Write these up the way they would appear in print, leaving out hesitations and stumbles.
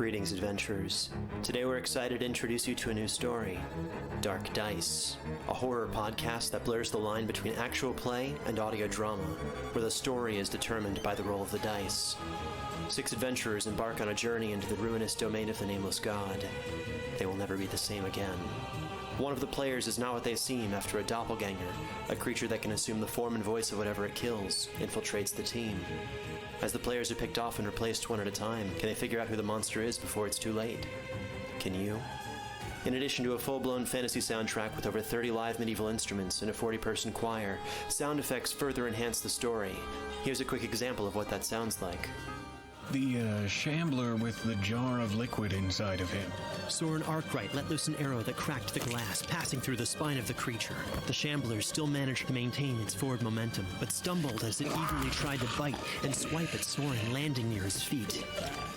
Greetings, adventurers. Today we're excited to introduce you to a new story, Dark Dice, a horror podcast that blurs the line between actual play and audio drama, where the story is determined by the roll of the dice. 6 adventurers embark on a journey into the ruinous domain of the Nameless God. They will never be the same again. One of the players is not what they seem after a doppelganger, a creature that can assume the form and voice of whatever it kills, infiltrates the team. As the players are picked off and replaced one at a time, can they figure out who the monster is before it's too late? Can you? In addition to a full-blown fantasy soundtrack with over 30 live medieval instruments and a 40-person choir, sound effects further enhance the story. Here's a quick example of what that sounds like. The shambler with the jar of liquid inside of him. Soren Arkwright let loose an arrow that cracked the glass, passing through the spine of the creature. The shambler still managed to maintain its forward momentum, but stumbled as it eagerly tried to bite and swipe at Soren, landing near his feet.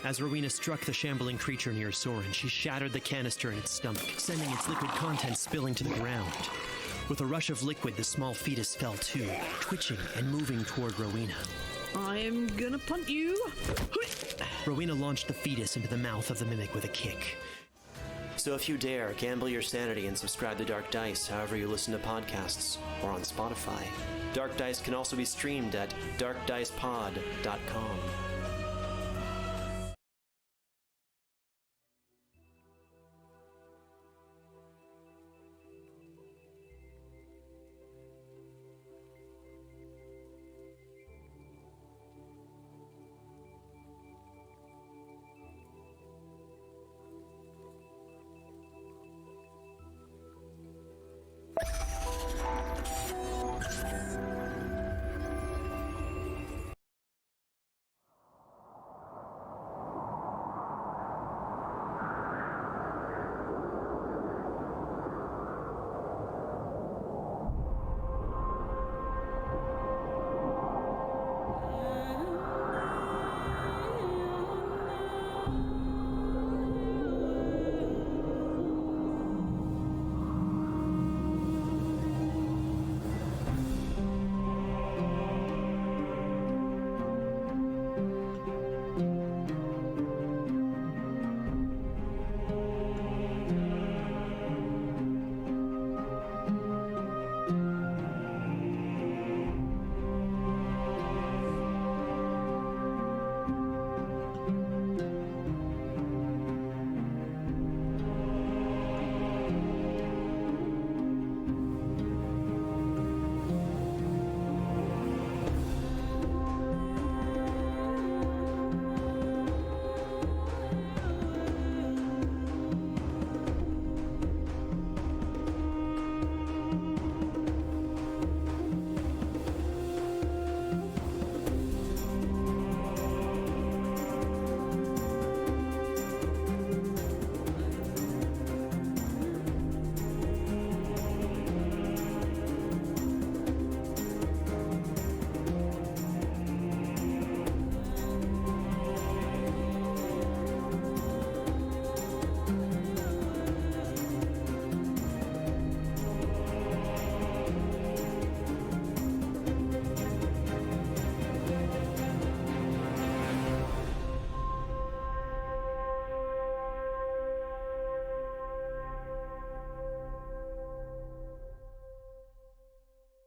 As Rowena struck the shambling creature near Soren, she shattered the canister in its stomach, sending its liquid contents spilling to the ground. With a rush of liquid, the small fetus fell too, twitching and moving toward Rowena. I'm gonna punt you. Rowena launched the fetus into the mouth of the mimic with a kick. So if you dare, gamble your sanity and subscribe to Dark Dice however you listen to podcasts, or on Spotify. Dark Dice can also be streamed at darkdicepod.com.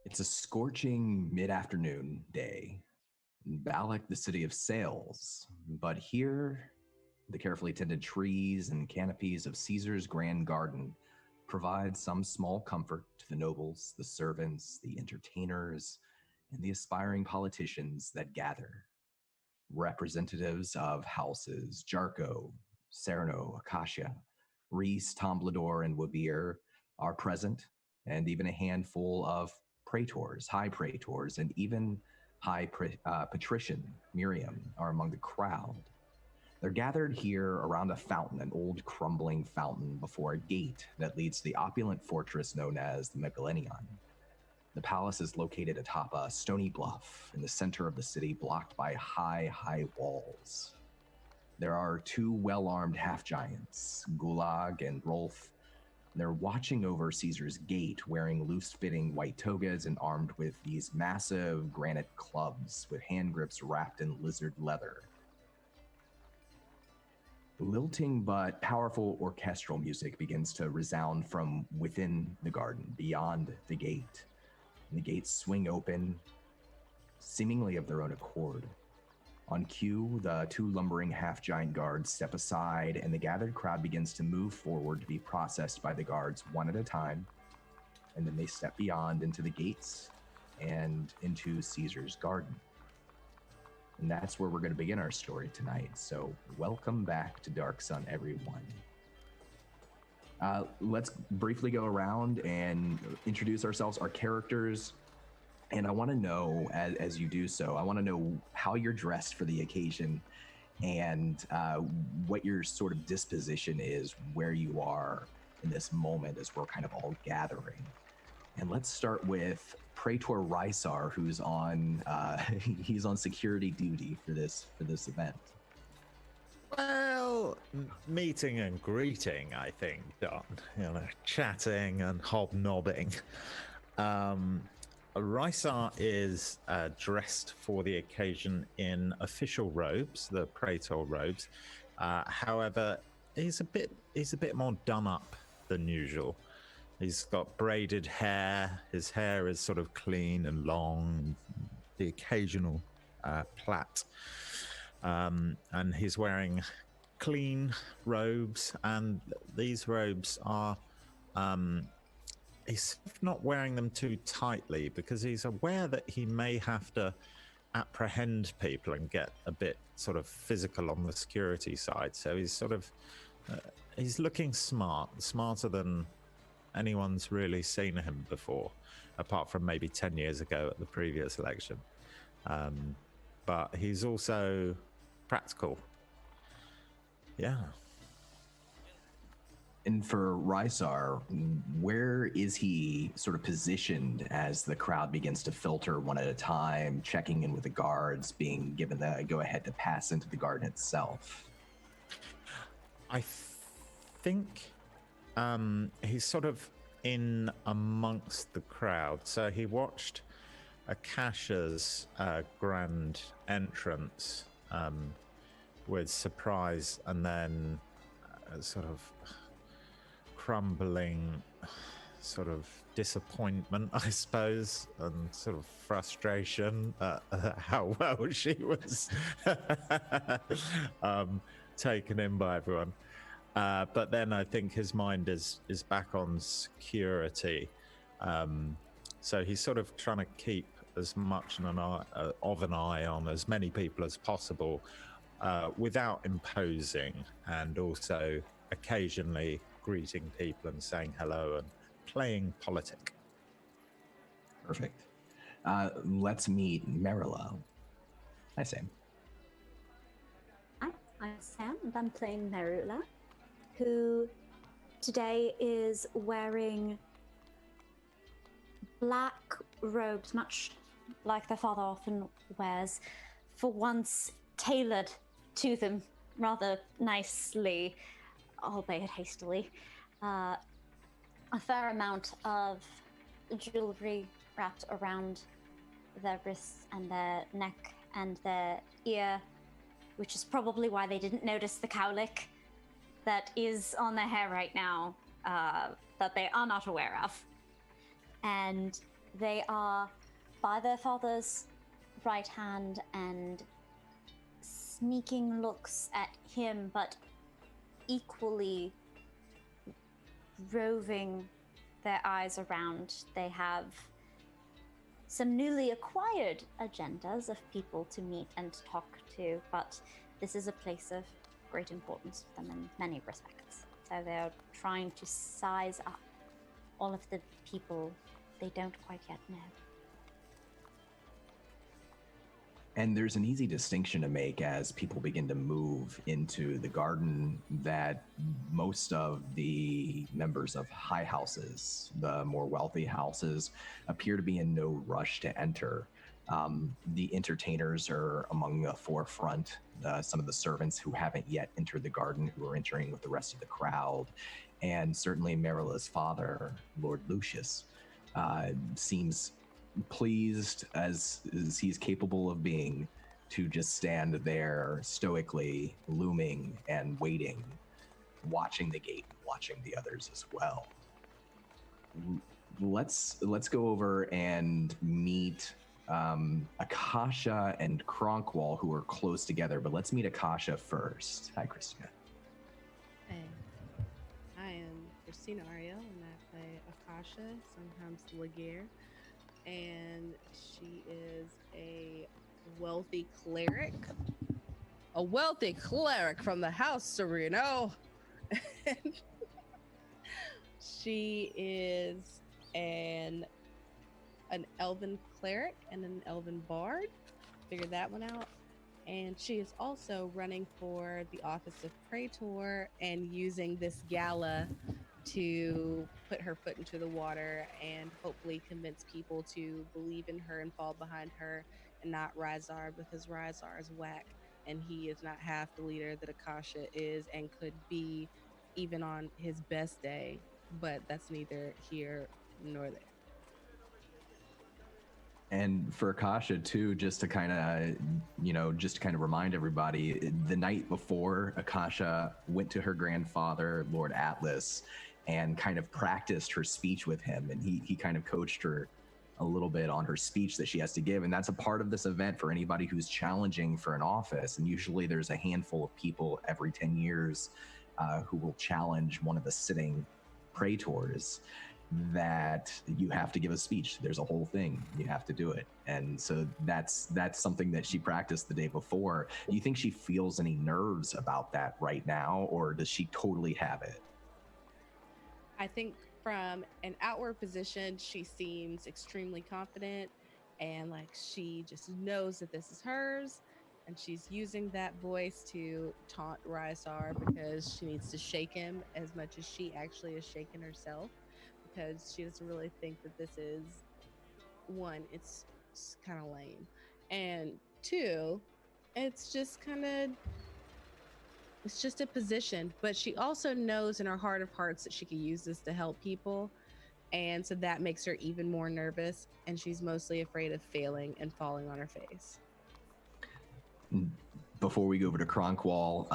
It's a scorching mid-afternoon day in Balic, the city of sails, but here, the carefully tended trees and canopies of Caesar's Grand Garden provide some small comfort to the nobles, the servants, the entertainers, and the aspiring politicians that gather. Representatives of houses Jarko, Serno, Akasha, Reese, Tomblador, and Wavir are present, and even a handful of praetors, high praetors, and even high patrician Miriam are among the crowd. They're gathered here around a fountain, an old crumbling fountain before a gate that leads to the opulent fortress known as the Megalenion. The palace is located atop a stony bluff in the center of the city, blocked by high walls. There are 2 well-armed half-giants, Gulag and Rolf. They're watching over Caesar's gate, wearing loose-fitting white togas and armed with these massive granite clubs with hand grips wrapped in lizard leather. Lilting but powerful orchestral music begins to resound from within the garden, beyond the gate. And the gates swing open, seemingly of their own accord. On cue, the two lumbering half-giant guards step aside, and the gathered crowd begins to move forward to be processed by the guards one at a time. And then they step beyond into the gates and into Caesar's garden. And that's where we're going to begin our story tonight. So welcome back to Dark Sun, everyone. Let's briefly go around and introduce ourselves, our characters. And I want to know, as you do so, I want to know how you're dressed for the occasion and what your sort of disposition is, where you are in this moment as we're kind of all gathering. And let's start with Praetor Rysar, who's on he's on security duty for this event. Well, meeting and greeting, I think, Don. Chatting and hobnobbing. Rysar is dressed for the occasion in official robes, the Praetor robes. However, he's a bit more done up than usual. He's got braided hair. His hair is sort of clean and long, the occasional plait. And he's wearing clean robes, and these robes are he's not wearing them too tightly because he's aware that he may have to apprehend people and get a bit sort of physical on the security side. So he's sort of he's looking smarter than anyone's really seen him before, apart from maybe 10 years ago at the previous election. But he's also practical. Yeah. And for Rysar, where is he sort of positioned as the crowd begins to filter one at a time, checking in with the guards, being given the go-ahead to pass into the garden itself? I think he's sort of in amongst the crowd. So he watched Akasha's grand entrance with surprise, and then sort of crumbling sort of disappointment, I suppose, and sort of frustration at how well she was taken in by everyone. But then I think his mind is back on security. So he's sort of trying to keep as much of an eye on as many people as possible without imposing, and also occasionally greeting people and saying hello and playing politic. Perfect. Let's meet Marilla. Hi, Sam. Hi, I'm Sam, and I'm playing Marilla, who today is wearing black robes, much like their father often wears, for once tailored to them rather nicely, albeit hastily. A fair amount of jewelry wrapped around their wrists and their neck and their ear, which is probably why they didn't notice the cowlick that is on their hair right now, that they are not aware of. And they are by their father's right hand and sneaking looks at him, but equally roving their eyes around. They have some newly acquired agendas of people to meet and talk to, but this is a place of great importance for them in many respects. So they're trying to size up all of the people they don't quite yet know. And there's an easy distinction to make as people begin to move into the garden that most of the members of high houses, the more wealthy houses, appear to be in no rush to enter. The entertainers are among the forefront, some of the servants who haven't yet entered the garden, who are entering with the rest of the crowd. And certainly Marilla's father, Lord Lucius, seems pleased as he's capable of being to just stand there stoically looming and waiting, watching the gate, watching the others as well. Let's go over and meet Akasha and Kronkwall, who are close together, but let's meet Akasha first. Hi, Christina. Hey, I am Christina Ariel, and I play Akasha, sometimes Laguerre, and she is a wealthy cleric from the House Sereno. And she is an elven cleric and an elven bard. Figured that one out. And she is also running for the office of praetor and using this gala to put her foot into the water and hopefully convince people to believe in her and fall behind her and not Rizard, because Rizard is whack and he is not half the leader that Akasha is and could be even on his best day. But that's neither here nor there. And for Akasha too, just to kind of remind everybody, the night before, Akasha went to her grandfather, Lord Atlas, and kind of practiced her speech with him. And he kind of coached her a little bit on her speech that she has to give. And that's a part of this event for anybody who's challenging for an office. And usually there's a handful of people every 10 years who will challenge one of the sitting praetors, that you have to give a speech. There's a whole thing. You have to do it. And so that's something that she practiced the day before. Do you think she feels any nerves about that right now, or does she totally have it? I think from an outward position, she seems extremely confident and like she just knows that this is hers. And she's using that voice to taunt Rysar because she needs to shake him as much as she actually is shaken herself, because she doesn't really think that this is, one, it's kind of lame, and two, it's just a position. But she also knows in her heart of hearts that she could use this to help people, and so that makes her even more nervous, and she's mostly afraid of failing and falling on her face. Before we go over to Kronkwall,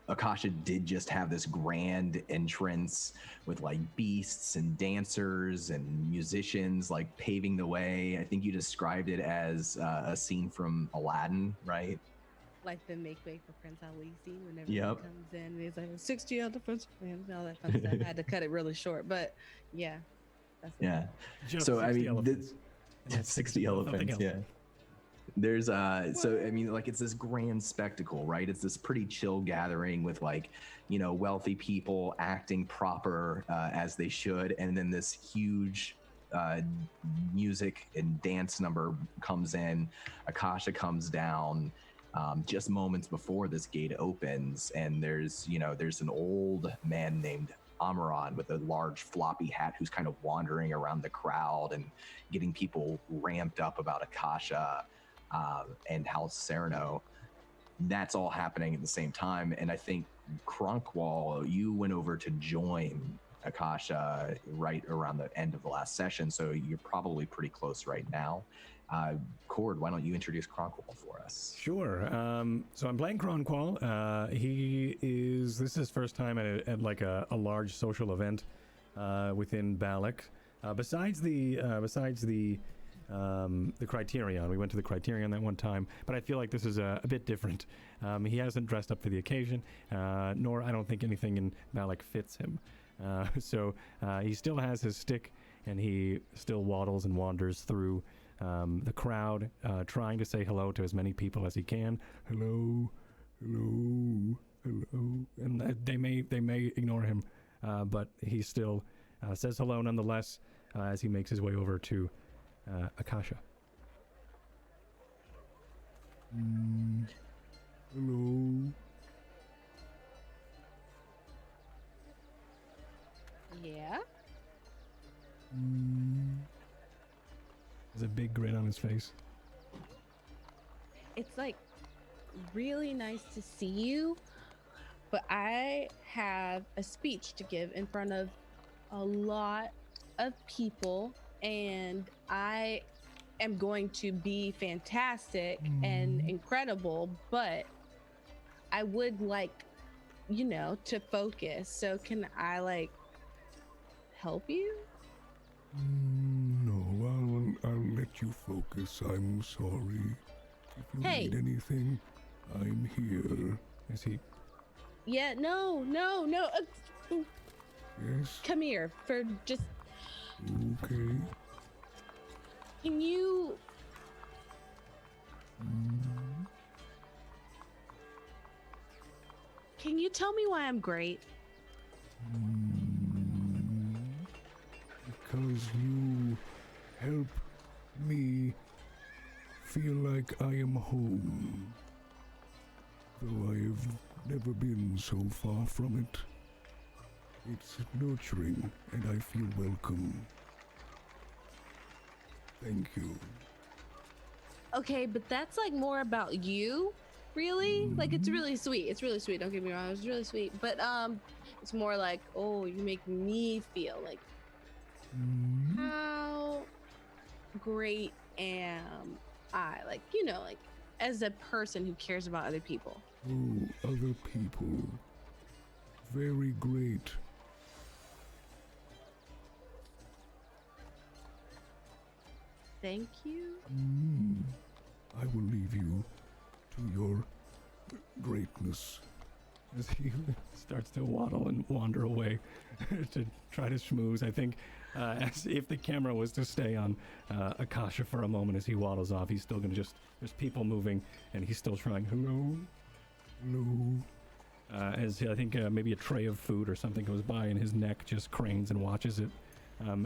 Akasha did just have this grand entrance with like beasts and dancers and musicians like paving the way. I think you described it as a scene from Aladdin, right? Like the make way for Prince Ali scene whenever Yep. he comes in and he's like 60 elephants and all that fun stuff. I had to cut it really short, but yeah. That's Just so 60 I mean, elephants. 60 elephants, yeah. There's so I mean, like, it's this grand spectacle, right? It's this pretty chill gathering with like, you know, wealthy people acting proper as they should, and then this huge music and dance number comes in. Akasha comes down just moments before this gate opens, and there's an old man named Amaran with a large floppy hat who's kind of wandering around the crowd and getting people ramped up about Akasha and House Sereno. That's all happening at the same time. And I think Kronkwall, you went over to join Akasha right around the end of the last session, so you're probably pretty close right now. Cord, why don't you introduce Kronkwall for us? Sure. So I'm playing Kronkwall. This is his first time at like a large social event within Balic. Besides the Criterion, we went to the Criterion that one time, but I feel like this is a bit different. He hasn't dressed up for the occasion, nor I don't think anything in Balic fits him. So he still has his stick, and he still waddles and wanders through the crowd, trying to say hello to as many people as he can. Hello, hello, hello. And they may ignore him, but he still says hello nonetheless as he makes his way over to Akasha. Hello. Yeah. There's a big grin on his face. It's like really nice to see you, but I have a speech to give in front of a lot of people, and I am going to be fantastic and incredible, but I would like, to focus. So can I like help you? No, I'll let you focus. I'm sorry. If you Hey. need anything, I'm here. Is he? Yeah, no. Yes? Come here for just, Okay. can you, can you tell me why I'm great? Because you help me feel like I am home. Though I have never been so far from it. It's nurturing, and I feel welcome. Thank you. Okay, but that's like more about you, really? Like it's really sweet. It's really sweet. Don't get me wrong. It's really sweet. But it's more like, oh, you make me feel like how great am I? Like, like as a person who cares about other people. Oh, other people. Very great. Thank you. I will leave you to your greatness. As he starts to waddle and wander away to try to schmooze, I think, as if the camera was to stay on Akasha for a moment as he waddles off, he's still gonna there's people moving, and he's still trying, hello? As I think maybe a tray of food or something goes by, and his neck just cranes and watches it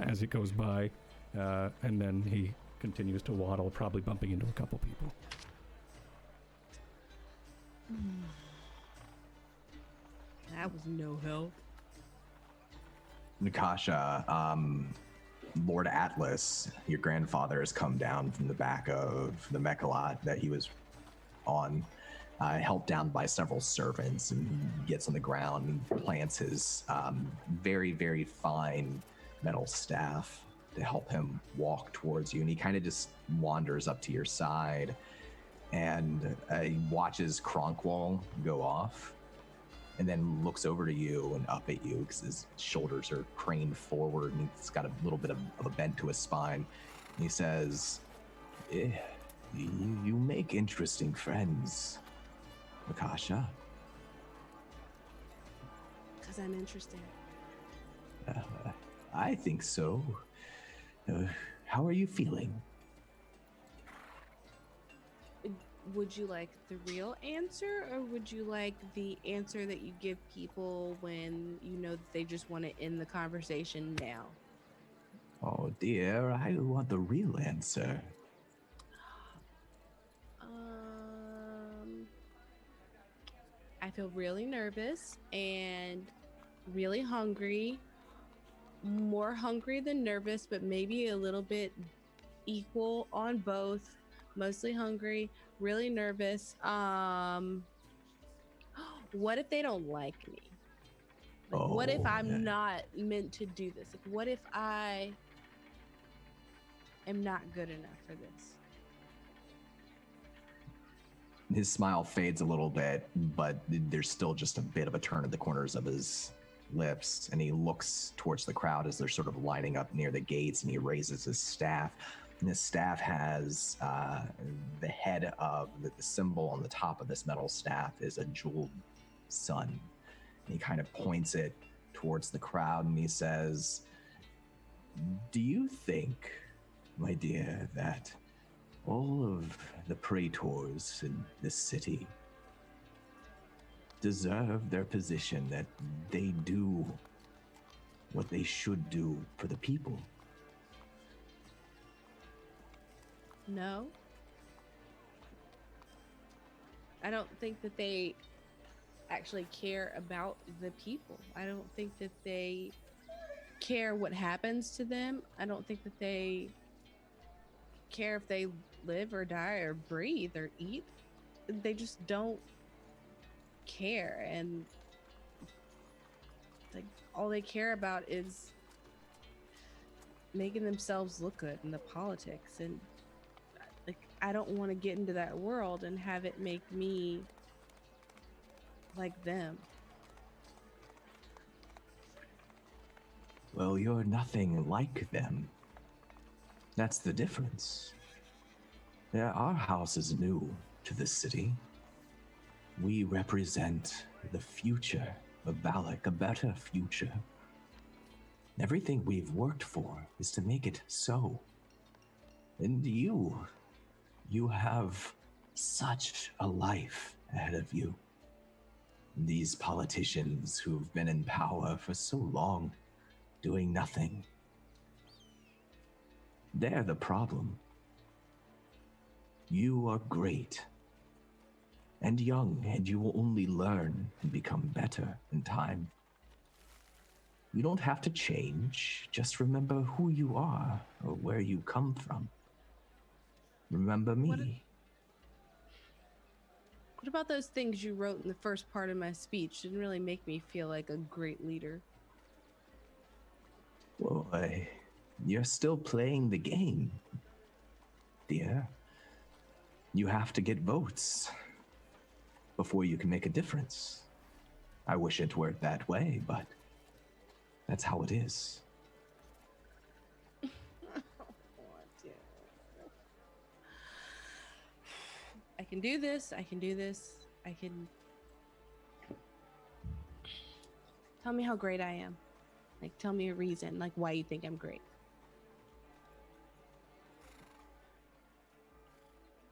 as it goes by, and then he continues to waddle, probably bumping into a couple people. That was no help. Akasha, Lord Atlas, your grandfather, has come down from the back of the mechalot that he was on, helped down by several servants, and he gets on the ground and plants his very, very fine metal staff to help him walk towards you. And he kind of just wanders up to your side and he watches Cronkwall go off, and then looks over to you and up at you because his shoulders are craned forward and he's got a little bit of a bend to his spine. And he says, you make interesting friends, Akasha. Because I'm interesting. I think so. How are you feeling? Would you like the real answer, or would you like the answer that you give people when you know that they just want to end the conversation now? Oh dear, I want the real answer. I feel really nervous and really hungry. More hungry than nervous, but maybe a little bit equal on both. Mostly hungry, really nervous. What if they don't like me? Like, what if I'm not meant to do this? Like, what if I am not good enough for this? His smile fades a little bit, but there's still just a bit of a turn at the corners of his lips, and he looks towards the crowd as they're sort of lining up near the gates, and he raises his staff. And this staff has the head of the symbol on the top of this metal staff is a jeweled sun. And he kind of points it towards the crowd and he says, do you think, my dear, that all of the praetors in this city deserve their position, that they do what they should do for the people? No. I don't think that they actually care about the people. I don't think that they care what happens to them. I don't think that they care if they live or die or breathe or eat. They just don't care, and like all they care about is making themselves look good in the politics. And Like, I don't want to get into that world and have it make me like them. Well, you're nothing like them. That's the difference. Yeah, our house is new to this city. We represent the future of Balic, a better future. Everything we've worked for is to make it so. And you have such a life ahead of you. These politicians who've been in power for so long, doing nothing. They're the problem. You are great and young, and you will only learn and become better in time. You don't have to change, just remember who you are or where you come from. Remember me. What about those things you wrote in the first part of my speech? Didn't really make me feel like a great leader. Boy, you're still playing the game, dear. You have to get votes before you can make a difference. I wish it weren't that way, but that's how it is. I can do this. I can do this. I can... Tell me how great I am. Like, tell me a reason, like, why you think I'm great.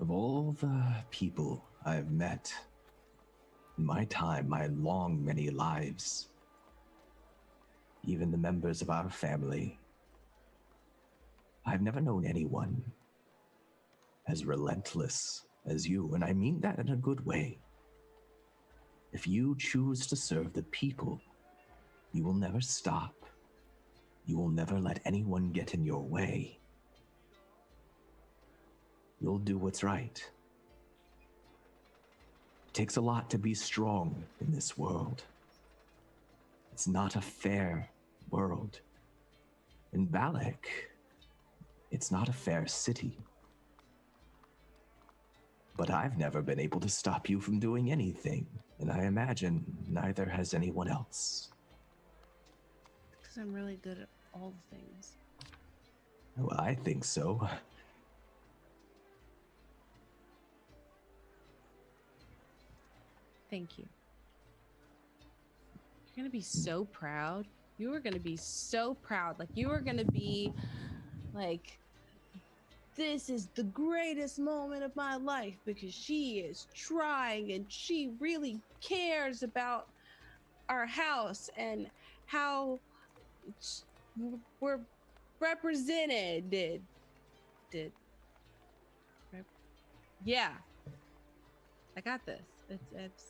Of all the people I've met in my time, my long, many lives, even the members of our family, I've never known anyone as relentless as you, and I mean that in a good way. If you choose to serve the people, you will never stop. You will never let anyone get in your way. You'll do what's right. It takes a lot to be strong in this world. It's not a fair world. In Balic, it's not a fair city. But I've never been able to stop you from doing anything, and I imagine neither has anyone else. Because I'm really good at all the things. Well, I think so. Thank you. You're going to be so proud. You are going to be so proud. Like, you are going to be like, this is the greatest moment of my life because she is trying and she really cares about our house and how we're represented. Yeah, I got this. It's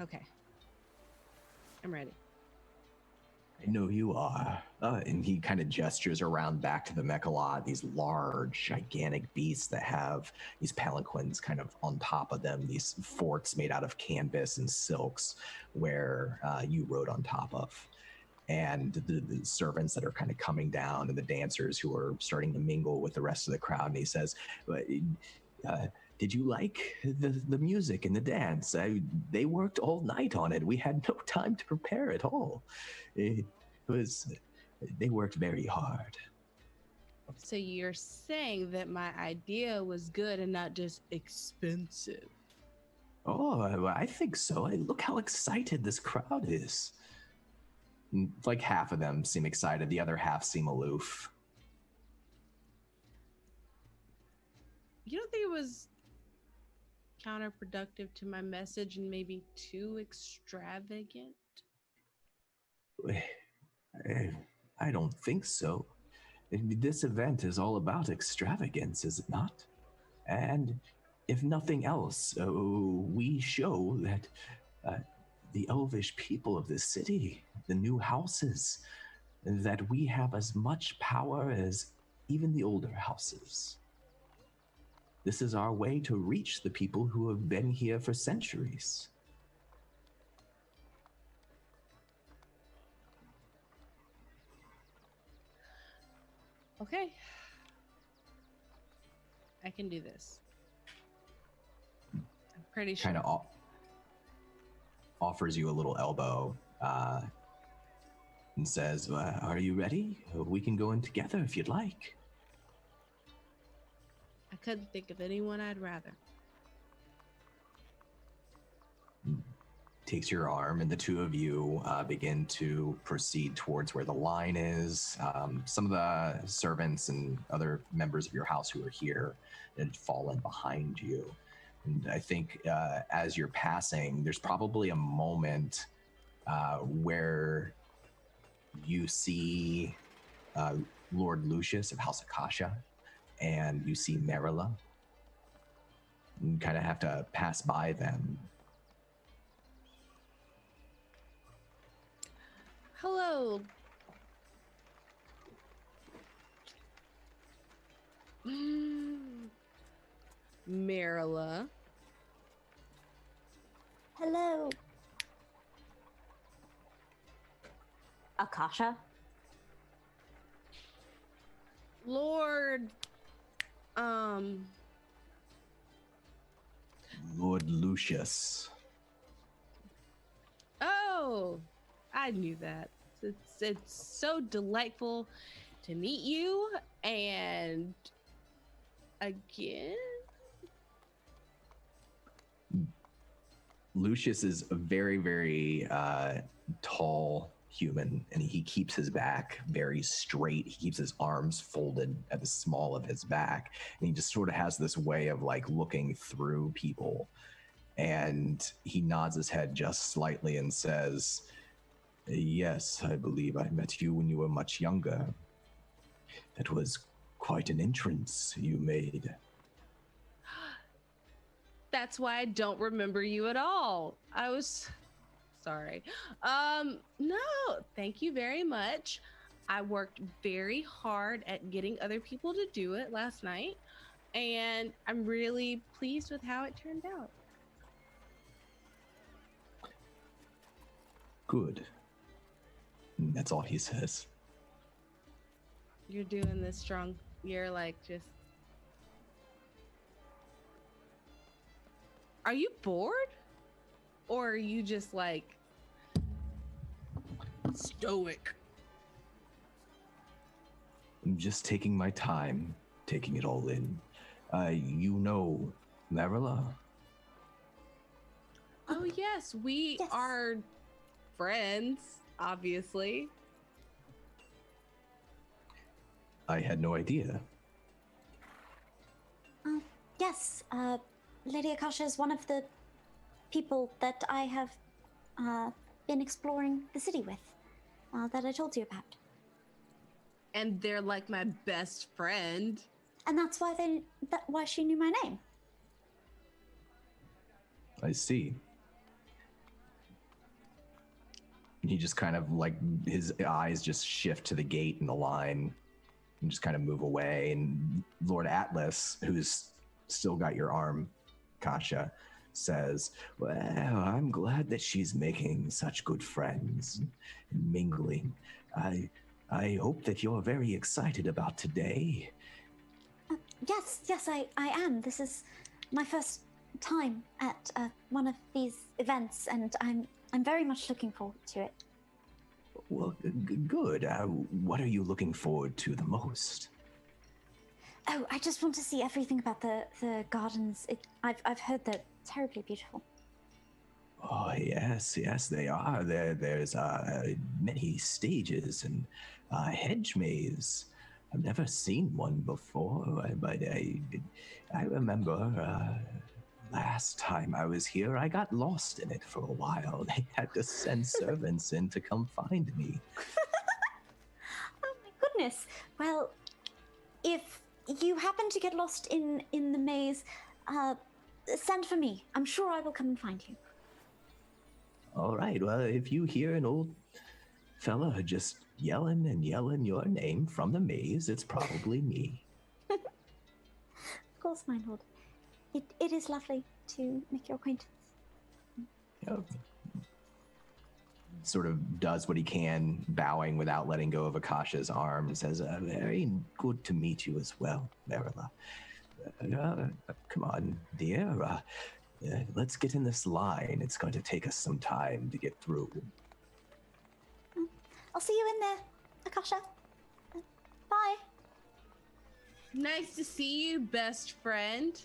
okay. I'm ready. I know you are. And he kind of gestures around back to the Mechalot, these large, gigantic beasts that have these palanquins kind of on top of them, these forts made out of canvas and silks where you rode on top of. And the servants that are kind of coming down and the dancers who are starting to mingle with the rest of the crowd. And he says, did you like the music and the dance? They worked all night on it. We had no time to prepare at all. They worked very hard. So you're saying that my idea was good and not just expensive? Oh, I think so. Look how excited this crowd is. Like half of them seem excited. The other half seem aloof. You don't think it was counterproductive to my message and maybe too extravagant? I don't think so. This event is all about extravagance, is it not? And if nothing else, we show that the elvish people of this city, the new houses, that we have as much power as even the older houses. This is our way to reach the people who have been here for centuries. Okay. I can do this. I'm pretty sure. Kind of offers you a little elbow and says, are you ready? We can go in together if you'd like. I couldn't think of anyone I'd rather. Takes your arm, and the two of you begin to proceed towards where the line is. Some of the servants and other members of your house who are here had fallen behind you. And I think as you're passing, there's probably a moment where you see Lord Lucius of House Akasha, and you see Marilla. You kind of have to pass by them. Hello. Marilla. Hello. Akasha. Lord. Lord Lucius. Oh, I knew that. It's so delightful to meet you, and again. Lucius is a very, very tall human, and he keeps his back very straight. He keeps his arms folded at the small of his back, and he just sort of has this way of like looking through people. And he nods his head just slightly and says, "Yes, I believe I met you when you were much younger. That was quite an entrance you made." That's why I don't remember you at all. I was sorry. No, thank you very much. I worked very hard at getting other people to do it last night, and I'm really pleased with how it turned out. Good. That's all he says. You're doing this strong. You're like just. Are you bored? Or are you just like stoic? I'm just taking my time, taking it all in. You know Marilla? Oh, yes. We Yes. are friends, obviously. I had no idea. Yes, Lady Akasha is one of the people that I have been exploring the city with, that I told you about. And they're like my best friend. And that's why she knew my name. I see. He just kind of like, his eyes just shift to the gate and the line and just kind of move away. And Lord Atlas, who's still got your arm, Kasha, says, "Well, I'm glad that she's making such good friends and mingling. I hope that you're very excited about today." Yes, I am. This is my first time at one of these events, and I'm very much looking forward to it. Well, good. What are you looking forward to the most? Oh, I just want to see everything about the gardens. I've heard they're terribly beautiful. Oh, yes, they are. There's many stages and hedge maze. I've never seen one before, but I remember last time I was here, I got lost in it for a while. They had to send servants in to come find me. Oh my goodness. Well, if you happen to get lost in the maze, send for me. I'm sure I will come and find you. All right, well, if you hear an old fella just yelling your name from the maze, it's probably me. Of course, my lord. It is lovely to make your acquaintance. Yep. Sort of does what he can, bowing without letting go of Akasha's arm, and says, "Very good to meet you as well, Marilla. Come on, dear. Let's get in this line. It's going to take us some time to get through. I'll see you in there, Akasha. Bye. Nice to see you, best friend.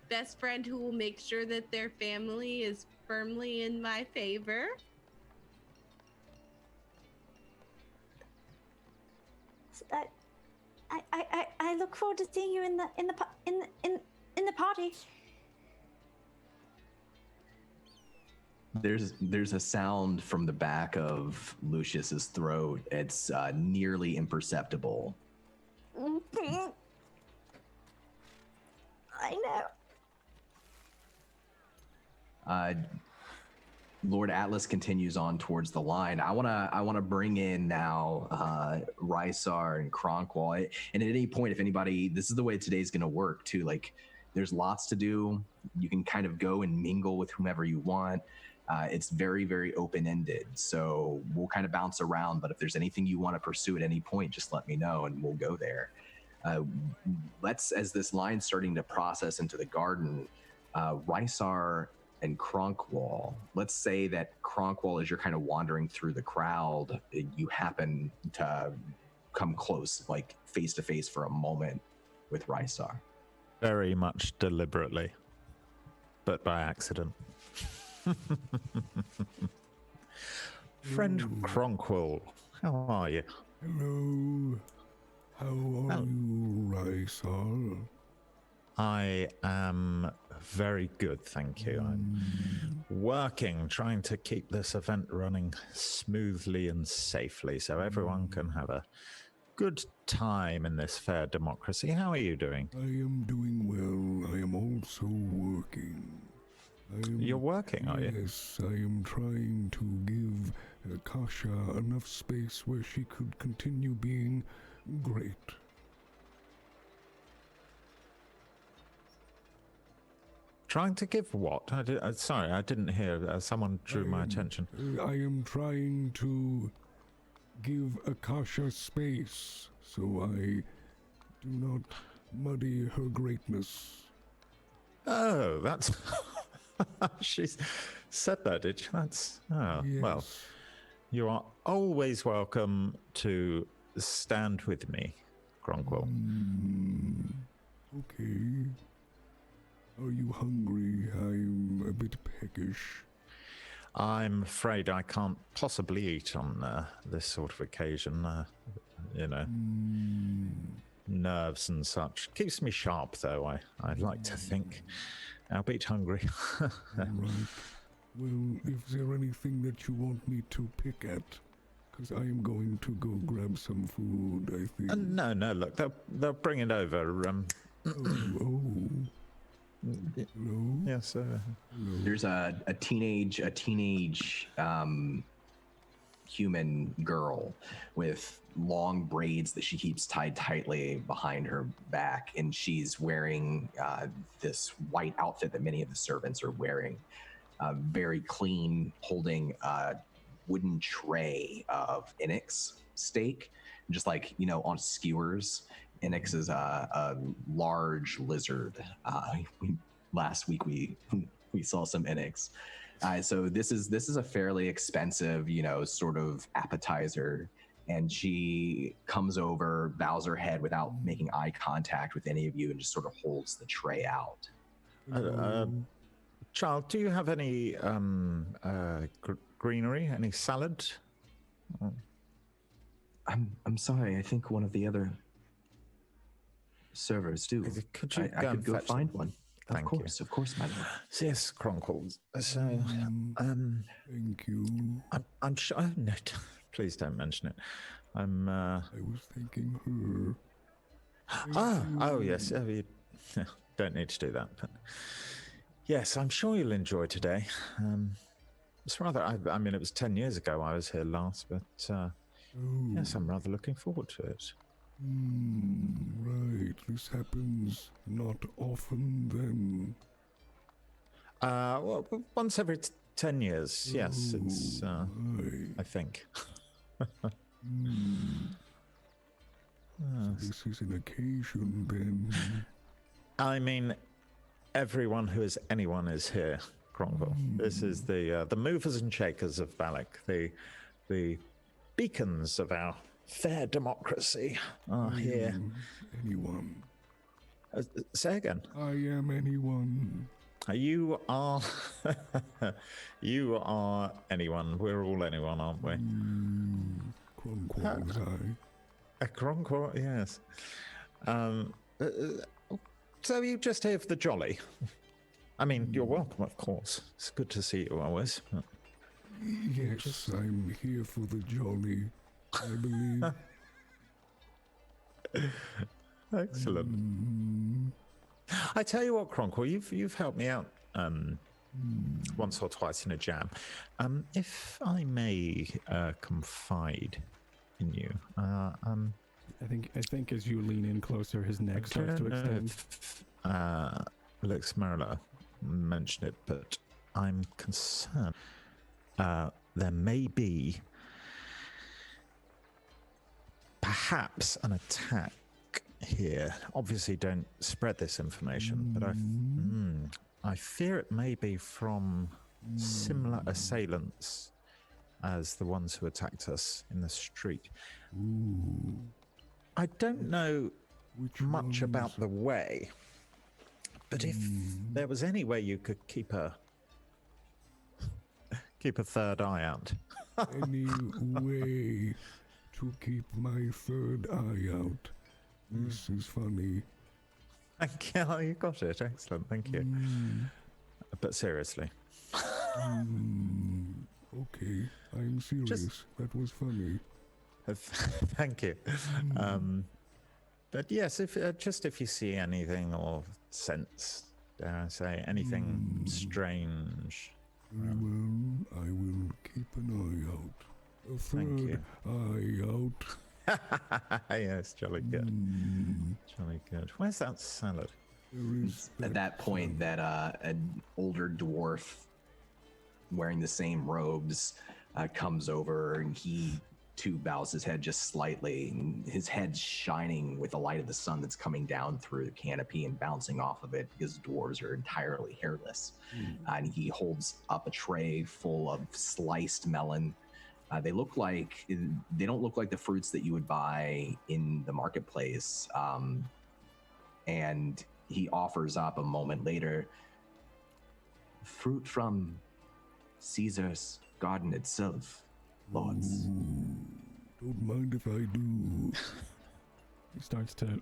Best friend who will make sure that their family is firmly in my favor. I look forward to seeing you in the party. There's a sound from the back of Lucius's throat. It's nearly imperceptible. I know. Lord Atlas continues on towards the line. I wanna bring in now Rysar and Kronkwall. And at any point, if anybody, this is the way today's gonna work too. Like, there's lots to do. You can kind of go and mingle with whomever you want. It's very, very open-ended. So we'll kind of bounce around. But if there's anything you want to pursue at any point, just let me know and we'll go there. As this line's starting to process into the garden, Rysar and Kronkwall, let's say that Kronkwall, as you're kind of wandering through the crowd, you happen to come close, like face to face for a moment with Rysar. Very much deliberately, but by accident. Friend Kronkwall, how are you? Hello. How are you, Rysar? I am very good, thank you. I'm working, trying to keep this event running smoothly and safely so everyone can have a good time in this fair democracy. How are you doing? I am doing well. I am also working. You're working, are you? Yes, I am trying to give Akasha enough space where she could continue being great. Trying to give what? Sorry, I didn't hear. Someone drew my attention. I am trying to give Akasha space so I do not muddy her greatness. Oh, that's... She's said that, did she? That's... Oh, Yes. Well, you are always welcome to stand with me, Kronkwall. Okay. Are you hungry? I'm a bit peckish. I'm afraid I can't possibly eat on this sort of occasion. Nerves and such. Keeps me sharp, though, I'd like to think. Albeit hungry. Right. Well, is there anything that you want me to pick at? Because I am going to go grab some food, I think. No, look, they'll bring it over. Oh. Hello? Yes, Hello? There's a teenage human girl with long braids that she keeps tied tightly behind her back, and she's wearing this white outfit that many of the servants are wearing. Very clean, holding a wooden tray of Enix steak, just like, on skewers. Enix is a large lizard. Last week we saw some Enix. So this is a fairly expensive, sort of appetizer. And she comes over, bows her head without making eye contact with any of you, and just sort of holds the tray out. Child, do you have any greenery? Any salad? I'm sorry. I think one of the other servers do. Could you I could go find one. Of course, madam. Yes, Kronkwall. So, Thank you. I'm sure. Oh, no, please don't mention it. I was thanking her. Oh, yes. You don't need to do that. But yes, I'm sure you'll enjoy today. It's rather. I mean, it was 10 years ago I was here last, but yes, I'm rather looking forward to it. Right. This happens not often then. Well, once every 10 years. Yes, it's. Right. I think. This is an occasion, then. I mean, everyone who is anyone is here, Kronville. This is the movers and shakers of Balic, the beacons of our fair democracy are here. Anyone. Say again. I am anyone. You are. You are anyone. We're all anyone, aren't we? Cronquor was I. A Kronquor, yes. So you just here for the jolly? I mean, you're welcome, of course. It's good to see you always. Yes, I'm here for the jolly, I believe. Excellent. I tell you what, Kronquor, you've helped me out once or twice in a jam. If I may confide in you, I think as you lean in closer, his neck starts to extend. Lex Marilla mentioned it, but I'm concerned. There may be perhaps an attack here. Obviously, don't spread this information, but I fear it may be from similar assailants as the ones who attacked us in the street. I don't know much about the way, but if there was any way you could keep a third eye out. Any way to keep my third eye out. This is funny. Thank you. Oh, you got it. Excellent. Thank you. But seriously. Okay, I'm serious. That was funny. Thank you. But yes, if you see anything or sense, dare I say, anything strange. Very well, I will keep an eye out. A third eye out. Yes, jolly good. Jolly good. Where's that salad? At that point, that an older dwarf wearing the same robes comes over, and he too bows his head just slightly, and his head's shining with the light of the sun that's coming down through the canopy and bouncing off of it, because dwarves are entirely hairless. And he holds up a tray full of sliced melon. They don't look like the fruits that you would buy in the marketplace. And he offers up a moment later fruit from Caesar's garden itself, lords. Don't mind if I do. He starts to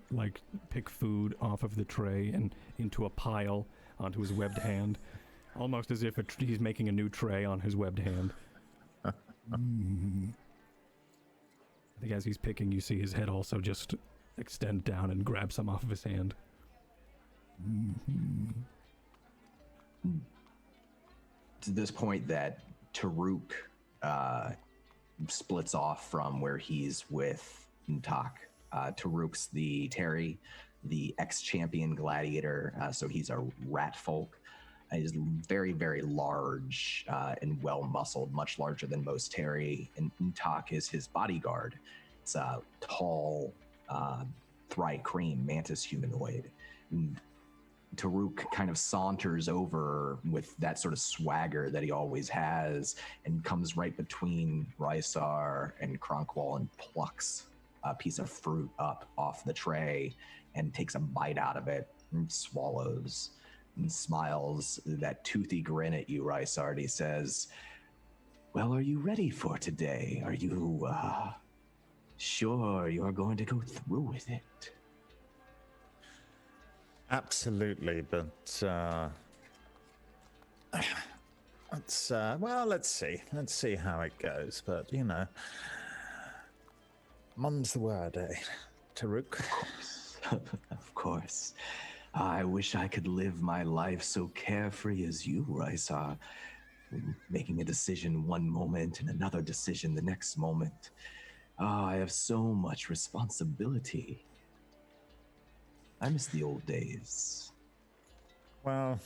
pick food off of the tray and into a pile onto his webbed hand, almost as if he's making a new tray on his webbed hand. I think as he's picking, you see his head also just extend down and grab some off of his hand. To this point that Taruk splits off from where he's with Ntak. Taruk's the Terry, the ex-champion gladiator, so he's a rat folk. He's very, very large and well-muscled, much larger than most Terry. And Ntak is his bodyguard. It's a tall, thry-cream mantis humanoid. And Taruk kind of saunters over with that sort of swagger that he always has and comes right between Rysar and Kronquor and plucks a piece of fruit up off the tray and takes a bite out of it and swallows and smiles that toothy grin at you, Rysar. And he says, "Well, are you ready for today? Are you sure you're going to go through with it?" Absolutely, but let's see. Let's see how it goes. But mum's the word, eh, Taruk? Of course. I wish I could live my life so carefree as you, Rysar. Making a decision one moment and another decision the next moment. I have so much responsibility. I miss the old days. Well,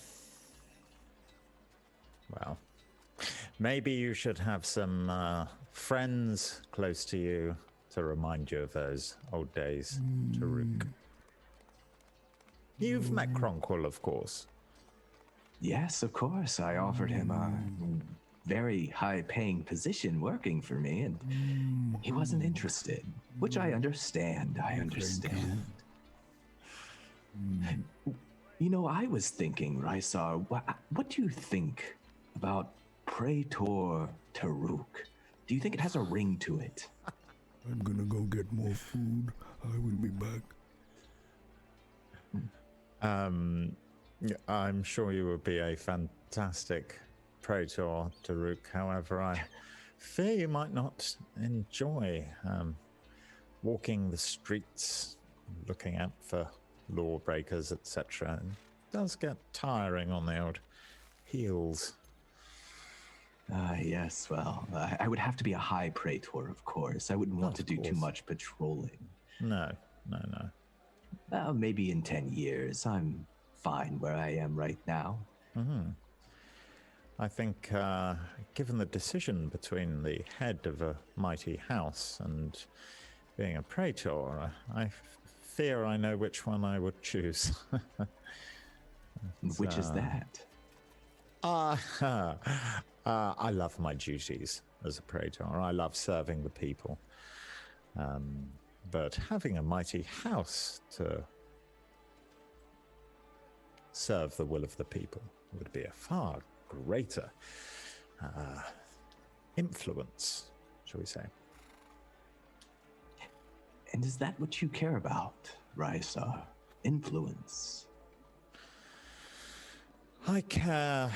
maybe you should have some friends close to you to remind you of those old days, Taruk. You've met Cronquil, of course. Yes, of course. I offered him a very high-paying position working for me, and he wasn't interested, which I understand. I understand. You know, I was thinking, Rysar, what do you think about Praetor Taruk? Do you think it has a ring to it? I'm gonna go get more food. I will be back. I'm sure you would be a fantastic Praetor Taruk. However, I fear you might not enjoy walking the streets, looking out for lawbreakers, etc. It does get tiring on the old heels. Yes, well, I would have to be a high Praetor, of course. I wouldn't want to do too much patrolling. No. Maybe in 10 years. I'm fine where I am right now. I think, given the decision between the head of a mighty house and being a Praetor, I fear I know which one I would choose. Which is that? I love my duties as a Praetor. I love serving the people. But having a mighty house to serve the will of the people would be a far greater influence, shall we say. And is that what you care about, Rysar? Influence? I care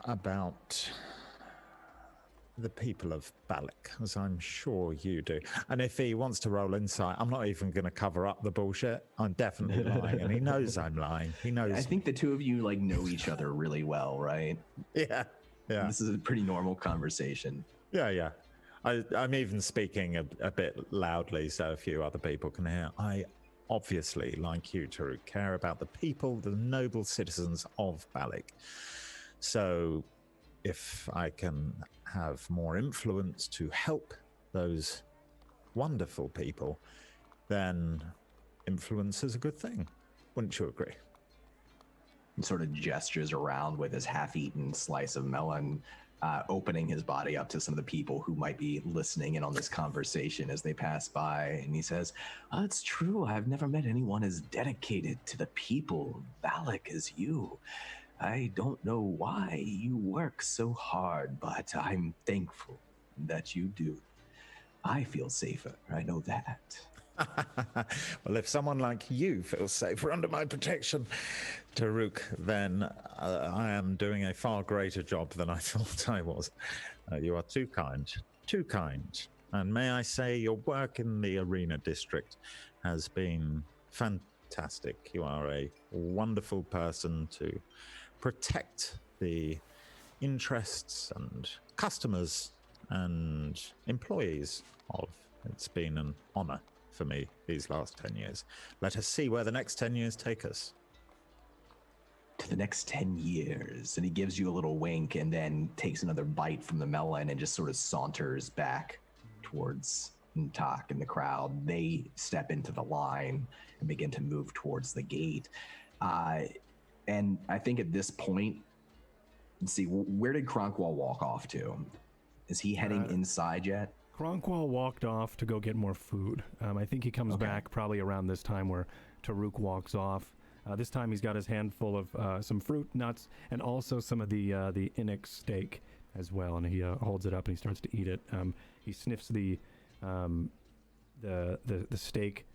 about the people of Balic, as I'm sure you do. And if he wants to roll insight, I'm not even going to cover up the bullshit. I'm definitely lying, and he knows I'm lying. He knows. I think the two of you know each other really well, right? Yeah. This is a pretty normal conversation. Yeah. I'm even speaking a bit loudly so a few other people can hear. I obviously, like you, Taruk, care about the people, the noble citizens of Balic. So if I can have more influence to help those wonderful people, then influence is a good thing. Wouldn't you agree? He sort of gestures around with his half-eaten slice of melon, opening his body up to some of the people who might be listening in on this conversation as they pass by. And he says, it's true. I've never met anyone as dedicated to the people of Balic as you. I don't know why you work so hard, but I'm thankful that you do. I feel safer. I know that. Well, if someone like you feels safer under my protection, Taruk, then I am doing a far greater job than I thought I was. You are too kind. Too kind. And may I say, your work in the Arena District has been fantastic. You are a wonderful person to protect the interests and customers and employees of. It's been an honor for me these last 10 years. Let us see where the next 10 years take us. To the next 10 years. And he gives you a little wink and then takes another bite from the melon and just sort of saunters back towards Ntak and the crowd. They step into the line and begin to move towards the gate. And I think at this point, let's see, where did Cronquil walk off to? Is he heading inside yet? Cronquil walked off to go get more food. I think he comes back probably around this time where Taruk walks off. This time he's got his handful of some fruit, nuts, and also some of the enact steak as well. And he holds it up and he starts to eat it. He sniffs the steak.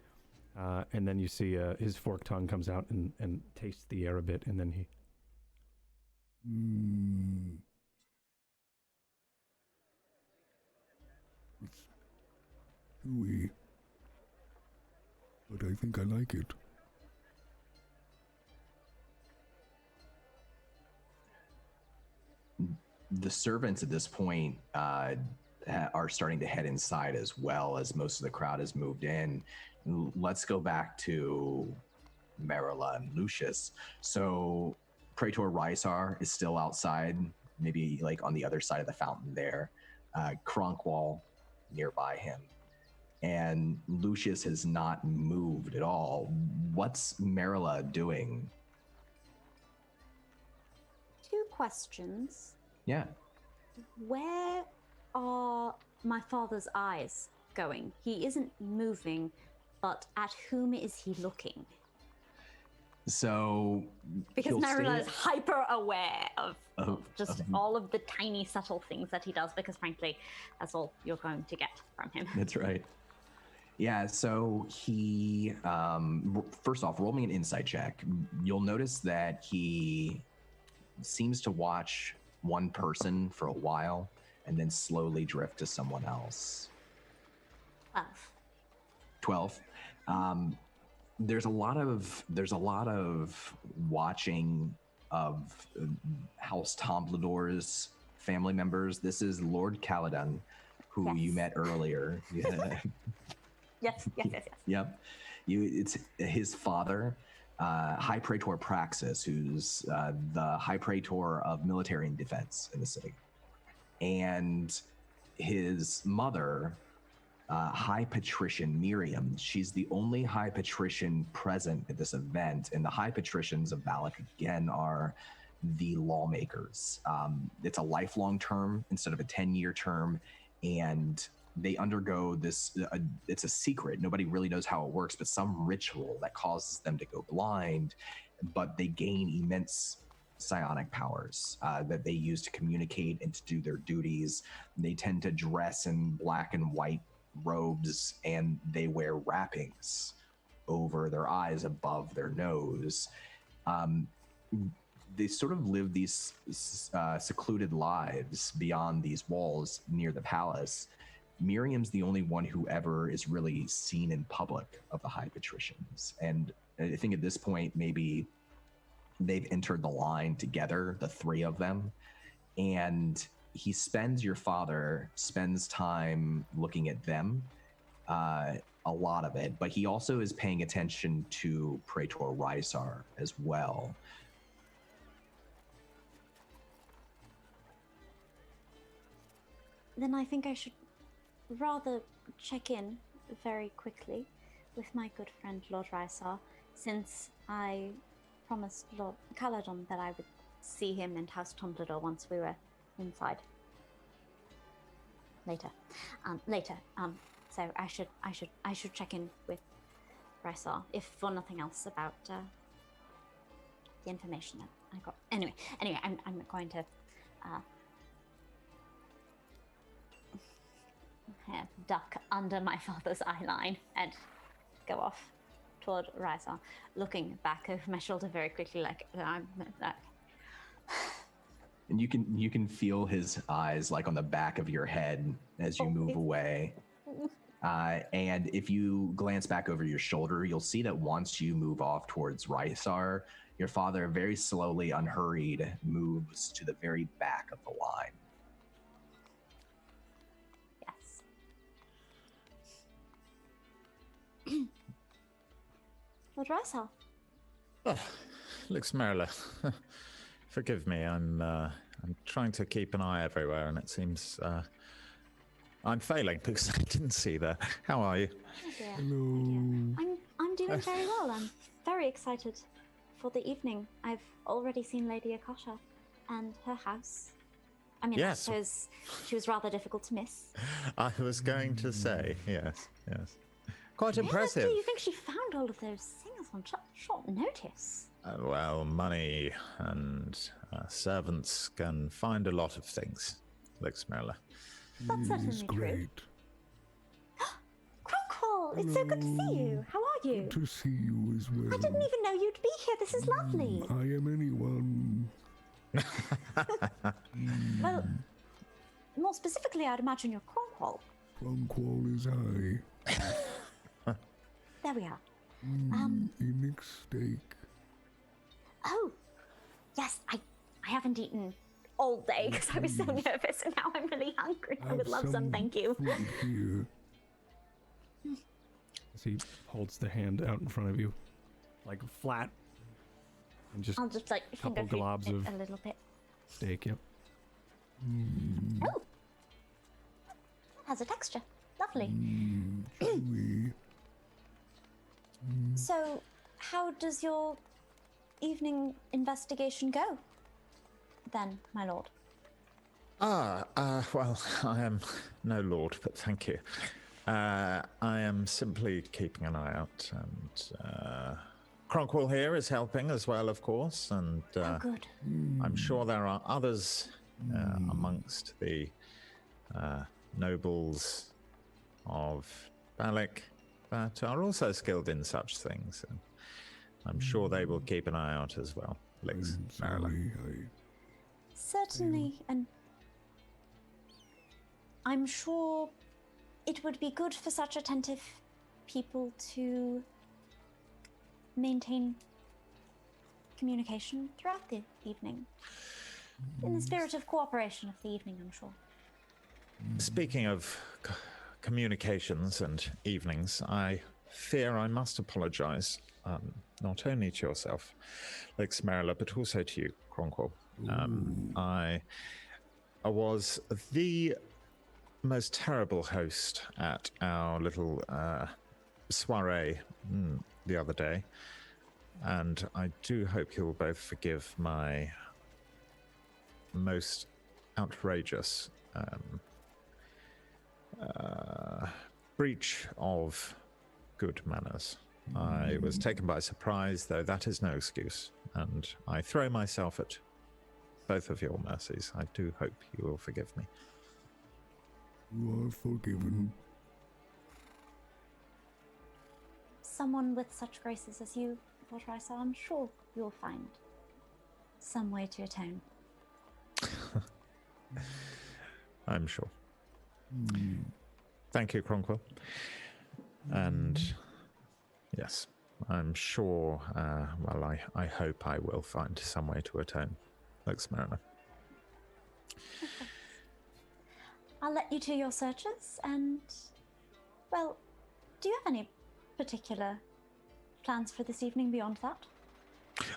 And then you see his forked tongue comes out and tastes the air a bit, and then he... It's chewy, but I think I like it. The servants at this point are starting to head inside as well, as most of the crowd has moved in. Let's go back to Marilla and Lucius. So Praetor Rysar is still outside, maybe on the other side of the fountain there. Cronquil nearby him. and Lucius has not moved at all. What's Marilla doing? 2 questions. Yeah. Where are my father's eyes going? He isn't moving, but at whom is he looking? So because Marilla is hyper aware of just of- all of the tiny subtle things that he does, because frankly that's all you're going to get from him. That's right. Yeah, so he first off, roll me an insight check. You'll notice that he seems to watch one person for a while and then slowly drift to someone else. 12. There's a lot of watching of House Tomblador's family members. This is Lord Caledon, who you met earlier. Yeah. Yes. Yep. It's his father, High Praetor Praxis, who's the High Praetor of military and defense in the city, and his mother, High Patrician Miriam. She's the only High Patrician present at this event, and the High Patricians of Balic, again, are the lawmakers. It's a lifelong term instead of a 10-year term, and they undergo this, it's a secret. Nobody really knows how it works, but some ritual that causes them to go blind, but they gain immense psionic powers that they use to communicate and to do their duties. They tend to dress in black and white robes, and they wear wrappings over their eyes above their nose. They sort of live these secluded lives beyond these walls near the palace. Miriam's the only one who ever is really seen in public of the High Patricians. And I think at this point, maybe they've entered the line together, the 3 of them. And your father spends time looking at them, a lot of it, but he also is paying attention to Praetor Rysar as well. Then I think I should rather check in very quickly with my good friend Lord Rysar, since I promised Lord Caledon that I would see him and House Tomblador once we were inside. Later. So I should check in with Rysar, if for nothing else, about the information that I got. Anyway, I'm going to duck under my father's eye line and go off toward Rysar, looking back over my shoulder very quickly, like I'm that. And you can feel his eyes like on the back of your head as you move away. And if you glance back over your shoulder, you'll see that once you move off towards Rysar, your father very slowly, unhurried, moves to the very back of the line. Yes. Lord Rysar. Oh, Lux Marilla. Forgive me, I'm trying to keep an eye everywhere, and it seems I'm failing because I didn't see that. How are you? Oh dear. Hello. I'm doing very well. I'm very excited for the evening. I've already seen Lady Akasha and her house. I mean, yes. I suppose she was rather difficult to miss. I was going to say, yes. Quite impressive. Do you think she found all of those things on short notice? Well, money and servants can find a lot of things, Lux Marilla. That's certainly true. Great. Cronkle, it's so good to see you. How are you? Good to see you as well. I didn't even know you'd be here. This is lovely. I am anyone. Well, more specifically, I'd imagine you're Cronkle. Cronkle is I. There we are. Enoch steak. Oh, yes, I haven't eaten all day because I was so nervous, and now I'm really hungry. I would love some, thank you. Here. As he holds the hand out in front of you, like flat, and just I'll just like couple finger food globs it of a little bit. steak. Yep. Oh, it has a texture. Lovely. We. So, how does your evening investigation go, then, my lord? Well, I am no lord, but thank you. I am simply keeping an eye out, and Cronkwell here is helping as well, of course, and Oh, good. I'm sure there are others amongst the nobles of Balic that are also skilled in such things, and I'm sure they will keep an eye out as well. Alex, Marilyn. Certainly, and I'm sure it would be good for such attentive people to maintain communication throughout the evening. In the spirit of cooperation of the evening, I'm sure. Speaking of communications and evenings, I fear I must apologize, not only to yourself, Lex Marilla, but also to you, Cronkwell. I was the most terrible host at our little soiree the other day, and I do hope you will both forgive my most outrageous breach of good manners. I was taken by surprise, though that is no excuse, and I throw myself at both of your mercies. I do hope you will forgive me. You are forgiven. Someone with such graces as you, Lord Risa, I'm sure you'll find some way to atone. I'm sure. Thank you, Cronkwell. And yes, I'm sure, I hope I will find some way to atone. Thanks, Mariner. Okay. I'll let you do your searches, and, well, do you have any particular plans for this evening beyond that?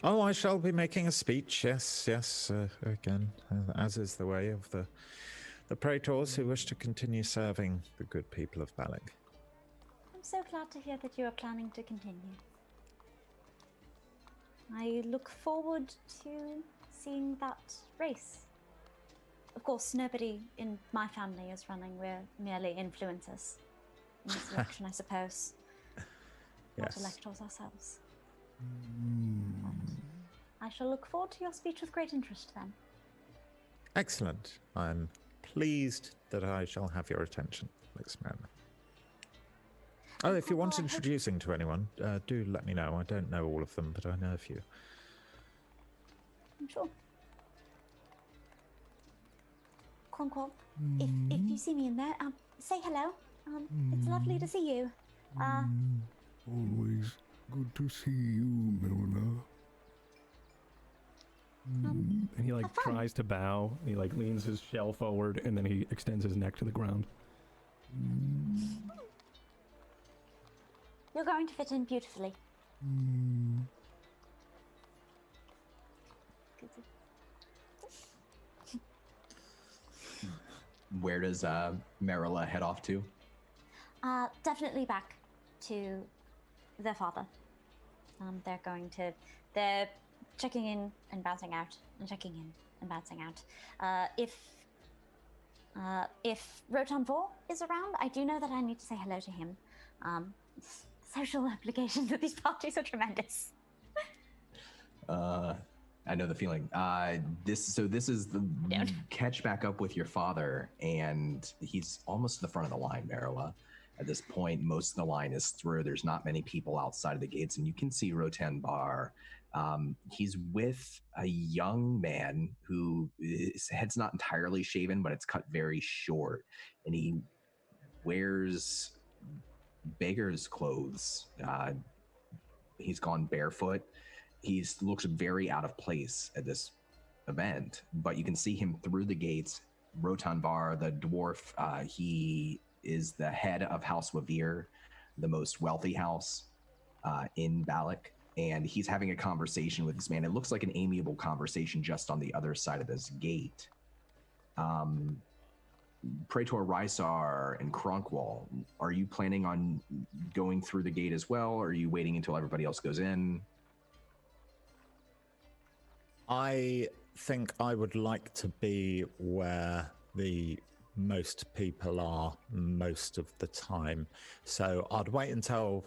Oh, I shall be making a speech, yes, again, as is the way of the praetors who wish to continue serving the good people of Balic. I'm so glad to hear that you are planning to continue. I look forward to seeing that race. Of course, nobody in my family is running. We're merely influencers in this election, I suppose. Not Yes. electors ourselves. I shall look forward to your speech with great interest then. Excellent. I'm pleased that I shall have your attention, Lex Mariner. Oh, if you want introducing to anyone, do let me know. I don't know all of them, but I know a few. I'm sure. Cronkwell, if you see me in there, say hello. It's lovely to see you. Always good to see you, Marilla. And he tries to bow. He leans his shell forward, and then he extends his neck to the ground. You're going to fit in beautifully. Where does Marilla head off to? Definitely back to their father. They're checking in and bouncing out, and checking in and bouncing out. If Rotan 4 is around, I do know that I need to say hello to him. Social obligations at these parties are tremendous. I know the feeling. This is the catch back up with your father, and he's almost to the front of the line, Marilla. At this point, most of the line is through. There's not many people outside of the gates, and you can see Rotan Bar. He's with a young man who his head's not entirely shaven, but it's cut very short, and he wears beggar's clothes. He's gone barefoot. He looks very out of place at this event, but you can see him through the gates. Rotan Bar, the dwarf, he is the head of House Wavir, the most wealthy house in Balic, and he's having a conversation with this man. It looks like an amiable conversation just on the other side of this gate. Praetor Rysar and Kronkwall, are you planning on going through the gate as well, or are you waiting until everybody else goes in? I think I would like to be where the most people are most of the time. So I'd wait until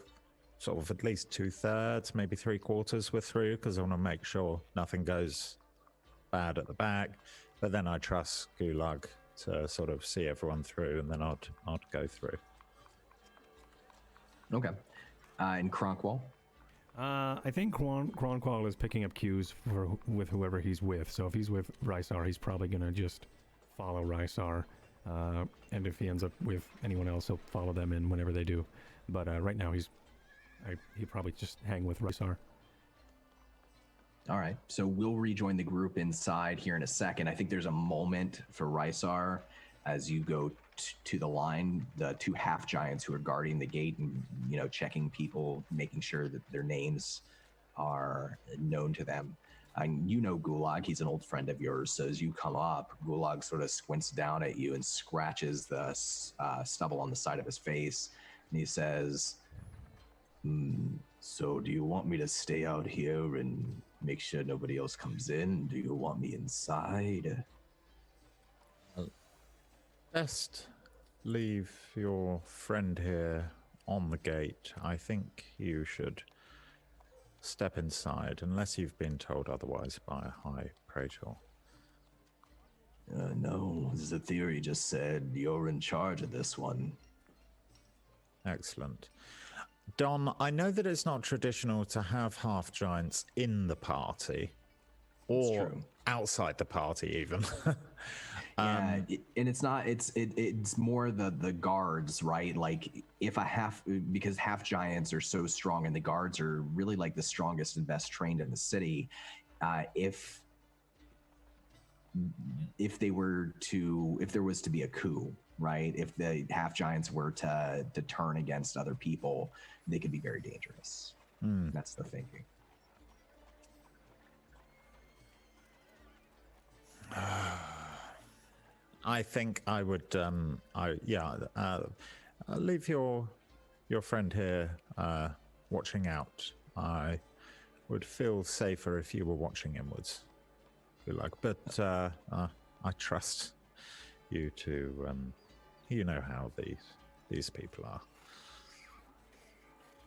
sort of at least 2/3, maybe 3/4 were through, because I want to make sure nothing goes bad at the back. But then I trust Gulag to sort of see everyone through, and then I'd go through. Okay. And Kronkwall? I think Kronkwall is picking up cues with whoever he's with. So if he's with Rysar, he's probably going to just follow Rysar. And if he ends up with anyone else, he'll follow them in whenever they do. But right now, he'll probably just hang with Rysar. All right. So we'll rejoin the group inside here in a second. I think there's a moment for Rysar as you go to the line, the two half giants who are guarding the gate and, checking people, making sure that their names are known to them. And Gulag, he's an old friend of yours. So as you come up, Gulag sort of squints down at you and scratches the stubble on the side of his face. And he says, so do you want me to stay out here and make sure nobody else comes in? Do you want me inside? Best leave your friend here on the gate. I think you should step inside, unless you've been told otherwise by a high praetor. No, the theory just said you're in charge of this one. Excellent. Don, I know that it's not traditional to have half giants in the party, or outside the party even. And it's not. It's more the guards, right? Like because half giants are so strong, and the guards are really like the strongest and best trained in the city. If there was to be a coup, right? If the half giants were to turn against other people, they could be very dangerous. That's the thinking. I think I would, leave your friend here watching out. I would feel safer if you were watching inwards. But I trust you to, you know how these people are.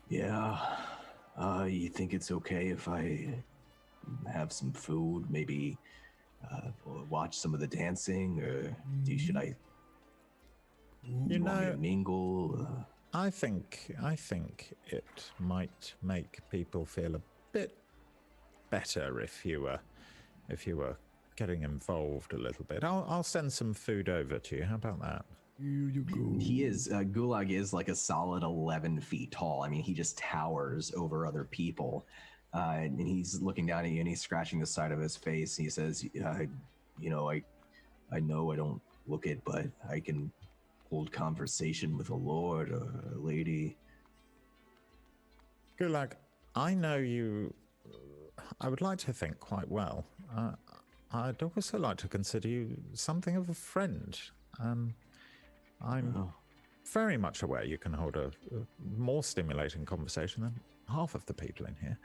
Yeah. You think it's okay if I have some food, maybe watch some of the dancing, or should I? Want me to mingle? I think it might make people feel a bit better if you were getting involved a little bit. I'll send some food over to you. How about that? Here you go. He is Gulag is like a solid 11 feet tall. I mean, he just towers over other people. And he's looking down at you, and he's scratching the side of his face. He says, I know I don't look it, but I can hold conversation with a lord or a lady. Gulag, I know you, I would like to think quite well. I'd also like to consider you something of a friend. I'm very much aware you can hold a more stimulating conversation than half of the people in here.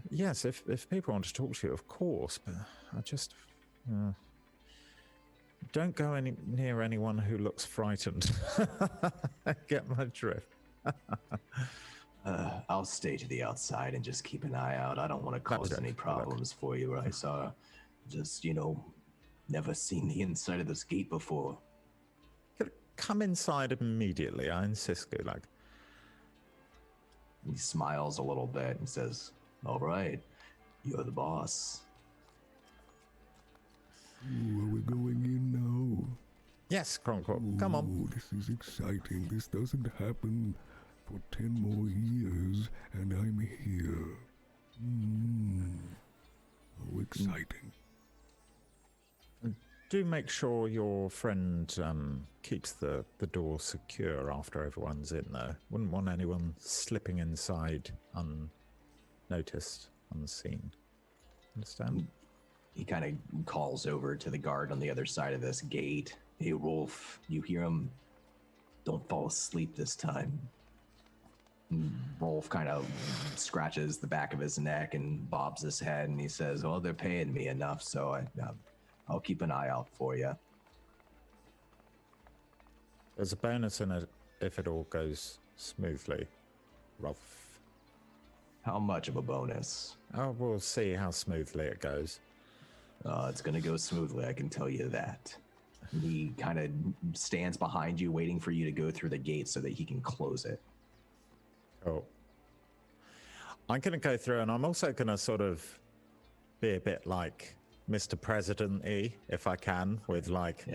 Yes, if people want to talk to you, of course, but I just don't go near anyone who looks frightened. Get my drift. I'll stay to the outside and just keep an eye out. I don't want to cause any problems for you, Rysar. Just, never seen the inside of this gate before. Come inside immediately, I insist, Gulag. He smiles a little bit and says, all right, you're the boss. Ooh, are we going in now? Yes, Kronkwall, come on. This is exciting. This doesn't happen for 10 more years, and I'm here. How exciting. Do make sure your friend keeps the door secure after everyone's in, though. Wouldn't want anyone slipping inside unnoticed, unseen. Understand? He kind of calls over to the guard on the other side of this gate. Hey, Rolf, you hear him? Don't fall asleep this time. And Rolf kind of scratches the back of his neck and bobs his head, and he says, well, they're paying me enough, so I'll keep an eye out for you. There's a bonus in it if it all goes smoothly, Rolf. How much of a bonus? Oh, we'll see how smoothly it goes. It's going to go smoothly, I can tell you that. He kind of stands behind you, waiting for you to go through the gate so that he can close it. Cool. I'm going to go through, and I'm also going to sort of be a bit like Mr. President-y, if I can, with like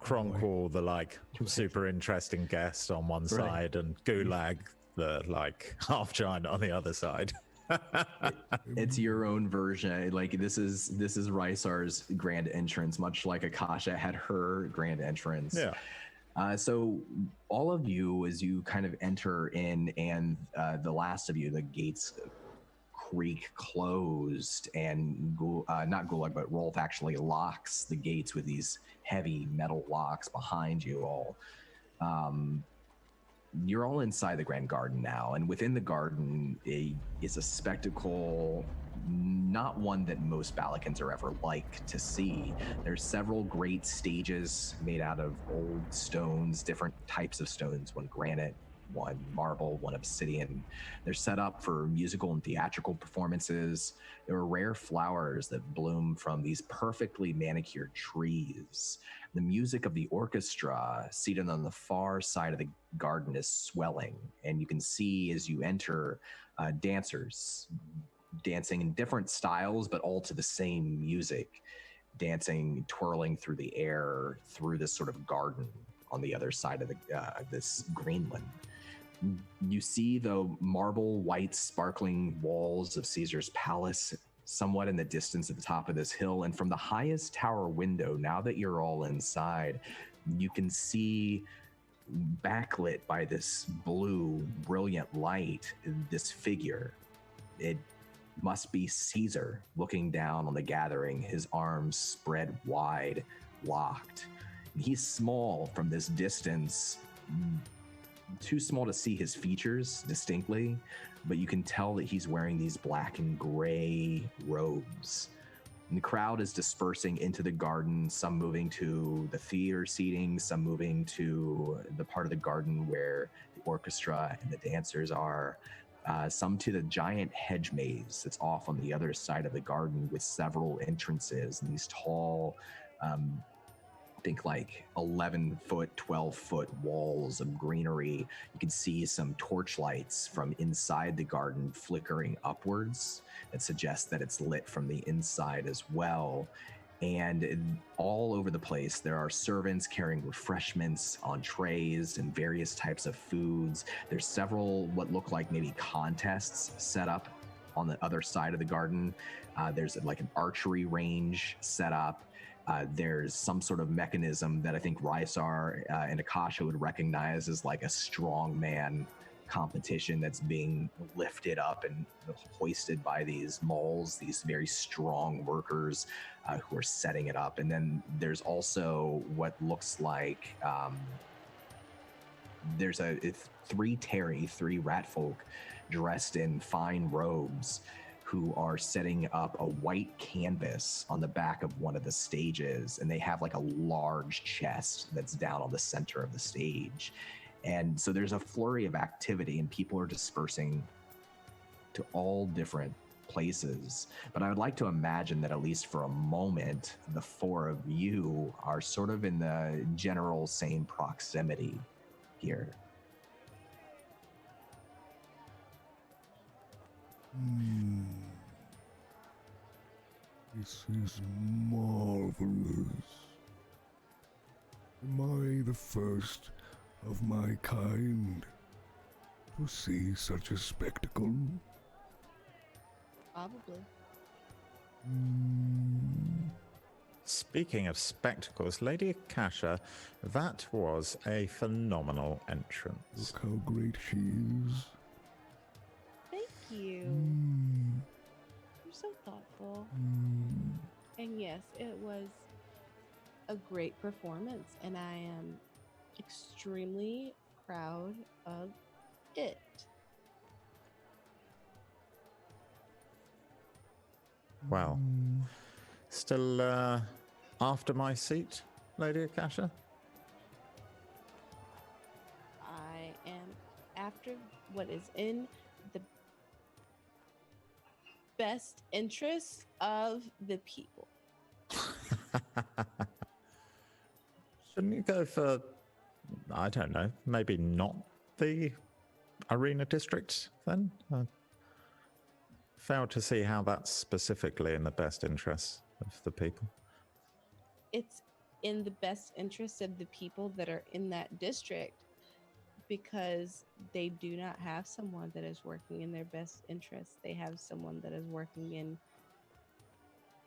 Cronkle, the like super interesting guest on one side, and Gulag, the like half giant on the other side. It's your own version. Like this is Rysar's grand entrance, much like Akasha had her grand entrance. Yeah. So all of you, as you kind of enter in, and the last of you, the gates creak closed, and not Gulag, but Rolf actually locks the gates with these heavy metal locks behind you all. You're all inside the Grand Garden now, and within the garden is a spectacle, not one that most Balicans are ever like to see. There's several great stages made out of old stones, different types of stones, one granite, one marble, one obsidian. They're set up for musical and theatrical performances. There are rare flowers that bloom from these perfectly manicured trees. The music of the orchestra seated on the far side of the garden is swelling, and you can see as you enter dancers dancing in different styles, but all to the same music, dancing, twirling through the air through this sort of garden on the other side of this Greenland. You see the marble white sparkling walls of Caesar's palace somewhat in the distance at the top of this hill, and from the highest tower window, now that you're all inside, you can see, backlit by this blue brilliant light, this figure. It must be Caesar looking down on the gathering, his arms spread wide, locked. He's small from this distance, too small to see his features distinctly, but you can tell that he's wearing these black and gray robes. And the crowd is dispersing into the garden, some moving to the theater seating, some moving to the part of the garden where the orchestra and the dancers are, some to the giant hedge maze that's off on the other side of the garden with several entrances and these tall, think like 11-foot, 12-foot walls of greenery. You can see some torchlights from inside the garden flickering upwards that suggests that it's lit from the inside as well. And all over the place, there are servants carrying refreshments on trays and various types of foods. There's several what look like maybe contests set up on the other side of the garden. There's like an archery range set up. There's some sort of mechanism that I think Rysar and Akasha would recognize as like a strongman competition that's being lifted up and hoisted by these moles, these very strong workers who are setting it up. And then there's also what looks like there's three rat folk dressed in fine robes who are setting up a white canvas on the back of one of the stages, and they have like a large chest that's down on the center of the stage. And so there's a flurry of activity, and people are dispersing to all different places. But I would like to imagine that at least for a moment, the four of you are sort of in the general same proximity here. This is marvelous. Am I the first of my kind to see such a spectacle? Probably. Speaking of spectacles, Lady Akasha, that was a phenomenal entrance. Look how great she is. Thank you. You're so thoughtful. And yes, it was a great performance, and I am extremely proud of it. Well, still after my seat, Lady Akasha? I am after what is in the best interest of the people. Shouldn't you go for, I don't know, maybe not the arena district then? Fail to see how that's specifically in the best interests of the people. It's in the best interest of the people that are in that district, because they do not have someone that is working in their best interest. They have someone that is working in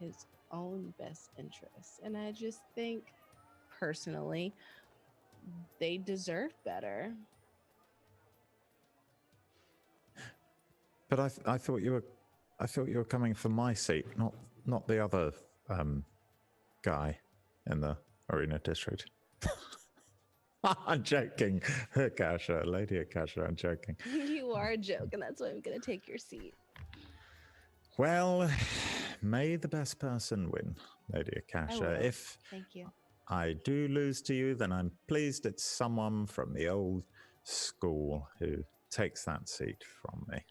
his own best interest. And I just think, personally, they deserve better. But I thought you were coming for my seat, not the other guy in the arena district. I'm joking, Akasha, Lady Akasha, I'm joking. You are a joke, and that's why I'm going to take your seat. Well, may the best person win, Lady Akasha. If Thank you. I do lose to you, then I'm pleased it's someone from the old school who takes that seat from me.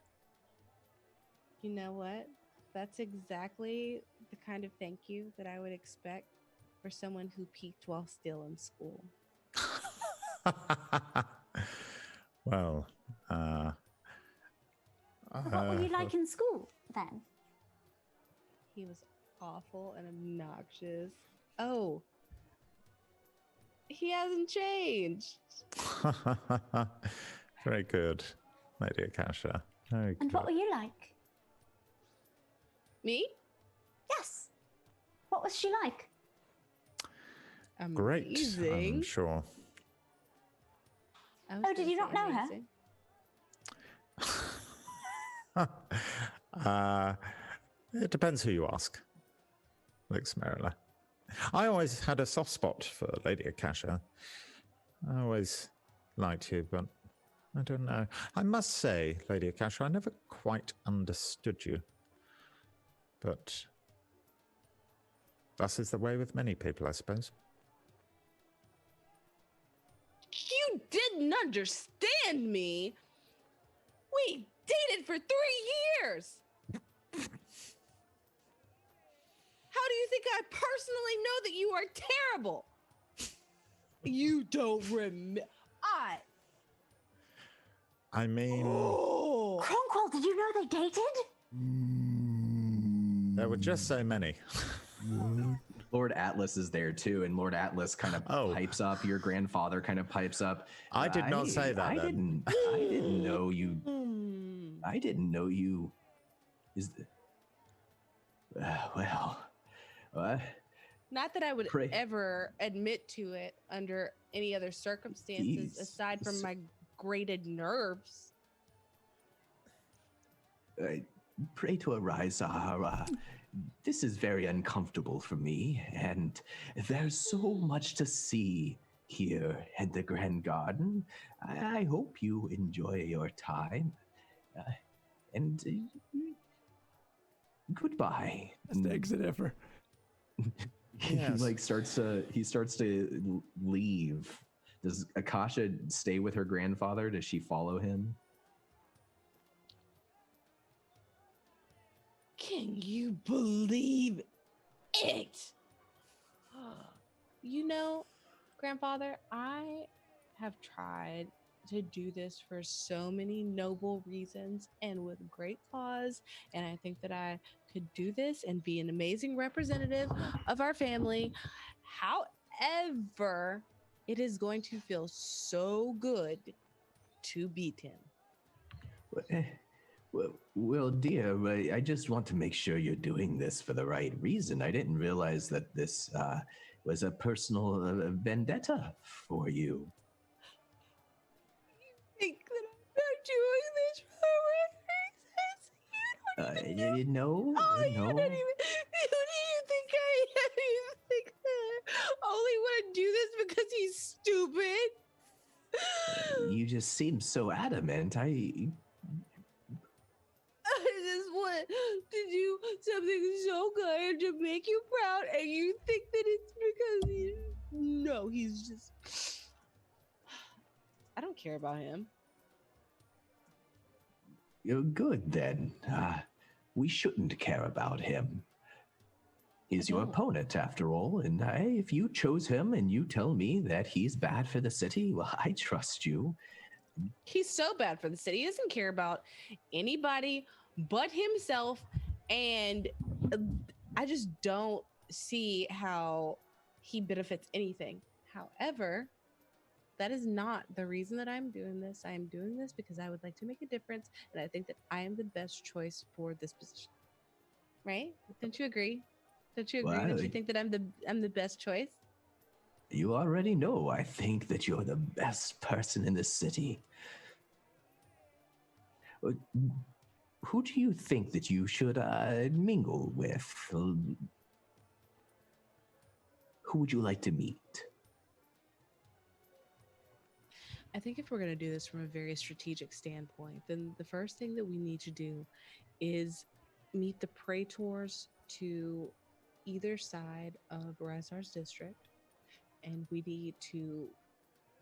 You know what? That's exactly the kind of thank you that I would expect for someone who peaked while still in school. Well, What were you like in school then? He was awful and obnoxious. Oh, he hasn't changed. Very good, Lady Akasha. Very And good. what were you like? Me? Yes. What was she like? Great, Amazing. I'm sure. I was Oh, did gonna you not say know her? amazing. It depends who you ask, Lix Merrila. I always had a soft spot for Lady Akasha. I always liked you, but I don't know. I must say, Lady Akasha, I never quite understood you. But thus is the way with many people, I suppose. You didn't understand me. We dated for 3 years. How do you think I personally know that you are terrible? You don't remember. I mean, Cronqual, did you know they dated? there were just so many. Lord Atlas is there too, and Lord Atlas kind of pipes up. Your grandfather kind of pipes up. I did not say that. I didn't know you. I didn't know you. Is the well. Not that I would ever admit to it under any other circumstances aside from my grated nerves. Pray to arise, Sahara. This is very uncomfortable for me, and there's so much to see here at the Grand Garden. I hope you enjoy your time. And goodbye. Best exit ever. Yes. He starts to leave. Does Akasha stay with her grandfather? Does she follow him? Can you believe it? You know, Grandfather, I have tried to do this for so many noble reasons and with great cause, and I think that I could do this and be an amazing representative of our family. However, it is going to feel so good to beat him. Well, dear, I just want to make sure you're doing this for the right reason. I didn't realize that this was a personal vendetta for you. You think that I'm not doing this for reasons? No. You don't even, who do you think I You just seem so adamant. I just want to do something so good to make you proud, and you think that it's because no, he's just. I don't care about him. You're good then. We shouldn't care about him. He's your opponent, after all, and if you chose him and you tell me that he's bad for the city, well, I trust you. He's so bad for the city. He doesn't care about anybody but himself, and I just don't see how he benefits anything. However, that is not the reason that I'm doing this. I am doing this because I would like to make a difference, and I think that I am the best choice for this position. Right? Don't you agree? Don't you agree? Don't you think that I'm the best choice? You already know I think that you're the best person in the city. Who do you think that you should mingle with? Who would you like to meet? I think if we're going to do this from a very strategic standpoint, then the first thing that we need to do is meet the praetors to either side of Rysar's district, and we need to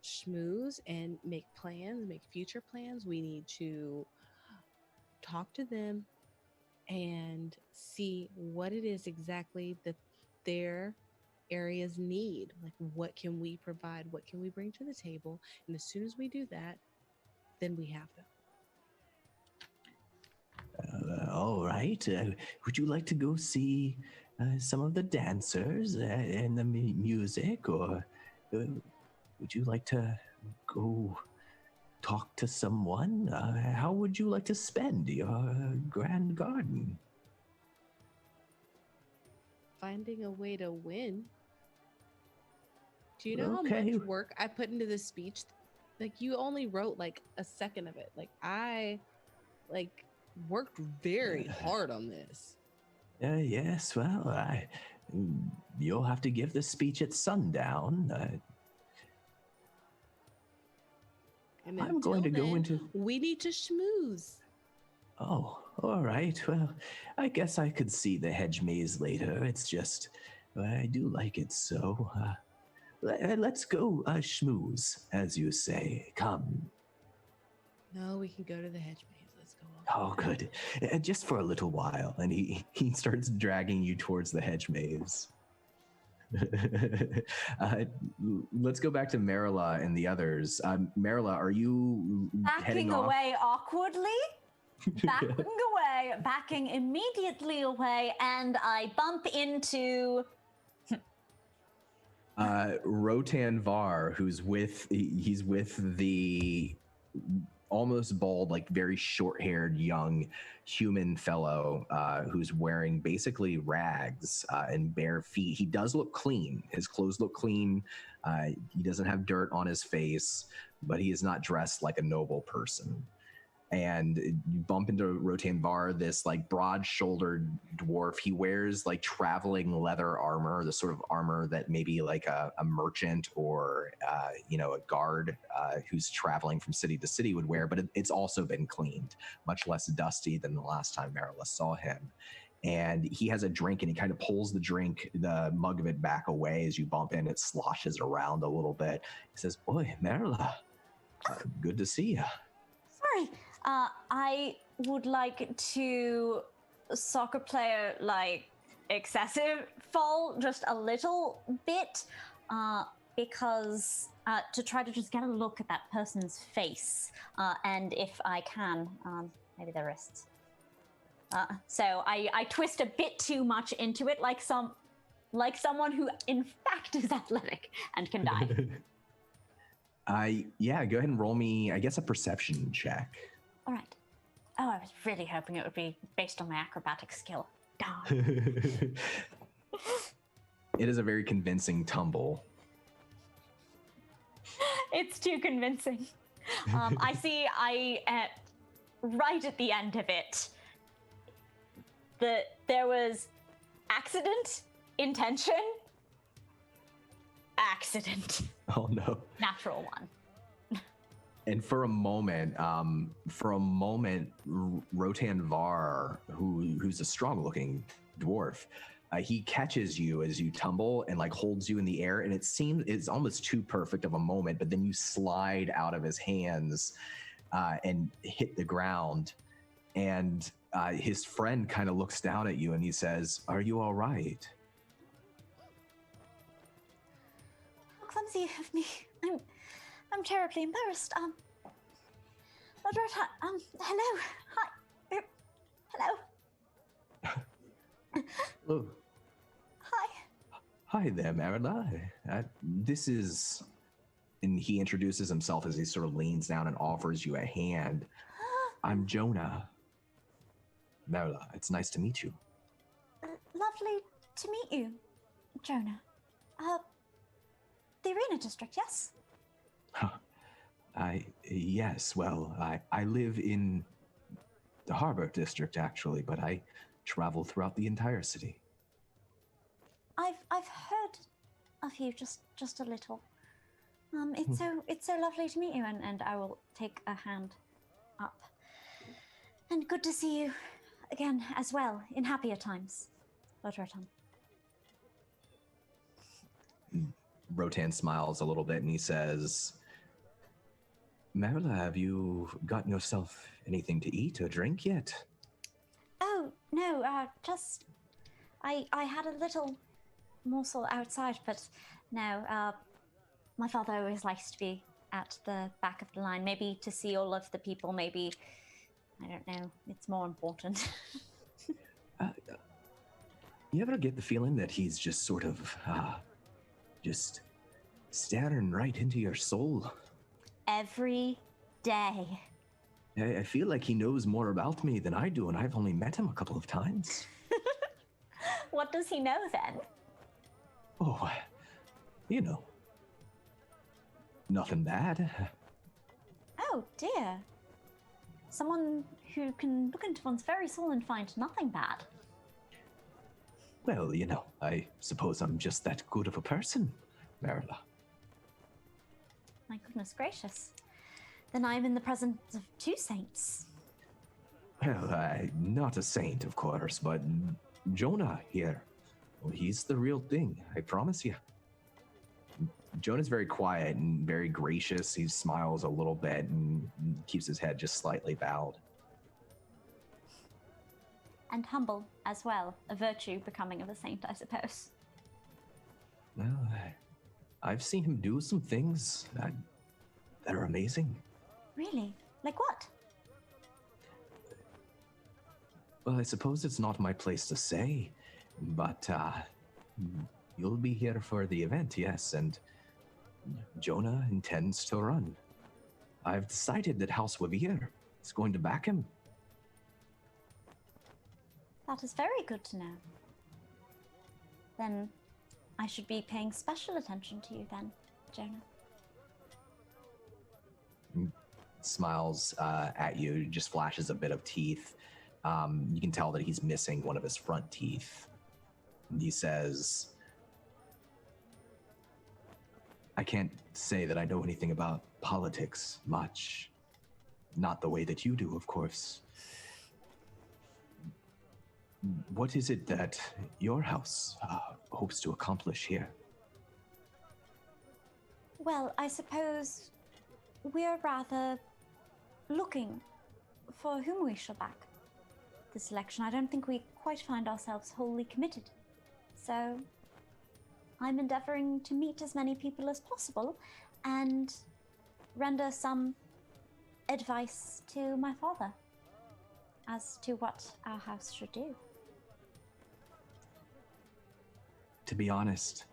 schmooze and make plans, make future plans. We need to talk to them and see what it is exactly that their areas need. Like, what can we provide? What can we bring to the table? And as soon as we do that, then we have them. All right. Would you like to go see some of the dancers and the music, or would you like to go talk to someone? How would you like to spend your Grand Garden? Finding a way to win. Do you know how much work I put into this speech? Like, you only wrote like a second of it. Like, I worked very hard on this. Yes, well, you'll have to give the speech at sundown. And I'm going to go into... We need to schmooze. Oh, all right. Well, I guess I could see the Hedge Maze later. It's just, I do like it so. Let's go schmooze, as you say. Come. No, we can go to the Hedge Maze. Let's go. Oh, good. Just for a little while. And he starts dragging you towards the Hedge Maze. Let's go back to Marilla and the others. Marilla, are you backing away awkwardly? Backing immediately away, and I bump into Rotan Var, he's with the almost bald, like very short-haired young human fellow who's wearing basically rags and bare feet. He does look clean. His clothes look clean. He doesn't have dirt on his face, but he is not dressed like a noble person. And you bump into Rotan Var, this like broad-shouldered dwarf. He wears like traveling leather armor, the sort of armor that maybe like a merchant or a guard who's traveling from city to city would wear, but it's also been cleaned, much less dusty than the last time Marilla saw him. And he has a drink, and he kind of pulls the mug of it back away as you bump in. It sloshes around a little bit. He says, "Boy, Marilla, good to see you." Sorry. I would like to soccer player like excessive fall just a little bit because to try to just get a look at that person's face and if I can, maybe their wrists. So I twist a bit too much into it, like someone who in fact is athletic and can dive. Go ahead and roll me, I guess, a perception check. All right. Oh, I was really hoping it would be based on my acrobatic skill. Darn. It is a very convincing tumble. It's too convincing. I see, right at the end of it, there was accident, intention, accident. Oh no. Natural one. And for a moment, Rotan Var, who's a strong-looking dwarf, he catches you as you tumble and like holds you in the air, and it seems it's almost too perfect of a moment. But then you slide out of his hands and hit the ground, and his friend kind of looks down at you and he says, "Are you all right?" How clumsy of me. I'm terribly embarrassed. Lord Rotan, hello. Hi. Hello. Oh. Hi. Hi there, Marilla. This is... And he introduces himself as he sort of leans down and offers you a hand. I'm Jonah. Marilla, it's nice to meet you. Lovely to meet you, Jonah. The Arena District, yes? Yes, well, I live in the Harbor District, actually, but I travel throughout the entire city. I've heard of you just a little. It's so lovely to meet you, and I will take a hand up. And good to see you again as well, in happier times, Lord Rotan. Rotan smiles a little bit and he says, Marilla, have you gotten yourself anything to eat or drink yet? Oh, no, just... I had a little morsel outside, but no, my father always likes to be at the back of the line, maybe to see all of the people, maybe, I don't know, it's more important. You ever get the feeling that he's just sort of, just staring right into your soul? Every day. I feel like he knows more about me than I do, and I've only met him a couple of times. What does he know then? Oh, you know, nothing bad. Oh dear. Someone who can look into one's very soul and find nothing bad. Well, you know, I suppose I'm just that good of a person, Marilla. My goodness gracious. Then I'm in the presence of two saints. Well, not a saint, of course, but Jonah here. Well, he's the real thing, I promise you. Jonah's very quiet and very gracious. He smiles a little bit and keeps his head just slightly bowed. And humble as well, a virtue becoming of a saint, I suppose. Well, I've seen him do some things that are amazing. Really? Like what? Well, I suppose it's not my place to say, but you'll be here for the event, yes, and Jonah intends to run. I've decided that House Wavir is going to back him. That is very good to know. Then I should be paying special attention to you then, Jonah. Smiles at you, just flashes a bit of teeth. You can tell that he's missing one of his front teeth. And he says, I can't say that I know anything about politics much. Not the way that you do, of course. What is it that your house hopes to accomplish here? Well, I suppose we're rather looking for whom we shall back this election. I don't think we quite find ourselves wholly committed. So I'm endeavoring to meet as many people as possible and render some advice to my father as to what our house should do. To be honest,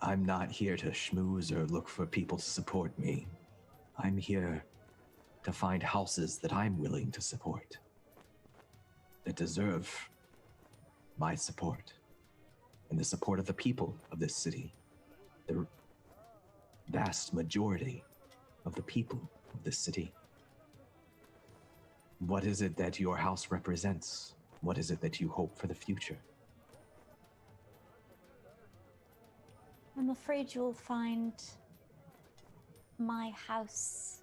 I'm not here to schmooze or look for people to support me. I'm here to find houses that I'm willing to support, that deserve my support, and the support of the people of this city, the vast majority of the people of this city. What is it that your house represents? What is it that you hope for the future? I'm afraid you'll find my house,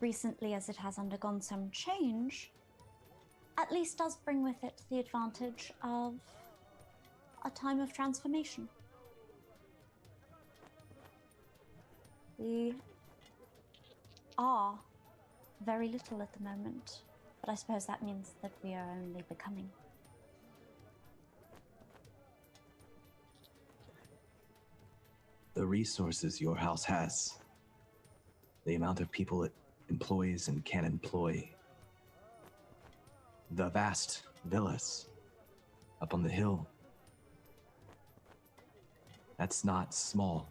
recently as it has undergone some change, at least does bring with it the advantage of a time of transformation. We are very little at the moment, but I suppose that means that we are only becoming. The resources your house has, the amount of people it employs and can employ, the vast villas up on the hill, that's not small.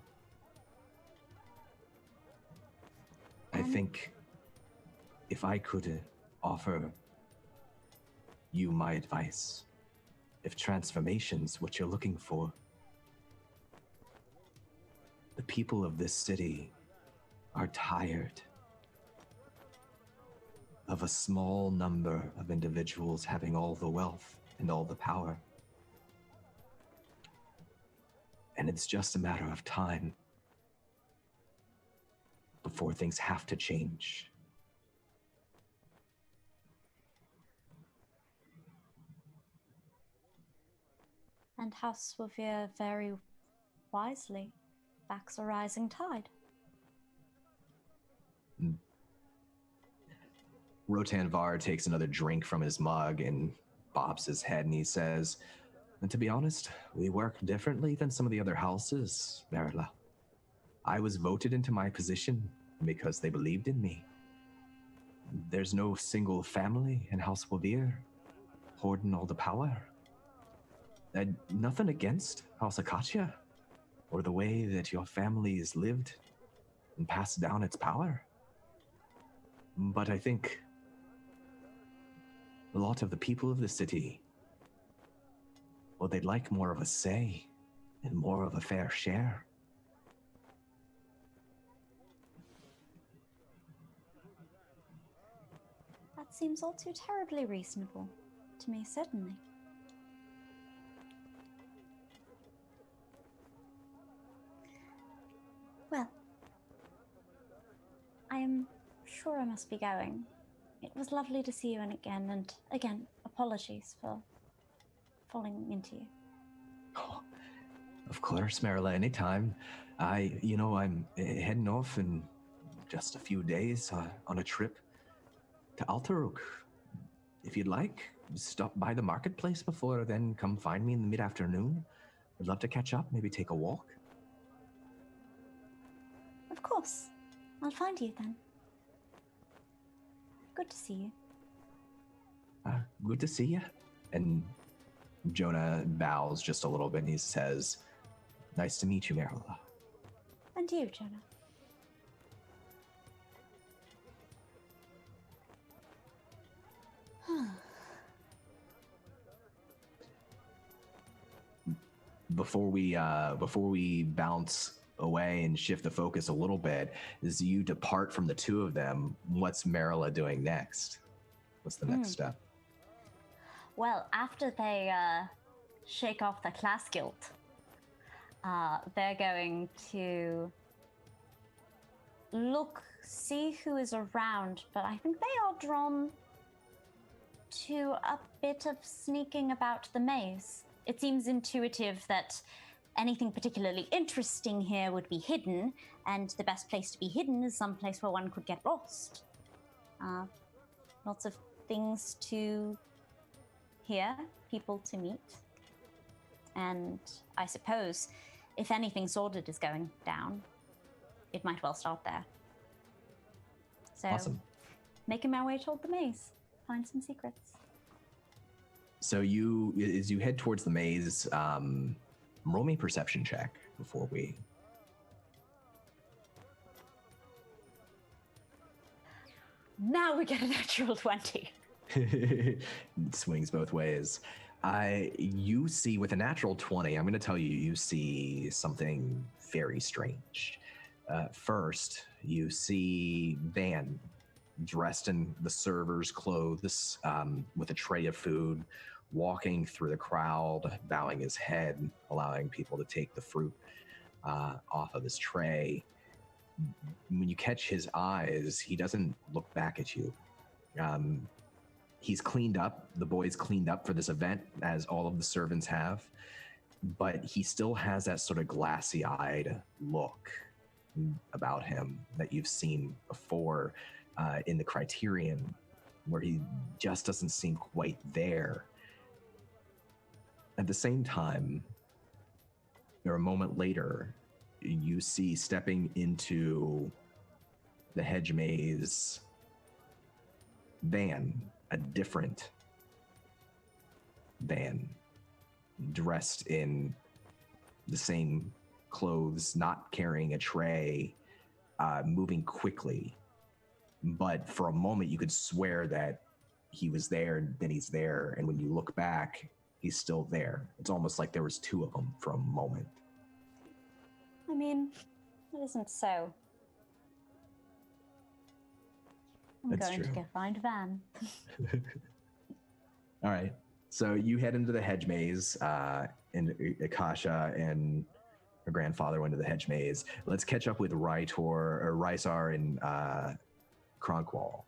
I think if I could offer you my advice, if transformation's what you're looking for, the people of this city are tired of a small number of individuals having all the wealth and all the power. And it's just a matter of time before things have to change. And House Swavir very wisely backs a rising tide. Rotan Var takes another drink from his mug and bobs his head and he says, and to be honest, we work differently than some of the other houses, Marilla. I was voted into my position because they believed in me. There's no single family in House Swavir hoarding all the power. Nothing against House Akasha or the way that your family has lived and passed down its power. But I think a lot of the people of the city, well, they'd like more of a say and more of a fair share. That seems all too terribly reasonable to me, certainly. Well, I am sure I must be going. It was lovely to see you again, and again, apologies for falling into you. Oh, of course, Marilla, anytime. I'm heading off in just a few days on a trip to Alterook. If you'd like, stop by the marketplace before then, come find me in the mid-afternoon. I'd love to catch up, maybe take a walk. Of course. I'll find you then. Good to see you. Good to see you. And Jonah bows just a little bit and he says, nice to meet you, Marilla. And you, Jonah. Before we bounce away and shift the focus a little bit, as you depart from the two of them, what's Marilla doing next? What's the next step? Well, after they shake off the class guilt, they're going to see who is around, but I think they are drawn to a bit of sneaking about the maze. It seems intuitive that anything particularly interesting here would be hidden, and the best place to be hidden is someplace where one could get lost. Lots of things to hear, people to meet, and I suppose if anything sordid is going down, it might well start there. So, awesome. Making my way toward the maze, find some secrets. So as you head towards the maze, roll me a perception check before we... Now we get a natural 20. It swings both ways. You see, with a natural 20, I'm going to tell you, you see something very strange. First, you see Van dressed in the server's clothes, with a tray of food, walking through the crowd, bowing his head, allowing people to take the fruit off of his tray. when you catch his eyes, he doesn't look back at you. He's cleaned up. The boy's cleaned up for this event, as all of the servants have, but he still has that sort of glassy-eyed look about him that you've seen before in the Criterion, where he just doesn't seem quite there. At the same time, or a moment later, you see stepping into the Hedge Maze van, a different van, dressed in the same clothes, not carrying a tray, moving quickly. But for a moment, you could swear that he was there, and then he's there, and when you look back, he's still there. It's almost like there was two of them for a moment. I mean, it isn't so. I'm That's going true. to go find Van. All right. So you head into the Hedge Maze, and Akasha and her grandfather went to the Hedge Maze. Let's catch up with Rysar and Kronkwall.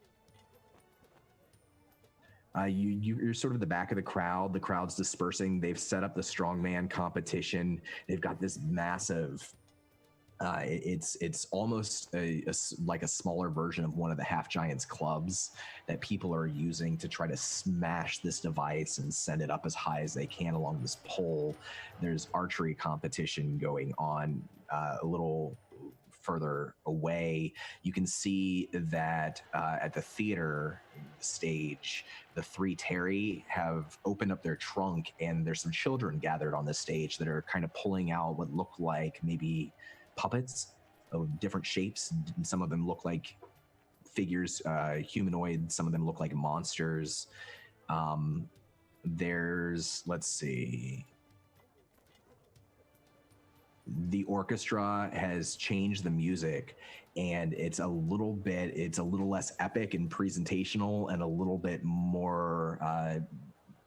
You're sort of the back of the crowd. The crowd's dispersing. They've set up the strongman competition. They've got this massive. It's almost like a smaller version of one of the Half Giants clubs that people are using to try to smash this device and send it up as high as they can along this pole. There's archery competition going on a little further away. You can see that at the theater stage, the three Terry have opened up their trunk, and there's some children gathered on the stage that are kind of pulling out what look like maybe puppets of different shapes. Some of them look like figures, humanoid. Some of them look like monsters. Let's see. The orchestra has changed the music, and it's a little less epic and presentational, and a little bit more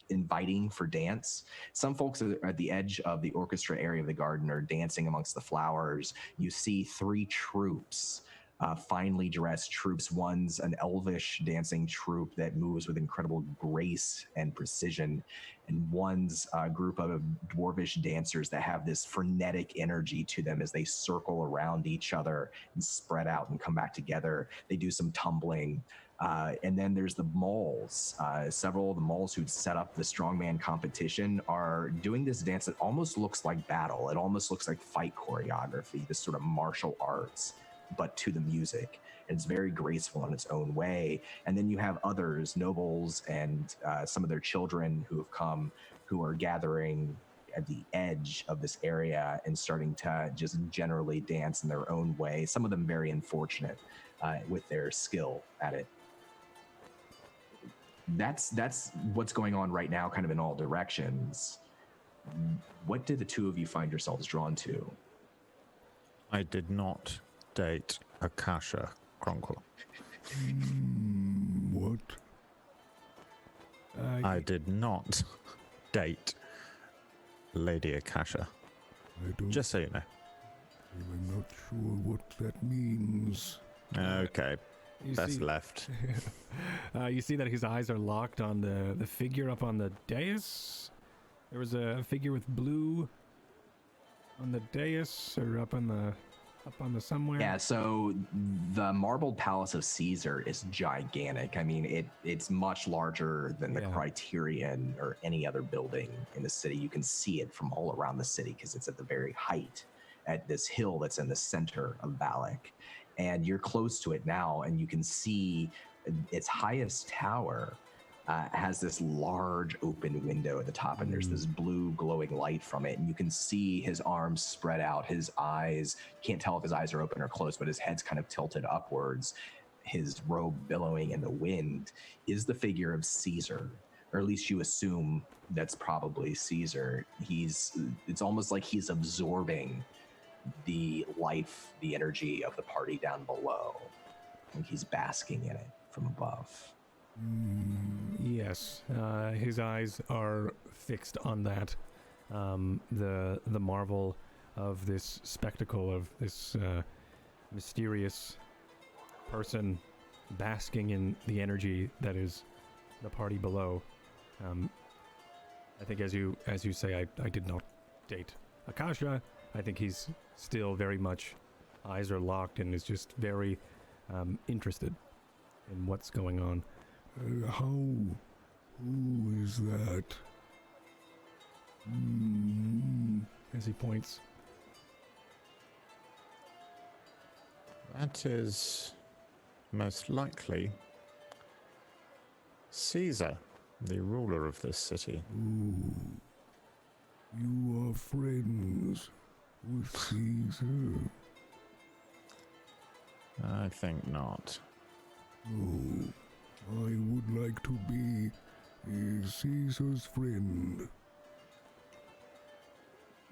inviting for dance. Some folks are at the edge of the orchestra area of the garden are dancing amongst the flowers. You see three troops, finely dressed troops. One's an elvish dancing troupe that moves with incredible grace and precision, and one's a group of dwarvish dancers that have this frenetic energy to them as they circle around each other and spread out and come back together. They do some tumbling. And then there's the malls. Several of the malls who'd set up the strongman competition are doing this dance that almost looks like battle. It almost looks like fight choreography, this sort of martial arts, but to the music. And it's very graceful in its own way. And then you have others, nobles and some of their children who have come, who are gathering at the edge of this area and starting to just generally dance in their own way. Some of them very unfortunate with their skill at it. That's what's going on right now, kind of in all directions. What did the two of you find yourselves drawn to? I did not date Akasha, Cronkwall. What? I did not date Lady Akasha. I don't. Just so you know. I'm not sure what that means. Okay. You Best see- left. You see that his eyes are locked on the figure up on the dais. There was a figure with blue on the dais, or up on the somewhere. Yeah, so the marbled palace of Caesar is gigantic. I mean, it's much larger than the Criterion or any other building in the city. You can see it from all around the city because it's at the very height at this hill that's in the center of Balic. And you're close to it now, and you can see its highest tower has this large open window at the top, and there's this blue glowing light from it. And you can see his arms spread out, his eyes, can't tell if his eyes are open or closed, but his head's kind of tilted upwards, his robe billowing in the wind, is the figure of Caesar. Or at least you assume that's probably Caesar. It's almost like he's absorbing the life, the energy of the party down below. Like he's basking in it from above. Yes, his eyes are fixed on that. The marvel of this spectacle, of this mysterious person basking in the energy that is the party below. I think as you say, I did not date Akasha. I think he's still very much, eyes are locked and is just very interested in what's going on. Who is that? As he points. That is most likely Caesar, the ruler of this city. Ooh. You are friends with Caesar? I think not. Oh, I would like to be Caesar's friend.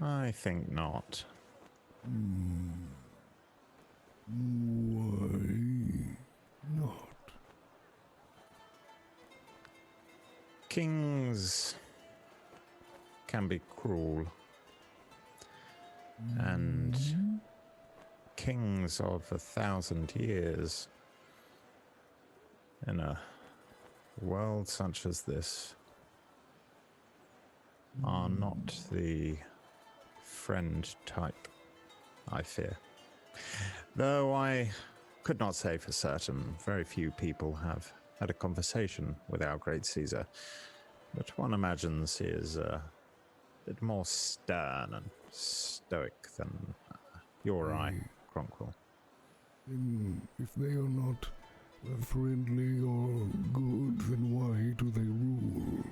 I think not. Why not? Kings can be cruel, and kings of 1,000 years in a world such as this are not the friend type, I fear. Though I could not say for certain, very few people have had a conversation with our great Caesar, but one imagines he is a bit more stern and stoic than you or I, Cronquil. Then if they are not friendly or good, then why do they rule?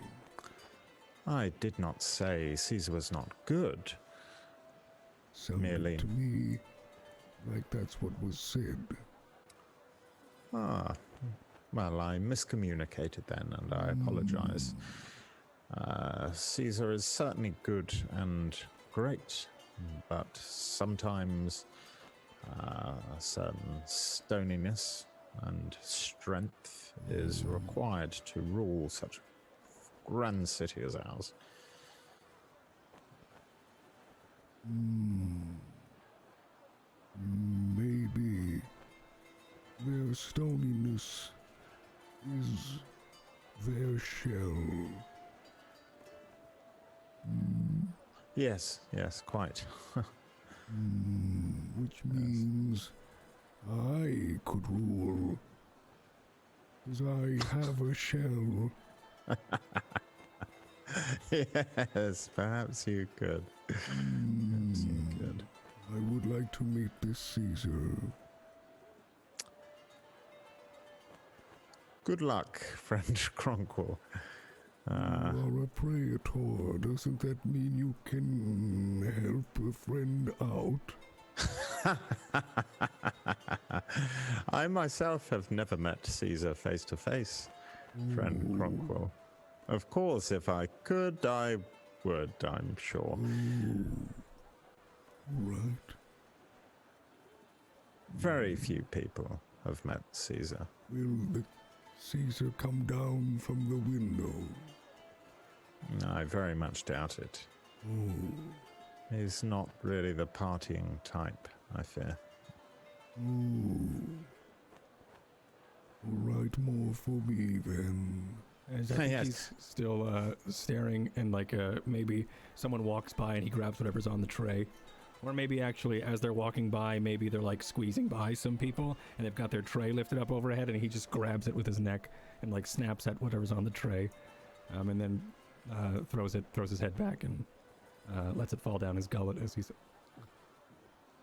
I did not say Caesar was not good. Sounded Merely to me like that's what was said. Ah, well, I miscommunicated then, and I apologize. Caesar is certainly good and great, but sometimes a certain stoniness and strength is required to rule such a grand city as ours. Maybe their stoniness is their shell. Yes, quite. Which means I could rule, because I have a shell. Yes, perhaps you could. Perhaps you could. I would like to meet this Caesar. Good luck, friend Cronquil. You are a praetor. Doesn't that mean you can help a friend out? I myself have never met Caesar face to face, friend Cronquil. Of course, if I could, I would, I'm sure. Right. Very few people have met Caesar. Will the Caesar come down from the window? I very much doubt it. He's not really the partying type, I fear. Write more for me then. As I think he's still staring, and maybe someone walks by and he grabs whatever's on the tray. Or maybe actually as they're walking by, maybe they're squeezing by some people and they've got their tray lifted up overhead and he just grabs it with his neck and snaps at whatever's on the tray. And then throws his head back and lets it fall down his gullet as he's...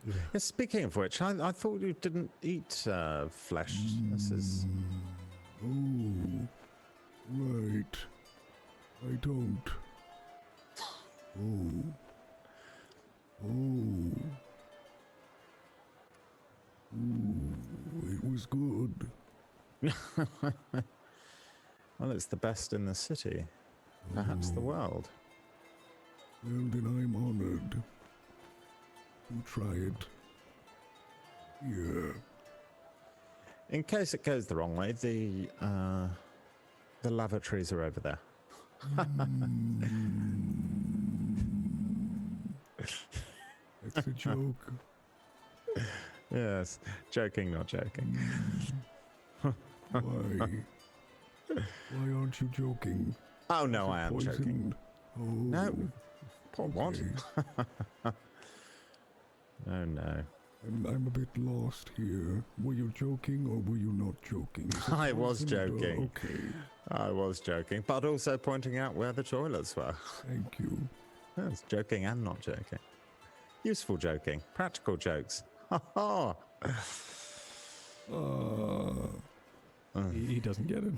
Yeah, speaking of which, I thought you didn't eat flesh. This is... Oh, right. I don't. It was good. Well, it's the best in the city. Perhaps the world. Well, then I'm honored to try it. Yeah. In case it goes the wrong way, the lavatories are over there. That's a joke. Yes, joking, not joking. Why? Why aren't you joking? Oh no, Is it I am joking. poisoned? Oh, No, what? okay. Oh no. I'm a bit lost here. Were you joking or were you not joking? Is it I was poisoned? joking. Okay, I was joking, but also pointing out where the toilets were. thank you. Yes, joking and not joking. Useful joking, practical jokes. Ha ha. He doesn't get it.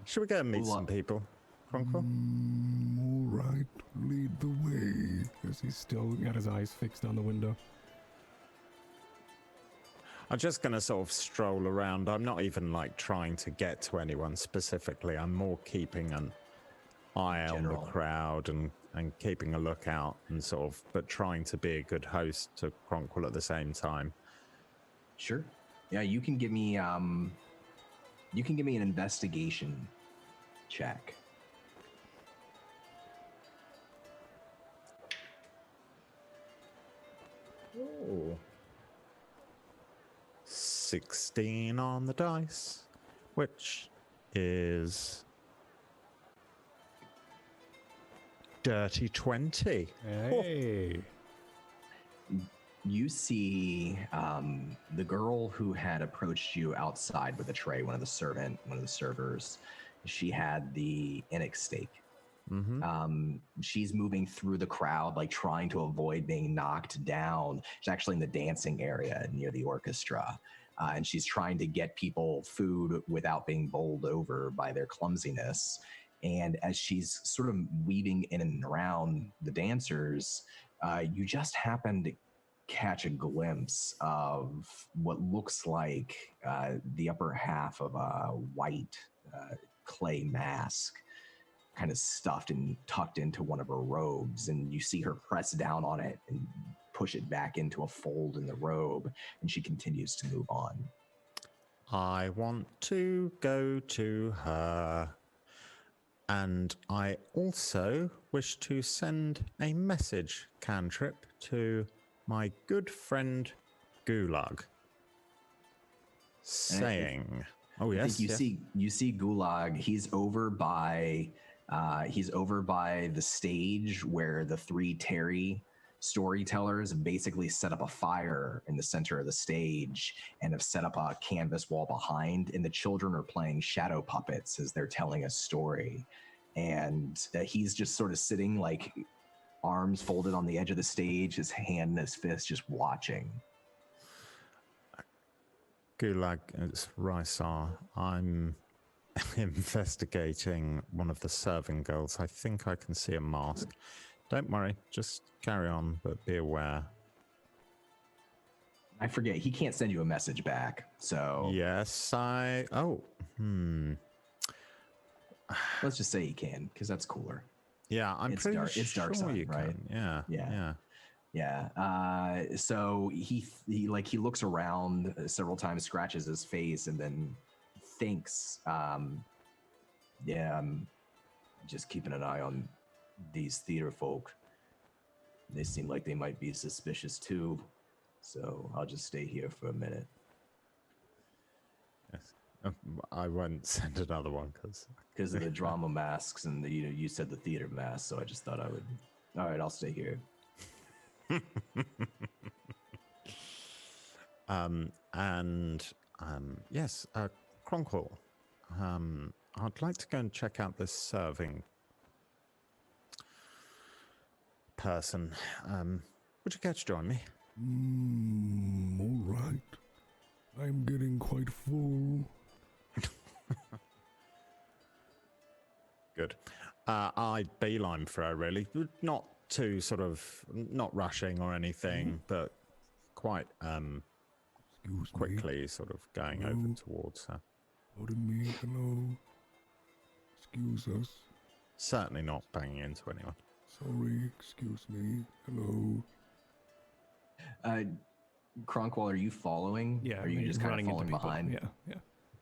Should we go and meet some people, Chronicle? All right, lead the way. Because he's still got his eyes fixed on the window. I'm just going to sort of stroll around. I'm not even like trying to get to anyone specifically. I'm more keeping an eye on the crowd and keeping a lookout and sort of, but trying to be a good host to Cronquil at the same time. Sure. Yeah, you can give me an investigation check. Oh. 16 on the dice, which is dirty 20. Hey. You see the girl who had approached you outside with a tray, one of the servers. She had the enact steak. Mm-hmm. She's moving through the crowd, like trying to avoid being knocked down. She's actually in the dancing area near the orchestra. And she's trying to get people food without being bowled over by their clumsiness. And as she's sort of weaving in and around the dancers, you just happen to catch a glimpse of what looks like the upper half of a white clay mask, kind of stuffed and tucked into one of her robes. And you see her press down on it and push it back into a fold in the robe, and she continues to move on. I want to go to her. And I also wish to send a message cantrip to my good friend Gulag, saying, "Oh yes, I think you see Gulag. He's over by the stage where the three Terry storytellers have basically set up a fire in the center of the stage and have set up a canvas wall behind, and the children are playing shadow puppets as they're telling a story. And he's just sort of sitting, like, arms folded on the edge of the stage, his hand in his fist, just watching. Gulag, it's Rysar. I'm investigating one of the serving girls. I think I can see a mask. Don't worry, just carry on, but be aware. I forget, he can't send you a message back, so... Yes, Let's just say he can, because that's cooler. Yeah, I'm pretty sure it's dark sun, you right? can. Yeah. So he looks around several times, scratches his face, and then thinks, I'm just keeping an eye on these theater folk. They seem like they might be suspicious too, so I'll just stay here for a minute. Yes. I won't send another one because of the drama masks, and you said the theater mask, so I just thought I would. All right, I'll stay here. Yes, Cronquil. I'd like to go and check out this serving person. Would you care to join me? All right. I'm getting quite full. Good. I'd beeline for her, really. Not too not rushing or anything, but quite quickly sort of going over towards her. Pardon me, hello. Excuse us. Certainly not banging into anyone. Sorry, excuse me, hello. Cronquil, are you following? Yeah. Or are you just kind of following behind? Yeah.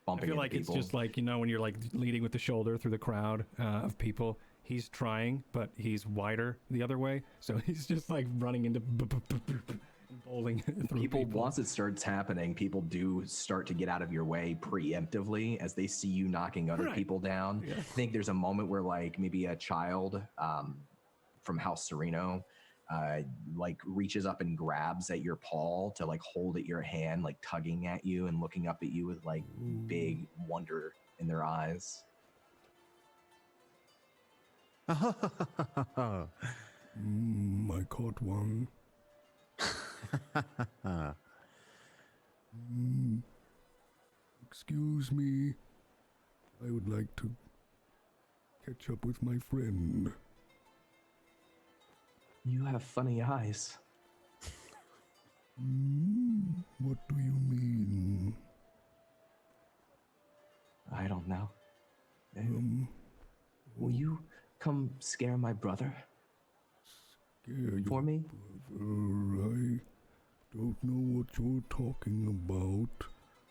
Bumping I feel like people? It's just like, when you're like leading with the shoulder through the crowd of people. He's trying, but he's wider the other way. So he's just like running into bowling through people, once it starts happening, people do start to get out of your way preemptively as they see you knocking other people down. Yeah. I think there's a moment where like maybe a child from House Sereno like reaches up and grabs at your paw to like hold at your hand, like tugging at you and looking up at you with like big wonder in their eyes. I caught one. Excuse me. I would like to catch up with my friend. You have funny eyes. What do you mean? I don't know. Will you come scare my brother? Scare your For me? brother? I don't know what you're talking about.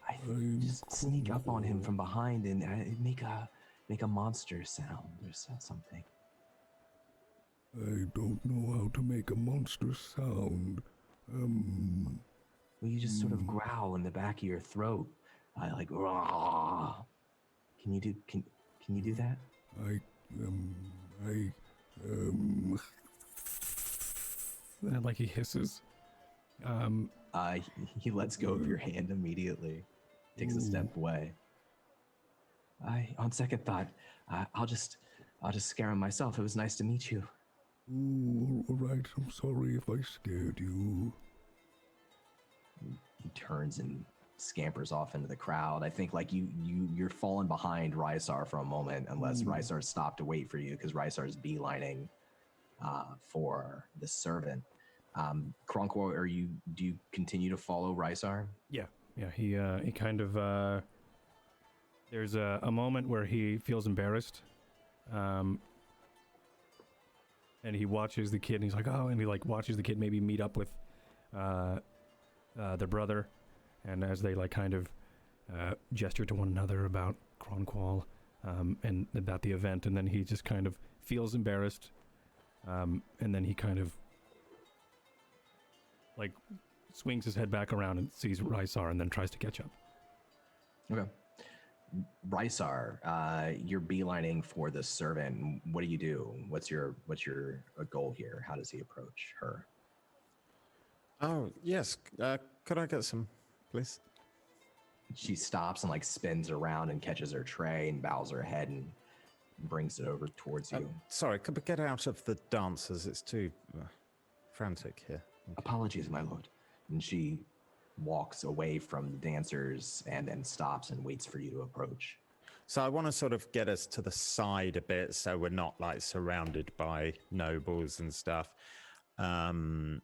I just sneak up on him from behind and make a monster sound or something. I don't know how to make a monster sound. Well, you just sort of growl in the back of your throat, like raw. Can you do that? And like he hisses. He lets go of your hand immediately, takes a step away. On second thought, I'll just scare him myself. It was nice to meet you. Ooh, all right. I'm sorry if I scared you. He turns and scampers off into the crowd. I think like you're falling behind Rysar for a moment, unless Rysar stopped to wait for you, because Rysar's beelining for the servant. Kronkwall, do you continue to follow Rysar? Yeah. He kind of there's a moment where he feels embarrassed, and he watches the kid, and he's like, oh, and he like watches the kid maybe meet up with their brother, and as they like kind of gesture to one another about Kronkwall and about the event, and then he just kind of feels embarrassed, and then he kind of like swings his head back around and sees Rysar, and then tries to catch up. Okay. Rysar, you're beelining for the servant. What do you do? What's your goal here? How does he approach her? Oh, yes. Could I get some, please? She stops and like spins around and catches her tray and bows her head and brings it over towards you. Sorry, could we get out of the dancers? It's too frantic here. Apologies, my lord. And she walks away from the dancers and then stops and waits for you to approach. So I want to sort of get us to the side a bit so we're not like surrounded by nobles and stuff. And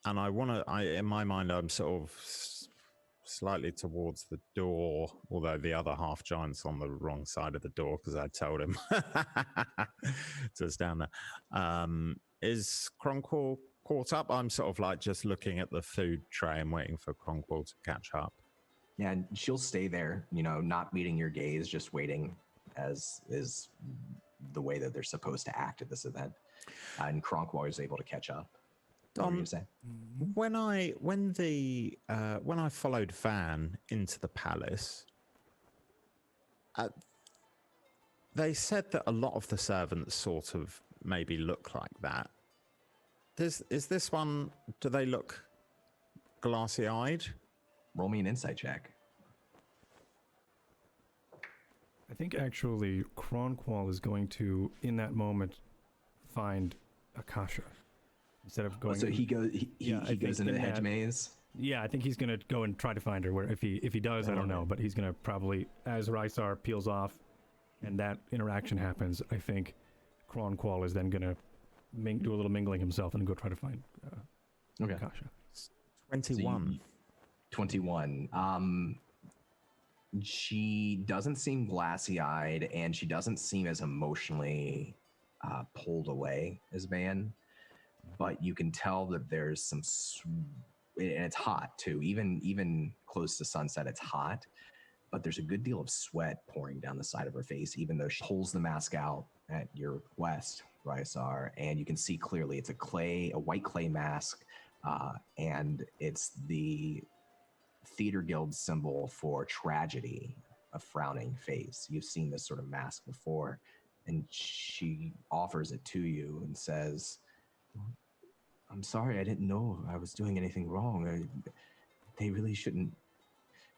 I want to, in my mind, I'm sort of slightly towards the door, although the other half giant's on the wrong side of the door because I told him to stand there. Is Kronkwall caught up? I'm sort of like just looking at the food tray and waiting for Kronkwall to catch up. Yeah, and she'll stay there, not meeting your gaze, just waiting, as is the way that they're supposed to act at this event. And Kronkwall is able to catch up. What were you saying? When I followed Van into the palace, they said that a lot of the servants sort of maybe look like that. Is this one, do they look glassy-eyed? Roll me an insight check. I think actually Kronkwall is going to, in that moment, find Akasha. Instead of going... So he goes into the Hedge Maze? Yeah, I think he's going to go and try to find her. Where if he does, I don't know. But he's going to probably, as Rysar peels off and that interaction happens, I think Kronkwall is then going to do a little mingling himself and go try to find Akasha. 21. 21. She doesn't seem glassy-eyed, and she doesn't seem as emotionally pulled away as Van. But you can tell that there's some, and it's hot too. Even close to sunset, it's hot. But there's a good deal of sweat pouring down the side of her face, even though she pulls the mask out at your request, Rysar, and you can see clearly it's a white clay mask and it's the theater guild symbol for tragedy, a frowning face. You've seen this sort of mask before, and she offers it to you and says, I'm sorry, I didn't know I was doing anything wrong. They really shouldn't.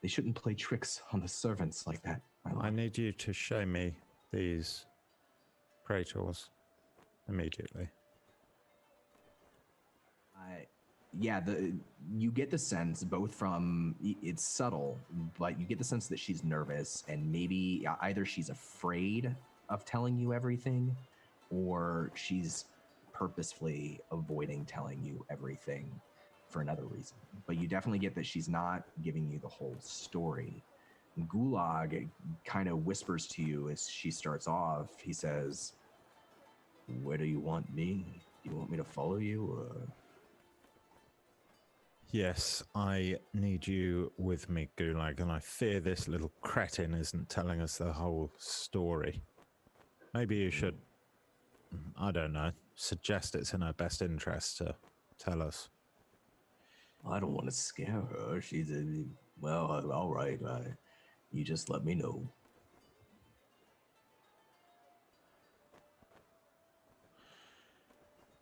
They shouldn't play tricks on the servants like that. I need you to show me these praetors immediately. Yeah, you get the sense both from, it's subtle, but you get the sense that she's nervous and maybe either she's afraid of telling you everything or she's purposefully avoiding telling you everything for another reason. But you definitely get that she's not giving you the whole story. Gulag kind of whispers to you as she starts off. He says, where do you want me? Do you want me to follow you? Or... Yes, I need you with me, Gulag, and I fear this little cretin isn't telling us the whole story. Maybe you should, I don't know, suggest it's in her best interest to tell us. I don't want to scare her. She's well, all right. You just let me know.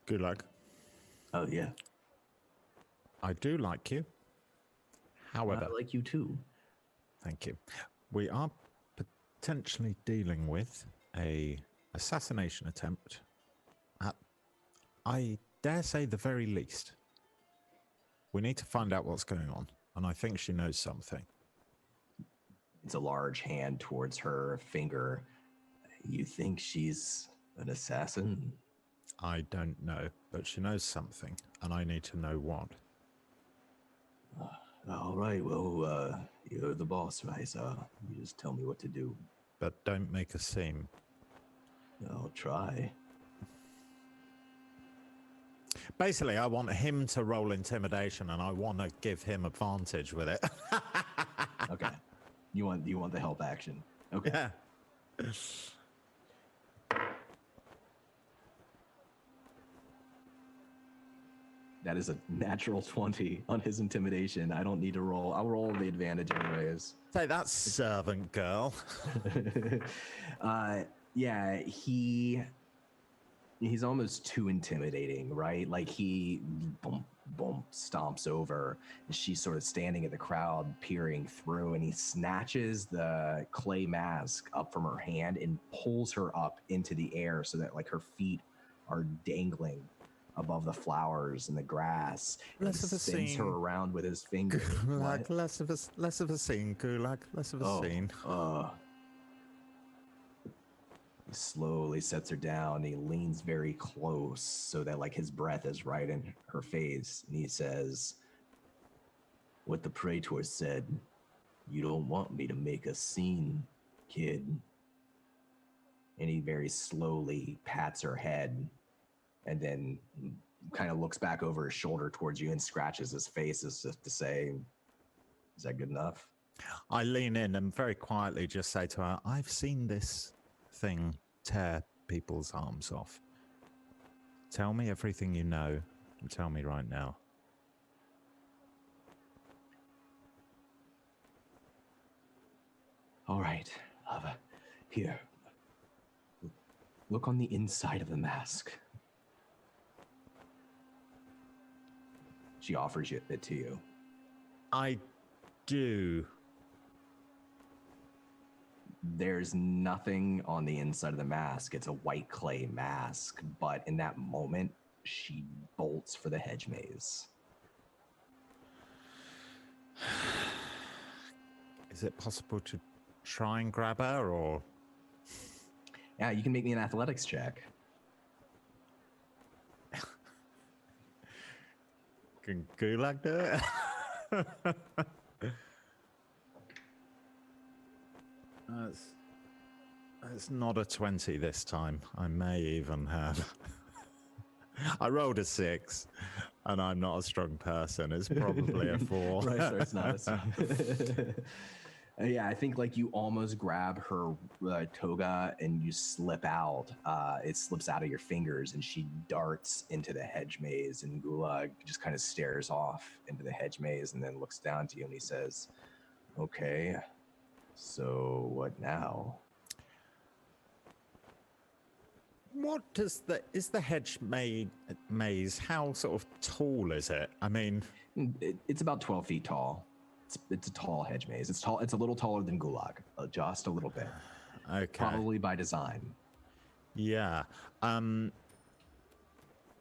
Gulag. Oh, yeah. I do like you. However, I like you too. Thank you. We are potentially dealing with a assassination attempt at, I dare say, the very least. We need to find out what's going on, and I think she knows something. It's a large hand towards her finger. You think she's an assassin? I don't know, but she knows something, and I need to know what. All right, well, you're the boss, right? So you just tell me what to do. But don't make a scene. I'll try. Basically, I want him to roll intimidation, and I want to give him advantage with it. Okay. You want the help action. Okay. Yeah. That is a natural 20 on his intimidation. I don't need to roll. I'll roll the advantage anyways. Say that, servant girl. Yeah, he's almost too intimidating, right? Like he boom, boom, stomps over. And she's sort of standing in the crowd, peering through, and he snatches the clay mask up from her hand and pulls her up into the air so that like her feet are dangling above the flowers and the grass. Less of a spins scene. her around with his finger. Gulag, less of a scene, Gulag. Less of a scene. He slowly sets her down. He leans very close so that like his breath is right in her face. And he says, what the praetor said, you don't want me to make a scene, kid. And he very slowly pats her head and then kind of looks back over his shoulder towards you and scratches his face as if to say, is that good enough? I lean in and very quietly just say to her, I've seen this thing tear people's arms off. Tell me everything you know and tell me right now. All right, here. Look on the inside of the mask. She offers it to you. I do. There's nothing on the inside of the mask. It's a white clay mask, but in that moment, she bolts for the hedge maze. Is it possible to try and grab her, or? Yeah, you can make me an athletics check. Can Gulag do it? It's not a 20 this time. I may even have. I rolled a 6, and I'm not a strong person. It's probably a 4. Right, so it's not Yeah, I think like you almost grab her toga and you slip out. It slips out of your fingers and she darts into the hedge maze, and Gulag just kind of stares off into the hedge maze and then looks down to you and he says, okay, so what now? What is the hedge maze? How sort of tall is it? I mean, It's about 12 feet tall. It's a tall hedge maze. It's tall. It's a little taller than Gulag, just a little bit. okay. Probably by design. Yeah.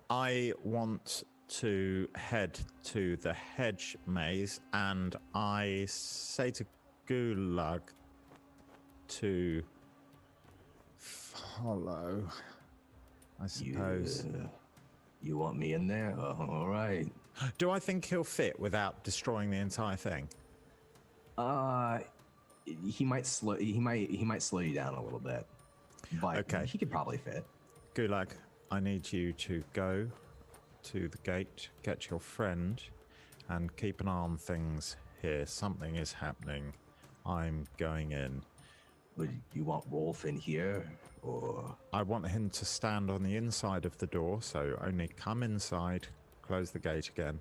I want to head to the hedge maze, and I say to Gulag to follow, I suppose. You want me in there? All right. Do I think he'll fit without destroying the entire thing? He might slow you down a little bit, but okay. He could probably fit. Gulag, I need you to go to the gate, get your friend, and keep an eye on things here. Something is happening. I'm going in. Would you want Wolf in here, or? I want him to stand on the inside of the door, so only come inside, close the gate again,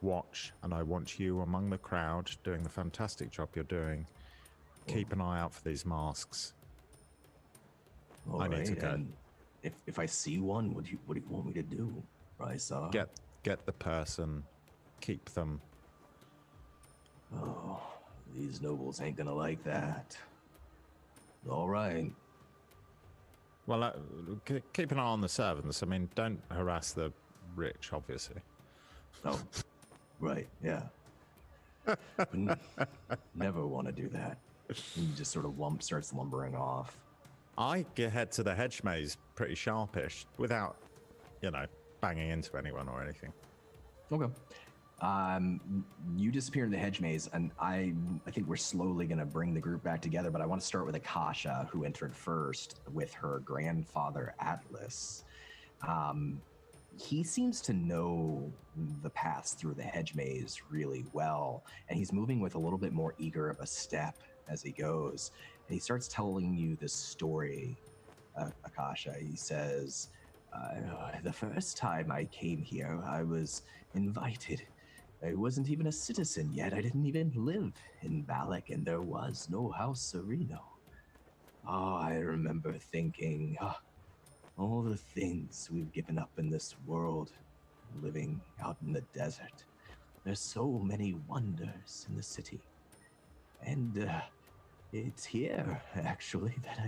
watch, and I want you among the crowd doing the fantastic job you're doing. Keep an eye out for these masks. I need to go. And if I see one, what do you want me to do, Rysar? Get the person, keep them. Oh, these nobles ain't gonna like that. All right. Well, keep an eye on the servants. I mean, don't harass the rich, obviously. Oh, right, yeah. Never want to do that. He just sort of starts lumbering off. I head to the hedge maze pretty sharpish without, banging into anyone or anything. Okay. You disappear in the hedge maze, and I think we're slowly going to bring the group back together, but I want to start with Akasha, who entered first with her grandfather, Atlas. He seems to know the paths through the hedge maze really well, and he's moving with a little bit more eager of a step as he goes. And he starts telling you this story, Akasha. He says, the first time I came here, I was invited. I wasn't even a citizen yet. I didn't even live in Balic, and there was no House Sereno. Oh, I remember thinking, all the things we've given up in this world, living out in the desert. There's so many wonders in the city. And it's here, actually, that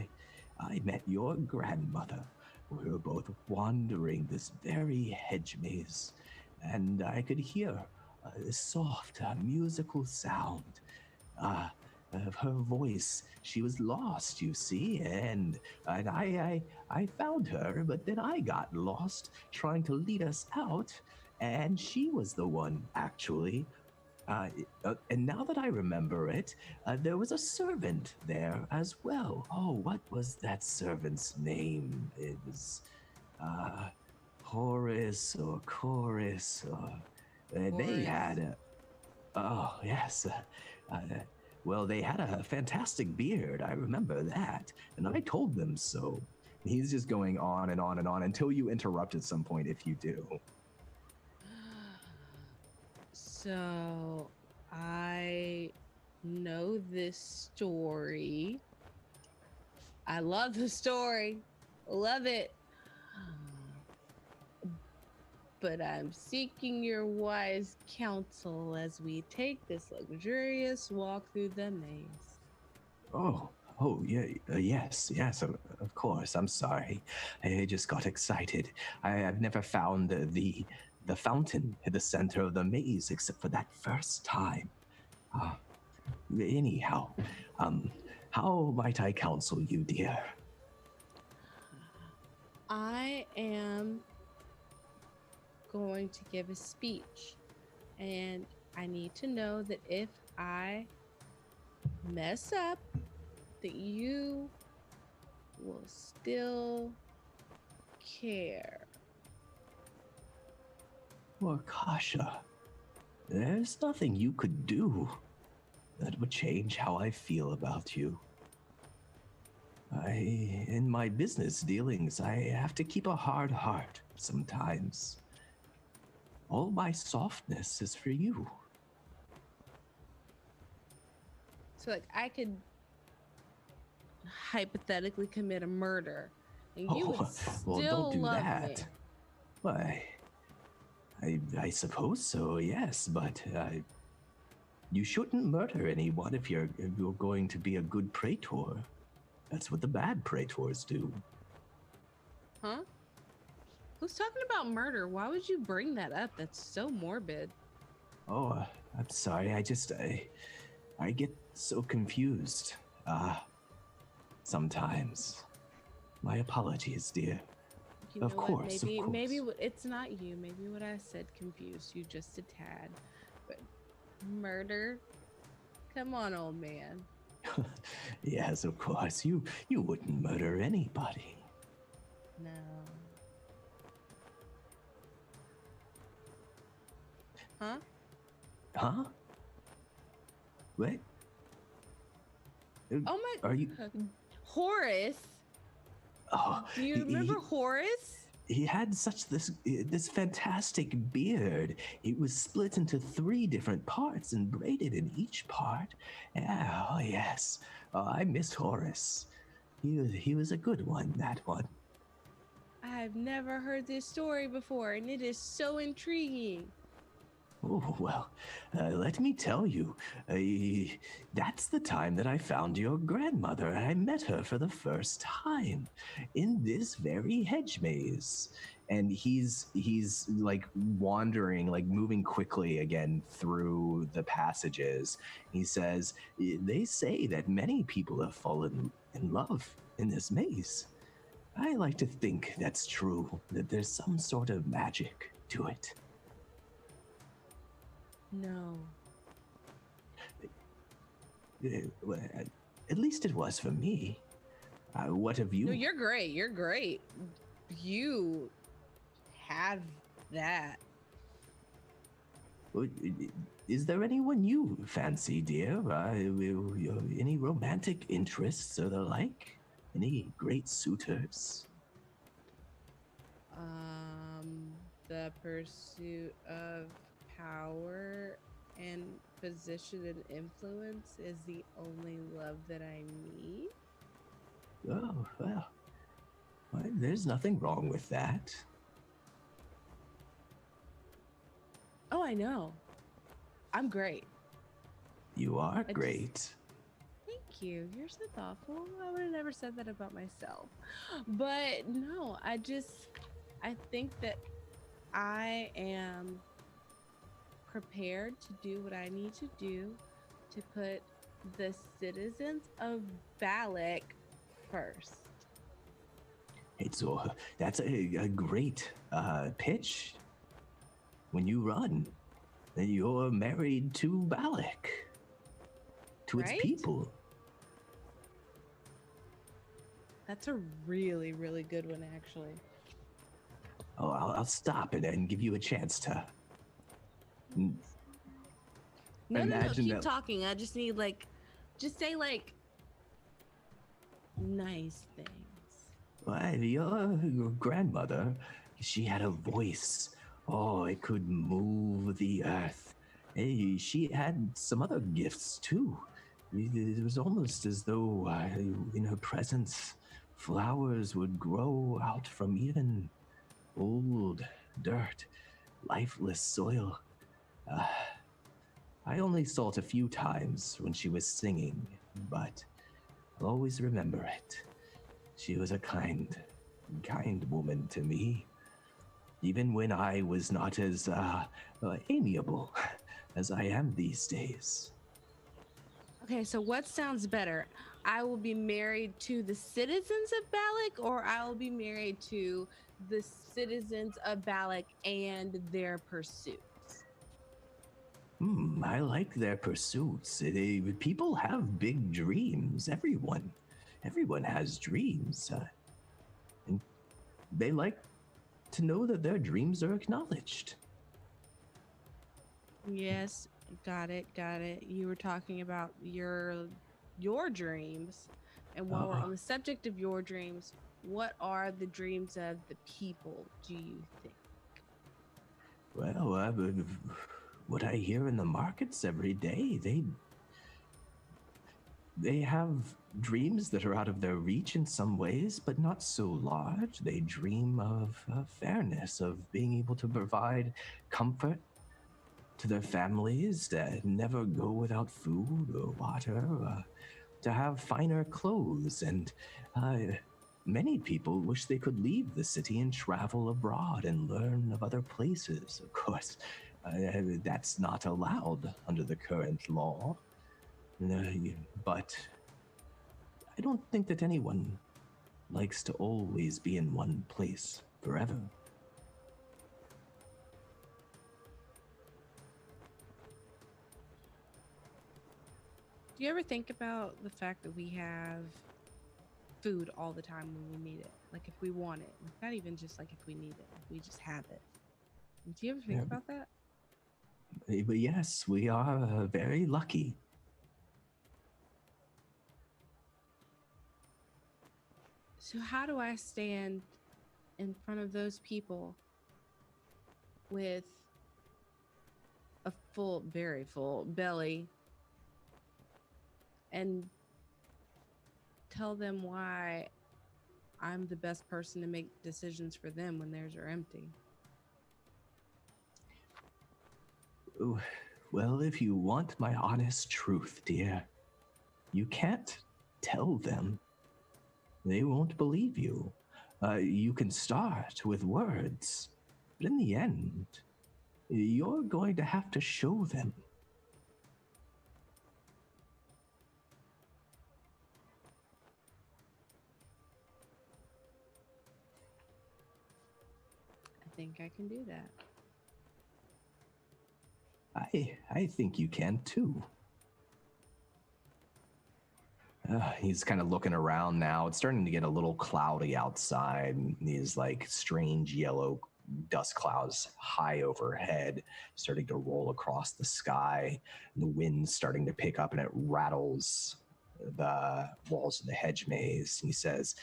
I met your grandmother. We were both wandering this very hedge maze, and I could hear a soft, musical sound of her voice. She was lost, you see, and I found her, but then I got lost trying to lead us out, and she was the one, actually. And now that I remember it, there was a servant there as well. Oh, what was that servant's name? It was Horace or Chorus, or they had oh yes, well, they had a fantastic beard. I remember that, and I told them so. He's just going on and on and on until you interrupt at some point, if you do. So, I know this story. I love the story. Love it. But I'm seeking your wise counsel as we take this luxurious walk through the maze. Oh, yeah, yes, of course. I'm sorry. I just got excited. I've never found the fountain at the center of the maze except for that first time. Anyhow, how might I counsel you, dear? I am going to give a speech, and I need to know that if I mess up, that you will still care. Well, Akasha, there's nothing you could do. that would change how I feel about you. In my business dealings, I have to keep a hard heart sometimes. All my softness is for you. So, like, I could hypothetically commit a murder, and you would well, still don't do love that. me. Why? I suppose so, yes, but you shouldn't murder anyone if you're going to be a good praetor. That's what the bad praetors do. Huh? Who's talking about murder? Why would you bring that up? That's so morbid. Oh, I'm sorry. I get so confused. Sometimes. My apologies, dear. You know of course. Maybe it's not you. Maybe what I said confused you just a tad. But murder? Come on, old man. Yes, of course. You wouldn't murder anybody. No. Huh? Huh? What? Oh my! Are you? Horace? Oh, do you remember Horace? He had this fantastic beard. It was split into 3 different parts and braided in each part. Yeah, oh yes. Oh, I miss Horace. He was a good one, that one. I've never heard this story before, and it is so intriguing. Oh, well, let me tell you, that's the time that I found your grandmother. I met her for the first time in this very hedge maze. And he's like wandering, like moving quickly again through the passages. He says, they say that many people have fallen in love in this maze. I like to think that's true, that there's some sort of magic to it. No. At least it was for me. What have you? No, you're great. You're great. You have that. Is there anyone you fancy, dear? Any romantic interests or the like? Any great suitors? The pursuit of power and position and influence is the only love that I need. Oh, well, there's nothing wrong with that. Oh, I know. I'm great. You are great. Thank you. You're so thoughtful. I would have never said that about myself. But no, I think that I am prepared to do what I need to do to put the citizens of Balic first. So that's a great pitch. When you run, then you're married to Balic, to its people. That's a really, really good one, actually. Oh, I'll stop it and give you a chance to. No, keep talking. I just need just say nice things. Well, your grandmother, she had a voice. Oh, it could move the earth. Hey, she had some other gifts too. It was almost as though in her presence, flowers would grow out from even old dirt, lifeless soil. I only saw it a few times when she was singing, but I'll always remember it. She was a kind woman to me, even when I was not as amiable as I am these days. Okay, so what sounds better? I will be married to the citizens of Balic, or I will be married to the citizens of Balic and their pursuits? I like their pursuits. People have big dreams. Everyone has dreams. And they like to know that their dreams are acknowledged. Yes, Got it. Got it. You were talking about your dreams, and while we're on the subject of your dreams, what are the dreams of the people? Do you think? Well, what I hear in the markets every day, they have dreams that are out of their reach in some ways, but not so large. They dream of fairness, of being able to provide comfort to their families, to never go without food or water, to have finer clothes. And many people wish they could leave the city and travel abroad and learn of other places. Of course, that's not allowed under the current law. But I don't think that anyone likes to always be in one place forever. Do you ever think about the fact that we have food all the time when we need it? Like if we want it, not even just like if we need it, we just have it. Do you ever think about that? But yes, we are very lucky. So how do I stand in front of those people with a full, very full belly and tell them why I'm the best person to make decisions for them when theirs are empty? Well, if you want my honest truth, dear, you can't tell them. They won't believe you. You can start with words, but in the end, you're going to have to show them. I think I can do that. I think you can too. He's kind of looking around now. It's starting to get a little cloudy outside. These like strange yellow dust clouds high overhead, starting to roll across the sky. The wind's starting to pick up and it rattles the walls of the hedge maze. He says,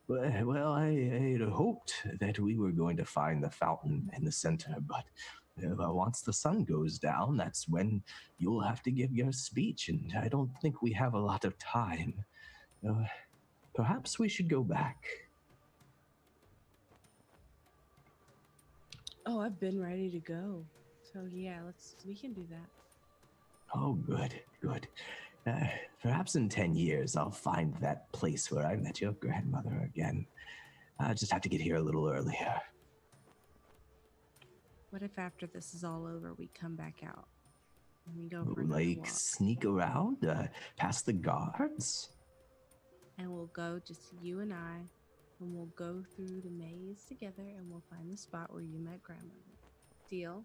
well, I had hoped that we were going to find the fountain in the center, but once the sun goes down, that's when you'll have to give your speech, and I don't think we have a lot of time. Perhaps we should go back. Oh, I've been ready to go. So yeah, we can do that. Oh, good. Perhaps in 10 years, I'll find that place where I met your grandmother again. I just have to get here a little earlier. What if after this is all over, we come back out and we go for another walk? Sneak around, past the guards? And we'll go, just you and I, and we'll go through the maze together and we'll find the spot where you met grandmother. Deal?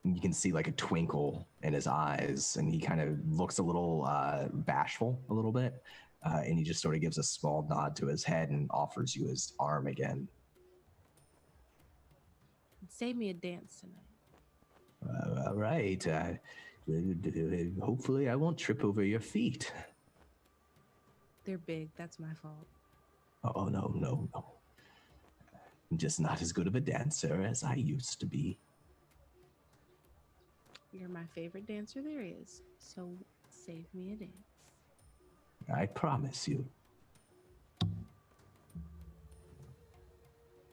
You can see like a twinkle in his eyes, and he kind of looks a little bashful a little bit, and he just sort of gives a small nod to his head and offers you his arm again. Save me a dance tonight. All right. Hopefully I won't trip over your feet. They're big. That's my fault. Oh, no. I'm just not as good of a dancer as I used to be. You're my favorite dancer there is, so save me a dance. I promise you.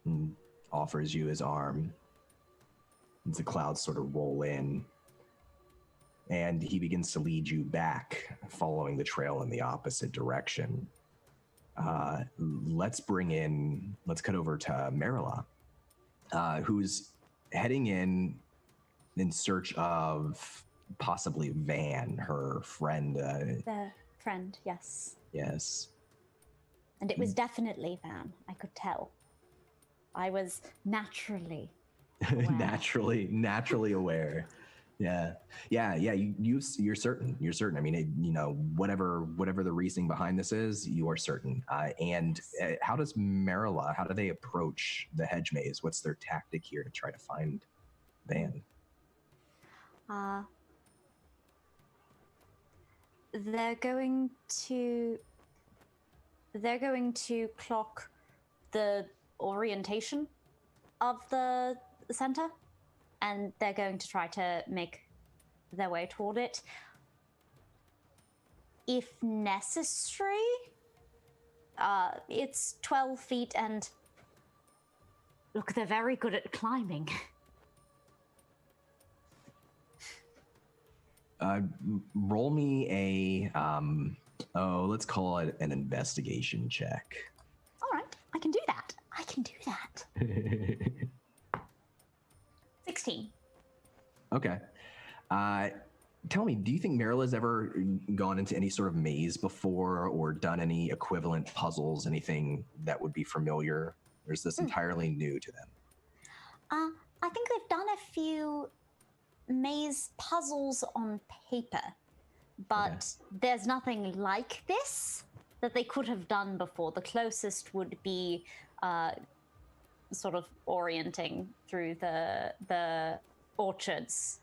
And offers you his arm. As the clouds sort of roll in, and he begins to lead you back, following the trail in the opposite direction. Let's cut over to Marilla, who's heading in search of possibly Van, her friend. The friend, yes. Yes. And it was definitely Van, I could tell. I was naturally aware. naturally aware. Yeah. You're certain. I mean, whatever the reasoning behind this is, you are certain. How does Marilla? How do they approach the hedge maze? What's their tactic here to try to find Van? they're going to clock the orientation of the center, and they're going to try to make their way toward it. If necessary, it's 12 feet, and look, they're very good at climbing. Roll me a, let's call it an investigation check. All right, I can do that. 16. Okay. Tell me, do you think Marilla's ever gone into any sort of maze before or done any equivalent puzzles, anything that would be familiar? Or is this entirely new to them? I think they've done a few maze puzzles on paper, but there's nothing like this that they could have done before. The closest would be sort of orienting through the orchards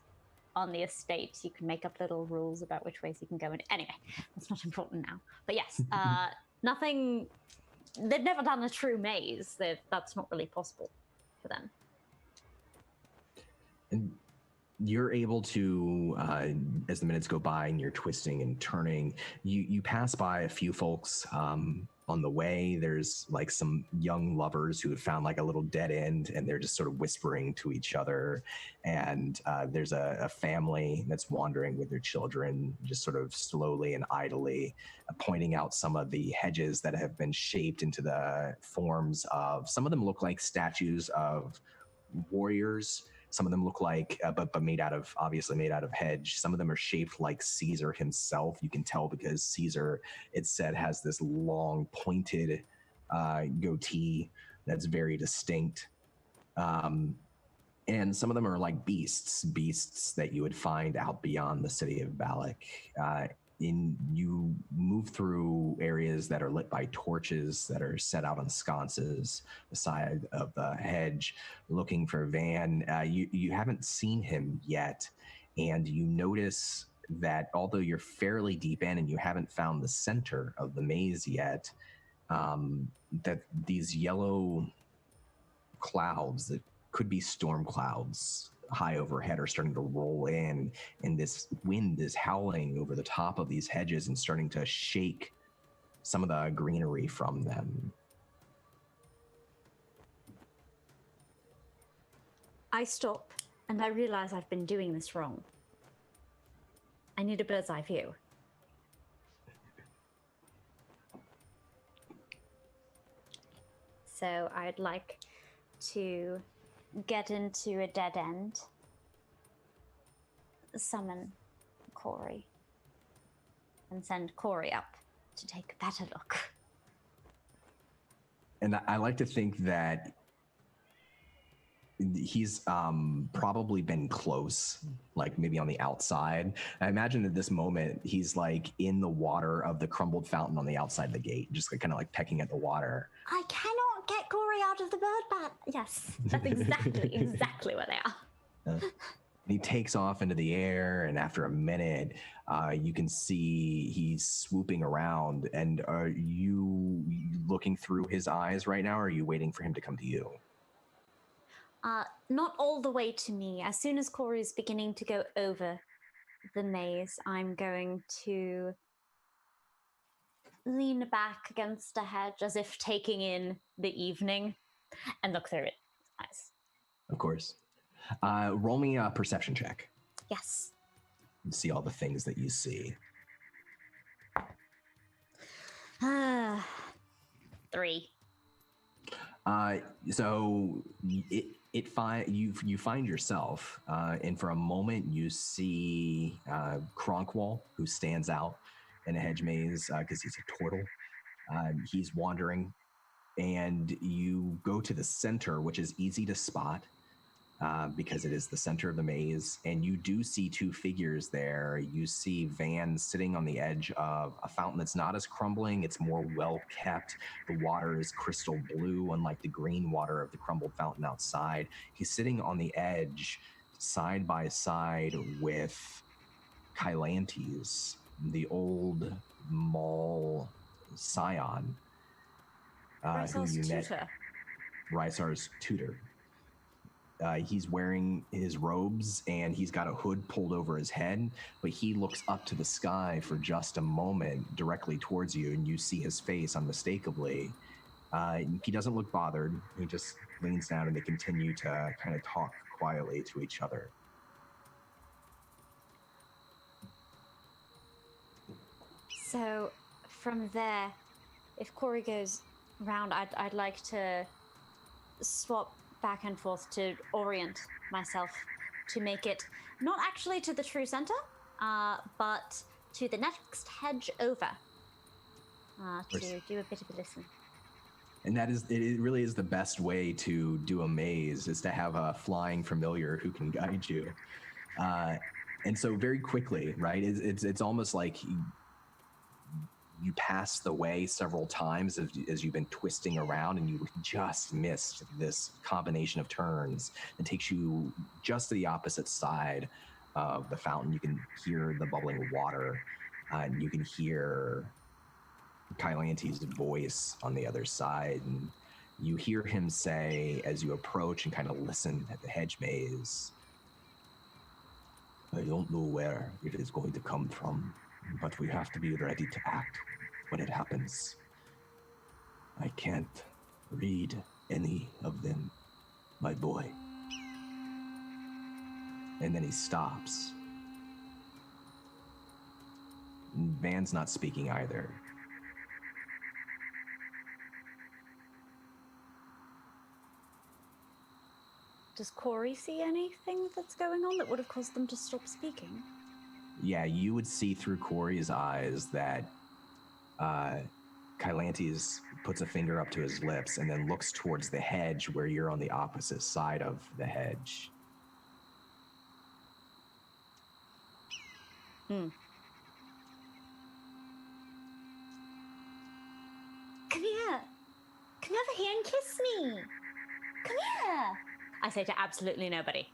on the estate. You can make up little rules about which ways you can go in. Anyway, that's not important now. But yes, nothing. They've never done a true maze. That's not really possible for them. And you're able to, as the minutes go by and you're twisting and turning, you pass by a few folks on the way. There's like some young lovers who have found like a little dead end, and they're just sort of whispering to each other. And there's a family that's wandering with their children, just sort of slowly and idly pointing out some of the hedges that have been shaped into the forms of, some of them look like statues of warriors. Some of them look like, but made out of, obviously made out of hedge. Some of them are shaped like Caesar himself. You can tell because Caesar, it's said, has this long pointed goatee that's very distinct. And some of them are like beasts that you would find out beyond the city of Balic. You move through areas that are lit by torches that are set out on sconces beside of the hedge, looking for Van. You haven't seen him yet, and you notice that although you're fairly deep in and you haven't found the center of the maze yet, that these yellow clouds that could be storm clouds high overhead are starting to roll in, and this wind is howling over the top of these hedges and starting to shake some of the greenery from them. I stop and I realize I've been doing this wrong. I need a bird's eye view. So I'd like to get into a dead end, summon Corey, and send Corey up to take a better look. And I like to think that he's probably been close, like maybe on the outside. I imagine at this moment he's like in the water of the crumbled fountain on the outside of the gate, just kind of like pecking at the water. I cannot get Corey out of the bird bat. Yes, that's exactly where they are. And he takes off into the air, and after a minute, you can see he's swooping around. And are you looking through his eyes right now, or are you waiting for him to come to you? Not all the way to me. As soon as Corey is beginning to go over the maze, I'm going to lean back against a hedge as if taking in the evening and look through its eyes. Of course. Roll me a perception check. Yes. And see all the things that you see. 3. So you find yourself, and for a moment you see Cronkwall, who stands out in a hedge maze because he's a turtle. He's wandering, and you go to the center, which is easy to spot because it is the center of the maze, and you do see two figures there. You see Van sitting on the edge of a fountain that's not as crumbling, it's more well kept. The water is crystal blue, unlike the green water of the crumbled fountain outside. He's sitting on the edge side by side with Kylantes, the old mall scion who Rysar's you met. tutor. Rysar's tutor. He's wearing his robes and he's got a hood pulled over his head, but he looks up to the sky for just a moment directly towards you, and you see his face unmistakably. He doesn't look bothered. He just leans down and they continue to kind of talk quietly to each other. So from there, if Corey goes round, I'd like to swap back and forth to orient myself to make it not actually to the true center, but to the next hedge over, to do a bit of a listen. And it really is the best way to do a maze, is to have a flying familiar who can guide you. And so very quickly, right, it's almost like you pass the way several times as you've been twisting around, and you just missed this combination of turns that takes you just to the opposite side of the fountain. You can hear the bubbling water, and you can hear Kylante's voice on the other side, and you hear him say, as you approach and kind of listen at the hedge maze, "I don't know where it is going to come from, but we have to be ready to act when it happens. I can't read any of them, my boy." And then he stops. Van's not speaking either. Does Corey see anything that's going on that would have caused them to stop speaking? Yeah, you would see through Corey's eyes that Kylantes puts a finger up to his lips and then looks towards the hedge where you're on the opposite side of the hedge. Come here. Come over here and kiss me. Come here. I say to absolutely nobody.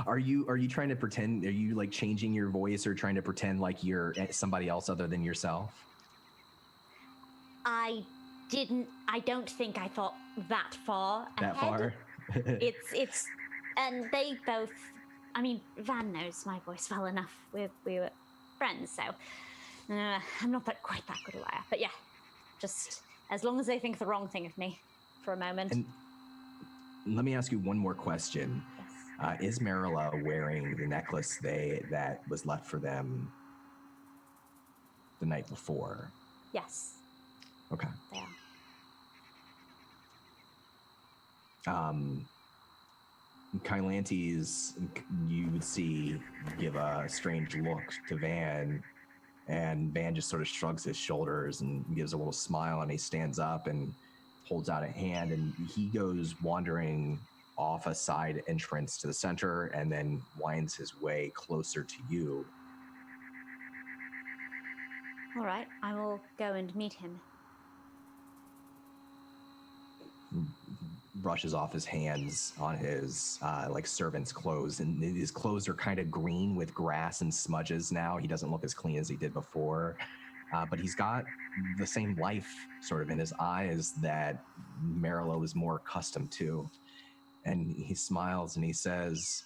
Are you trying to pretend? Are you like changing your voice or trying to pretend like you're somebody else other than yourself? I don't think I thought that far That ahead. far? It's, and they both, I mean, Van knows my voice well enough. We were friends, so I'm not quite that good a liar. But yeah, just as long as they think the wrong thing of me for a moment. And let me ask you one more question. Yes. Is Marilla wearing the necklace that was left for them the night before? Yes. Okay. They are. Kylantes, you would see, give a strange look to Van, and Van just sort of shrugs his shoulders and gives a little smile, and he stands up and holds out a hand, and he goes wandering off a side entrance to the center and then winds his way closer to you. All right, I will go and meet him. Brushes off his hands on his like servant's clothes, and his clothes are kind of green with grass and smudges now. He doesn't look as clean as he did before, but he's got the same life sort of in his eyes that Marilla was more accustomed to. And he smiles and he says,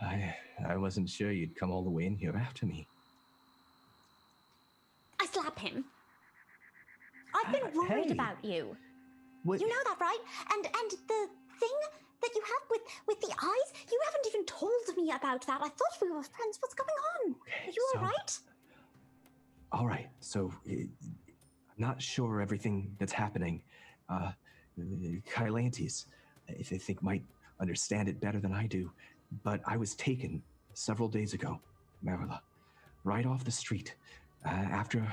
I wasn't sure you'd come all the way in here after me. I slap him. I've been worried about you. What? You know that, right? And the thing that you have with the eyes, you haven't even told me about that. I thought we were friends. What's going on? Okay, Are you all right? All right, so I'm not sure everything that's happening. Kylantes, I think, might understand it better than I do, but I was taken several days ago, Marilla, right off the street, after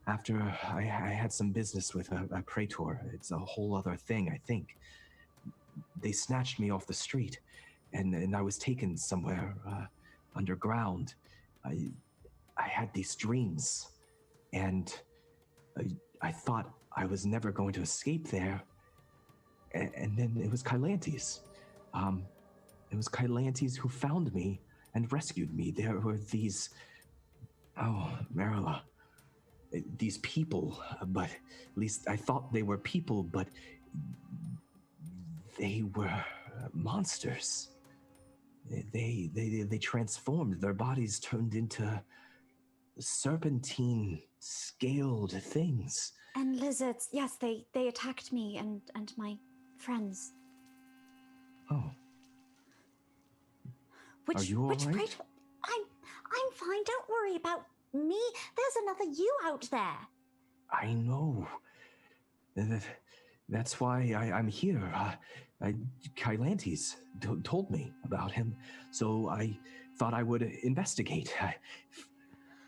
I had some business with a praetor. It's a whole other thing, I think. They snatched me off the street, and I was taken somewhere underground. I had these dreams, and I thought I was never going to escape there. And then it was Kylantes. It was Kylantes who found me and rescued me. There were these Oh, Marilla. These people, but at least I thought they were people, but they were monsters. They transformed. Their bodies turned into serpentine, scaled things. And lizards, yes, they attacked me and my friends. Oh. Are you all right? I'm fine. Don't worry about me. There's another you out there. I know. That's why I'm here. Kylantes told me about him, so I thought I would investigate. If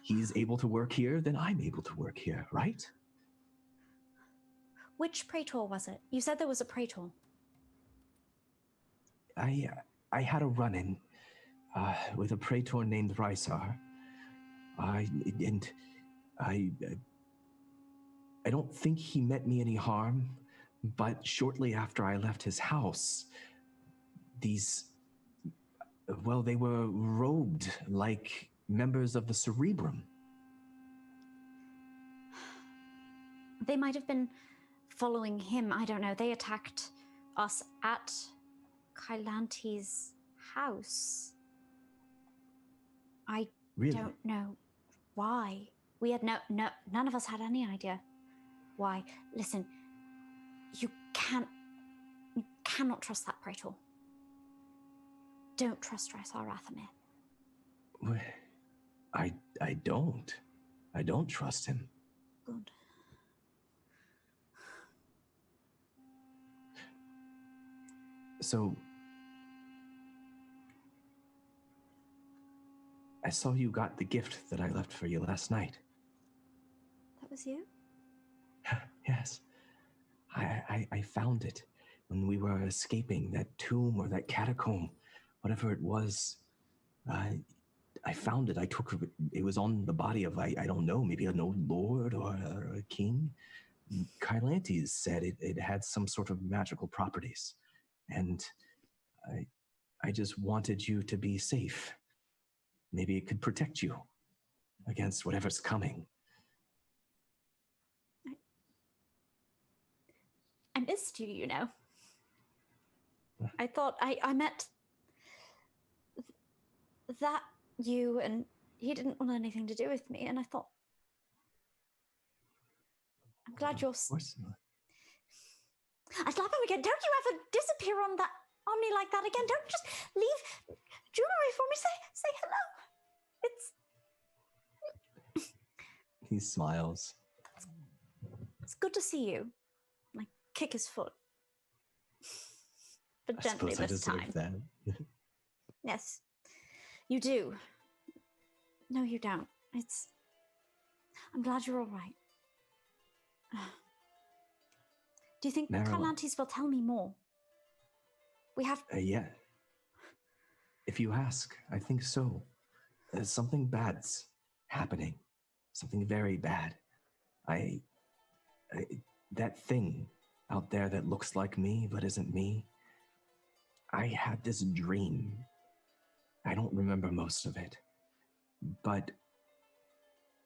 he's able to work here, then I'm able to work here, right? Which praetor was it? You said there was a praetor. I had a run-in with a praetor named Rysar. I don't think he meant me any harm, but shortly after I left his house, they were robed like members of the Cerebrum. They might have been following him. I don't know. They attacked us at Kylantes' house. I don't know why. We had none of us had any idea why. Listen, you cannot trust that praetor. Don't trust Rysar Athamir. I don't trust him. Good. So, I saw you got the gift that I left for you last night. That was you? Yes. I found it when we were escaping that tomb or that catacomb, whatever it was. I found it. I took it. It was on the body of, I don't know, maybe an old lord or a king. Kylantes said it had some sort of magical properties. And I just wanted you to be safe. Maybe it could protect you against whatever's coming. I missed you, you know. I thought I met that you, and he didn't want anything to do with me, and I thought, I'm glad you're... Of course not. I'd love him again. Don't you ever disappear on me like that again. Don't just leave jewelry for me. Say hello. He smiles. It's good to see you. Like, kick his foot. But gently this time. That. Yes, you do. No, you don't. I'm glad you're all right. Do you think Kylantes will tell me more? We have... Yeah. If you ask, I think so. Something bad's happening. Something very bad. That thing out there that looks like me but isn't me. I had this dream. I don't remember most of it. But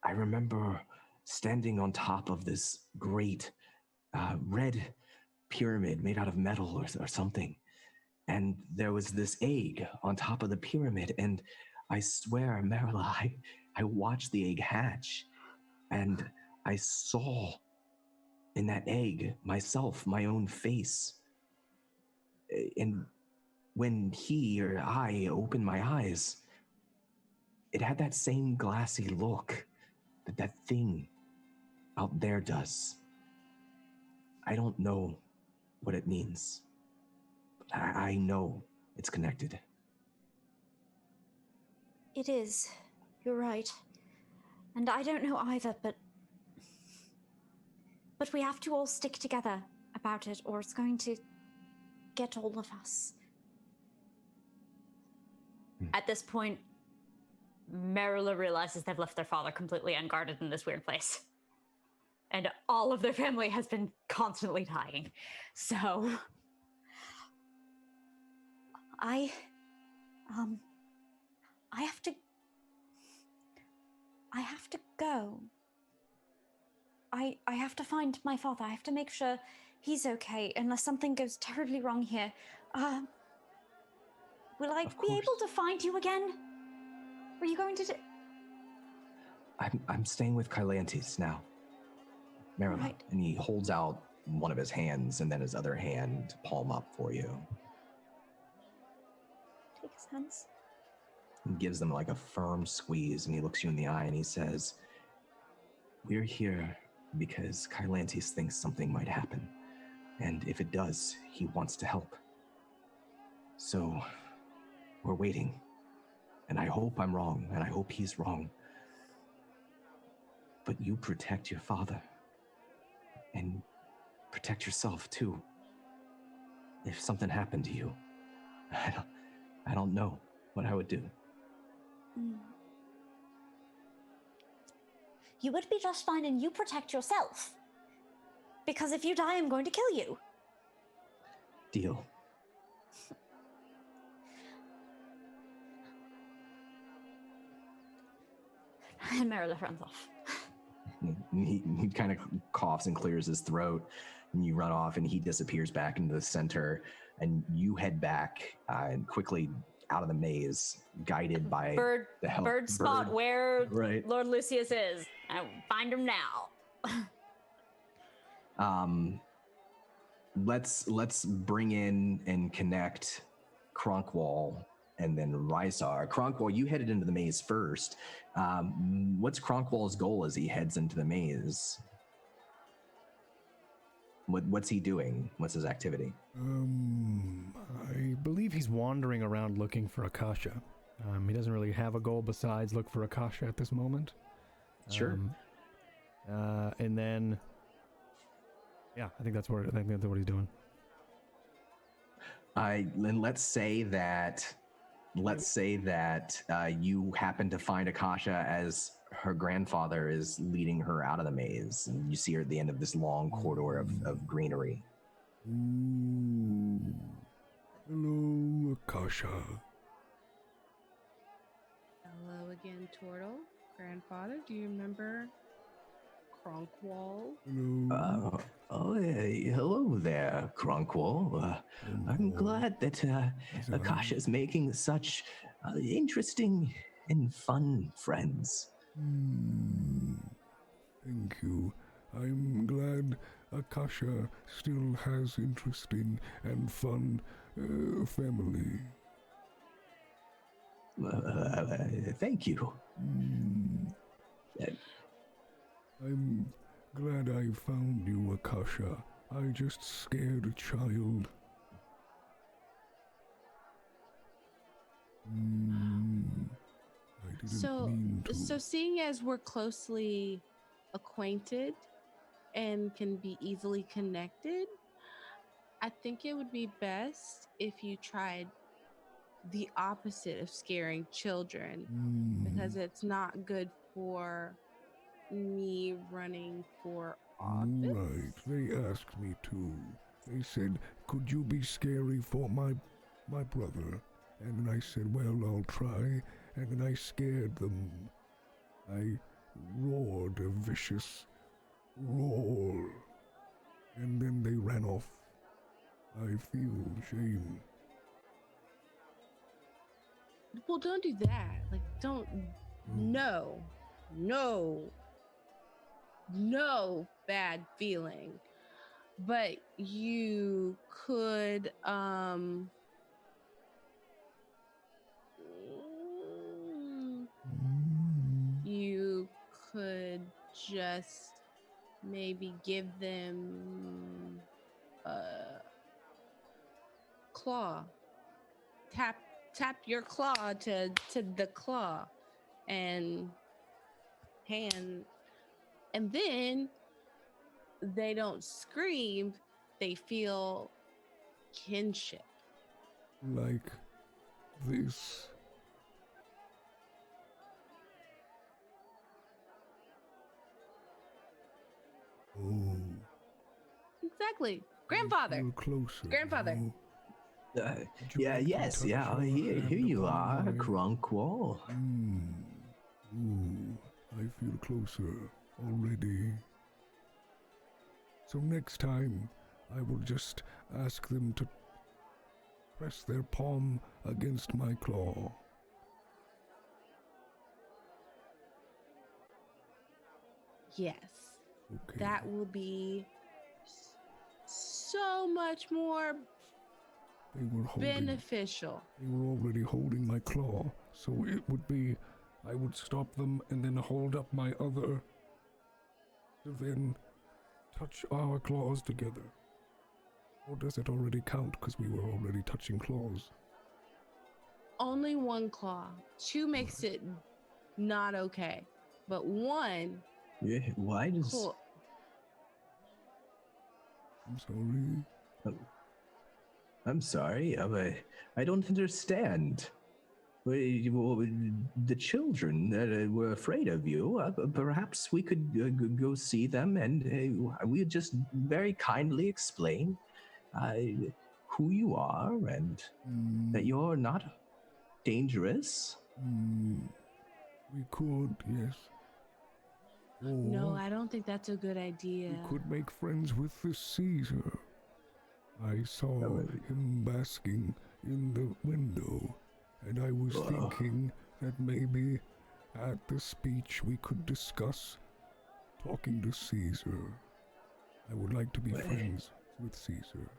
I remember standing on top of this great red pyramid made out of metal or something. And there was this egg on top of the pyramid. And I swear, Marilla, I watched the egg hatch. And I saw in that egg myself, my own face. And when he or I opened my eyes, it had that same glassy look that thing out there does. I don't know what it means, but I know it's connected. It is. You're right. And I don't know either, but we have to all stick together about it, or it's going to get all of us. At this point, Marilla realizes they've left their father completely unguarded in this weird place. And all of their family has been constantly dying. So... I have to I have to go. I have to find my father. I have to make sure he's okay, unless something goes terribly wrong here. Will I be able to find you again? Were you going to I'm staying with Kylantes now. Marilla. Right. And he holds out one of his hands and then his other hand palm up for you. Take his hands. He gives them like a firm squeeze, and he looks you in the eye and he says, "We're here because Kylantes thinks something might happen. And if it does, he wants to help. So, we're waiting. And I hope I'm wrong, and I hope he's wrong. But you protect your father. And protect yourself, too. If something happened to you, I don't know what I would do." You would be just fine, and you protect yourself. Because if you die, I'm going to kill you. Deal. And Meredith runs off. He kind of coughs and clears his throat, and you run off, and he disappears back into the center, and you head back and quickly out of the maze, guided by the help. Bird spot where right. Lord Lucius is. I find him now. Let's bring in and connect Kronkwall and then Rysar. Kronkwall, you headed into the maze first. What's Kronkwall's goal as he heads into the maze? What's he doing? What's his activity? I believe he's wandering around looking for Akasha. He doesn't really have a goal besides look for Akasha at this moment. Sure. And then, yeah, I think that's what he's doing. Then let's say that you happen to find Akasha as her grandfather is leading her out of the maze, and you see her at the end of this long corridor of greenery. Ooh. Hello, Akasha. Hello again, Tortle. Grandfather, do you remember Kronkwall? Hello. Hello there, Kronkwall. I'm glad that Akasha is making such interesting and fun friends. Thank you. I'm glad Akasha still has interesting and fun family. Thank you. I'm glad I found you, Akasha. I just scared a child. I didn't mean to. So seeing as we're closely acquainted and can be easily connected, I think it would be best if you tried the opposite of scaring children, because it's not good for me running for office. Right, they asked me to. They said, could you be scary for my brother? And then I said, well, I'll try. And then I scared them. I roared a vicious roar. And then they ran off. I feel shame. Well, don't do that. Like, don't. No bad feeling. But you could, you could just maybe give them a claw. Tap your claw to the claw and hand, and then they don't scream, they feel kinship. Like this. Oh. Exactly. Grandfather. Closer. Grandfather. Yes, here you are, Kronkwall. Ooh, I feel closer already. So next time, I will just ask them to press their palm against my claw. Yes. Okay. That will be so much more They were beneficial. They were already holding my claw, so it would be, I would stop them and then hold up my other to then touch our claws together. Or does it already count because we were already touching claws? Only one claw. Two makes it not okay. But one. Yeah, why does... Cool. I'm sorry. I'm sorry. I don't understand. The children that were afraid of you, perhaps we could go see them and we just very kindly explain who you are and that you're not dangerous. We could, yes. Or No, I don't think that's a good idea. we could make friends with the Caesar. I saw him basking in the window, and I was thinking that maybe at the speech we could discuss talking to Caesar. I would like to be friends with Caesar.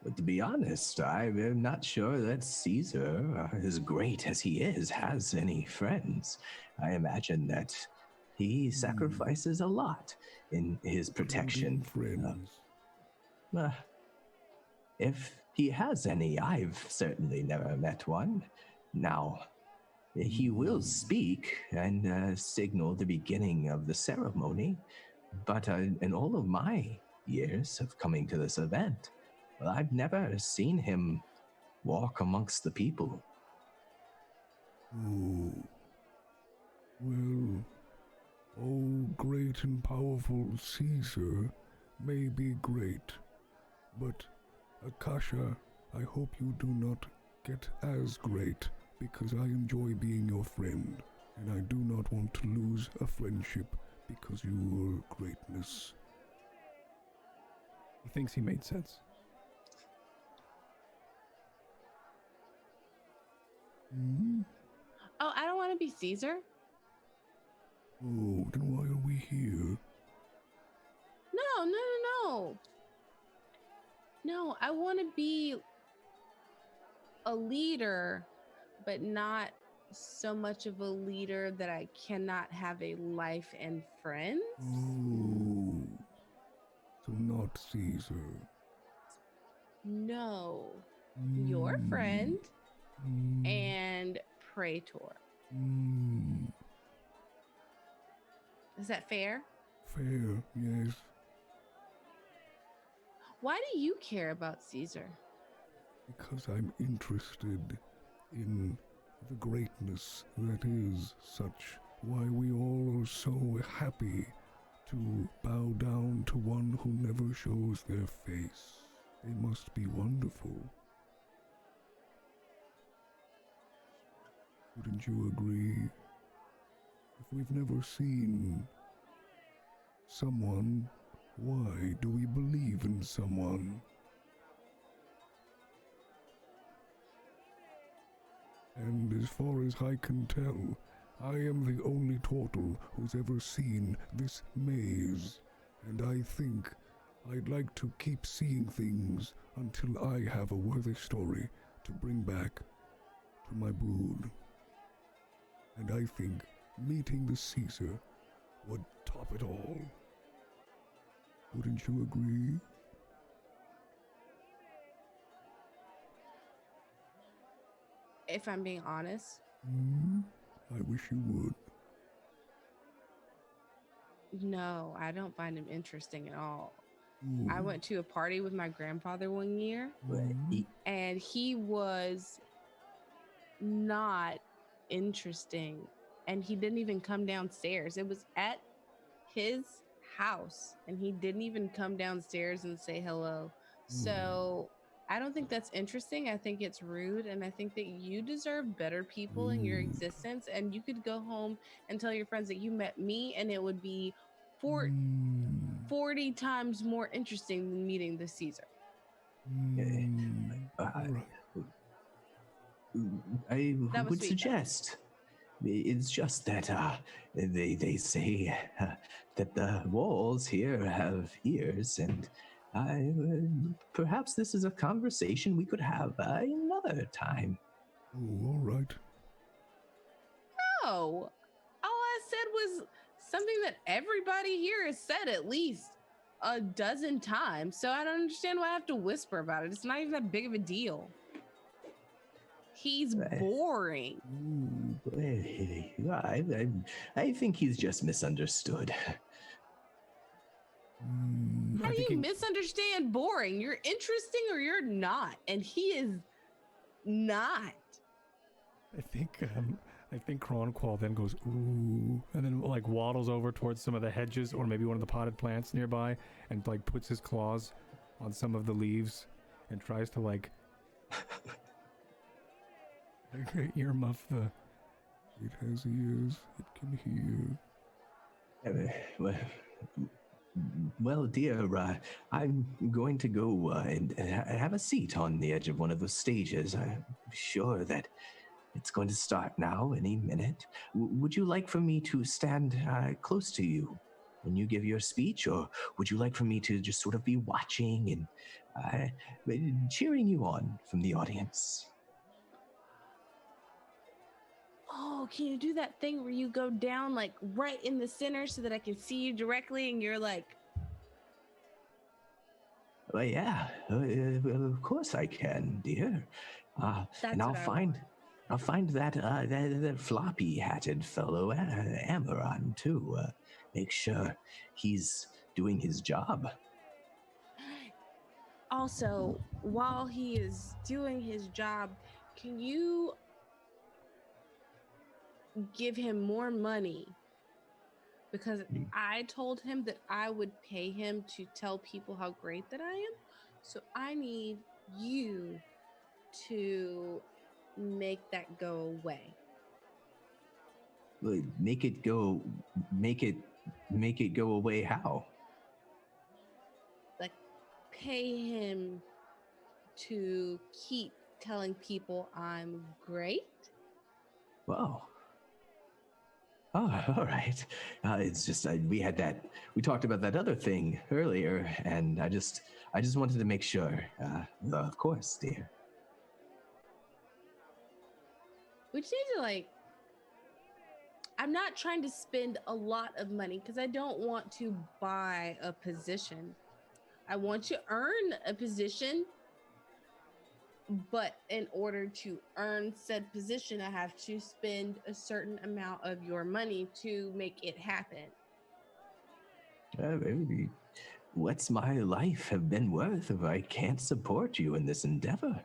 But to be honest, I'm not sure that Caesar, as great as he is, has any friends. I imagine that he sacrifices a lot in his protection. Friends. If he has any, I've certainly never met one. Now, he will speak and signal the beginning of the ceremony, but in all of my years of coming to this event, well, I've never seen him walk amongst the people. Oh. Well, great and powerful Caesar may be great, but Akasha, I hope you do not get as great, because I enjoy being your friend, and I do not want to lose a friendship because your greatness. He thinks he made sense. Hmm? Oh, I don't want to be Caesar. Oh, then why are we here? No. No, I want to be a leader, but not so much of a leader that I cannot have a life and friends. Oh, so not Caesar. No, your friend and Praetor. Is that fair? Fair, yes. Why do you care about Caesar? Because I'm interested in the greatness that is such. Why we all are so happy to bow down to one who never shows their face. They must be wonderful. Wouldn't you agree? If we've never seen someone, why do we believe in someone? And as far as I can tell, I am the only turtle who's ever seen this maze, and I think I'd like to keep seeing things until I have a worthy story to bring back to my brood. And I think meeting the Caesar would top it all. Wouldn't you agree? If I'm being honest. I wish you would. No, I don't find him interesting at all. Ooh. I went to a party with my grandfather one year, and he was not interesting, and he didn't even come downstairs. It was at his house, and he didn't even come downstairs and say hello. So I don't think that's interesting. I think it's rude, and I think that you deserve better people in your existence. And you could go home and tell your friends that you met me, and it would be 40 times more interesting than meeting the Caesar. I would suggest. It's just that they say that the walls here have ears, and perhaps this is a conversation we could have another time. Oh, all right. No, all I said was something that everybody here has said at least a dozen times, so I don't understand why I have to whisper about it. It's not even that big of a deal. He's boring. I think he's just misunderstood. How do you misunderstand boring? You're interesting or you're not, and he is not. I think Kronqual then goes, ooh, and then like waddles over towards some of the hedges or maybe one of the potted plants nearby and like puts his claws on some of the leaves and tries to like earmuff the... It has ears, it can hear. Well, dear, I'm going to go and have a seat on the edge of one of the stages. I'm sure that it's going to start now, any minute. Would you like for me to stand close to you when you give your speech, or would you like for me to just sort of be watching and cheering you on from the audience? Oh, can you do that thing where you go down like right in the center so that I can see you directly and you're like... Well, yeah, well, of course I can, dear. And I'll find that floppy-hatted fellow, Amaran, too. Make sure he's doing his job. Also, while he is doing his job, can you give him more money? Because I told him that I would pay him to tell people how great that I am. So I need you to make that go away. Make it go away how? Like, pay him to keep telling people I'm great. Whoa. Oh, all right. It's just we talked about that other thing earlier, and I just wanted to make sure. Of course, dear. We just need to I'm not trying to spend a lot of money because I don't want to buy a position. I want to earn a position, but in order to earn said position, I have to spend a certain amount of your money to make it happen. What's my life have been worth if I can't support you in this endeavor?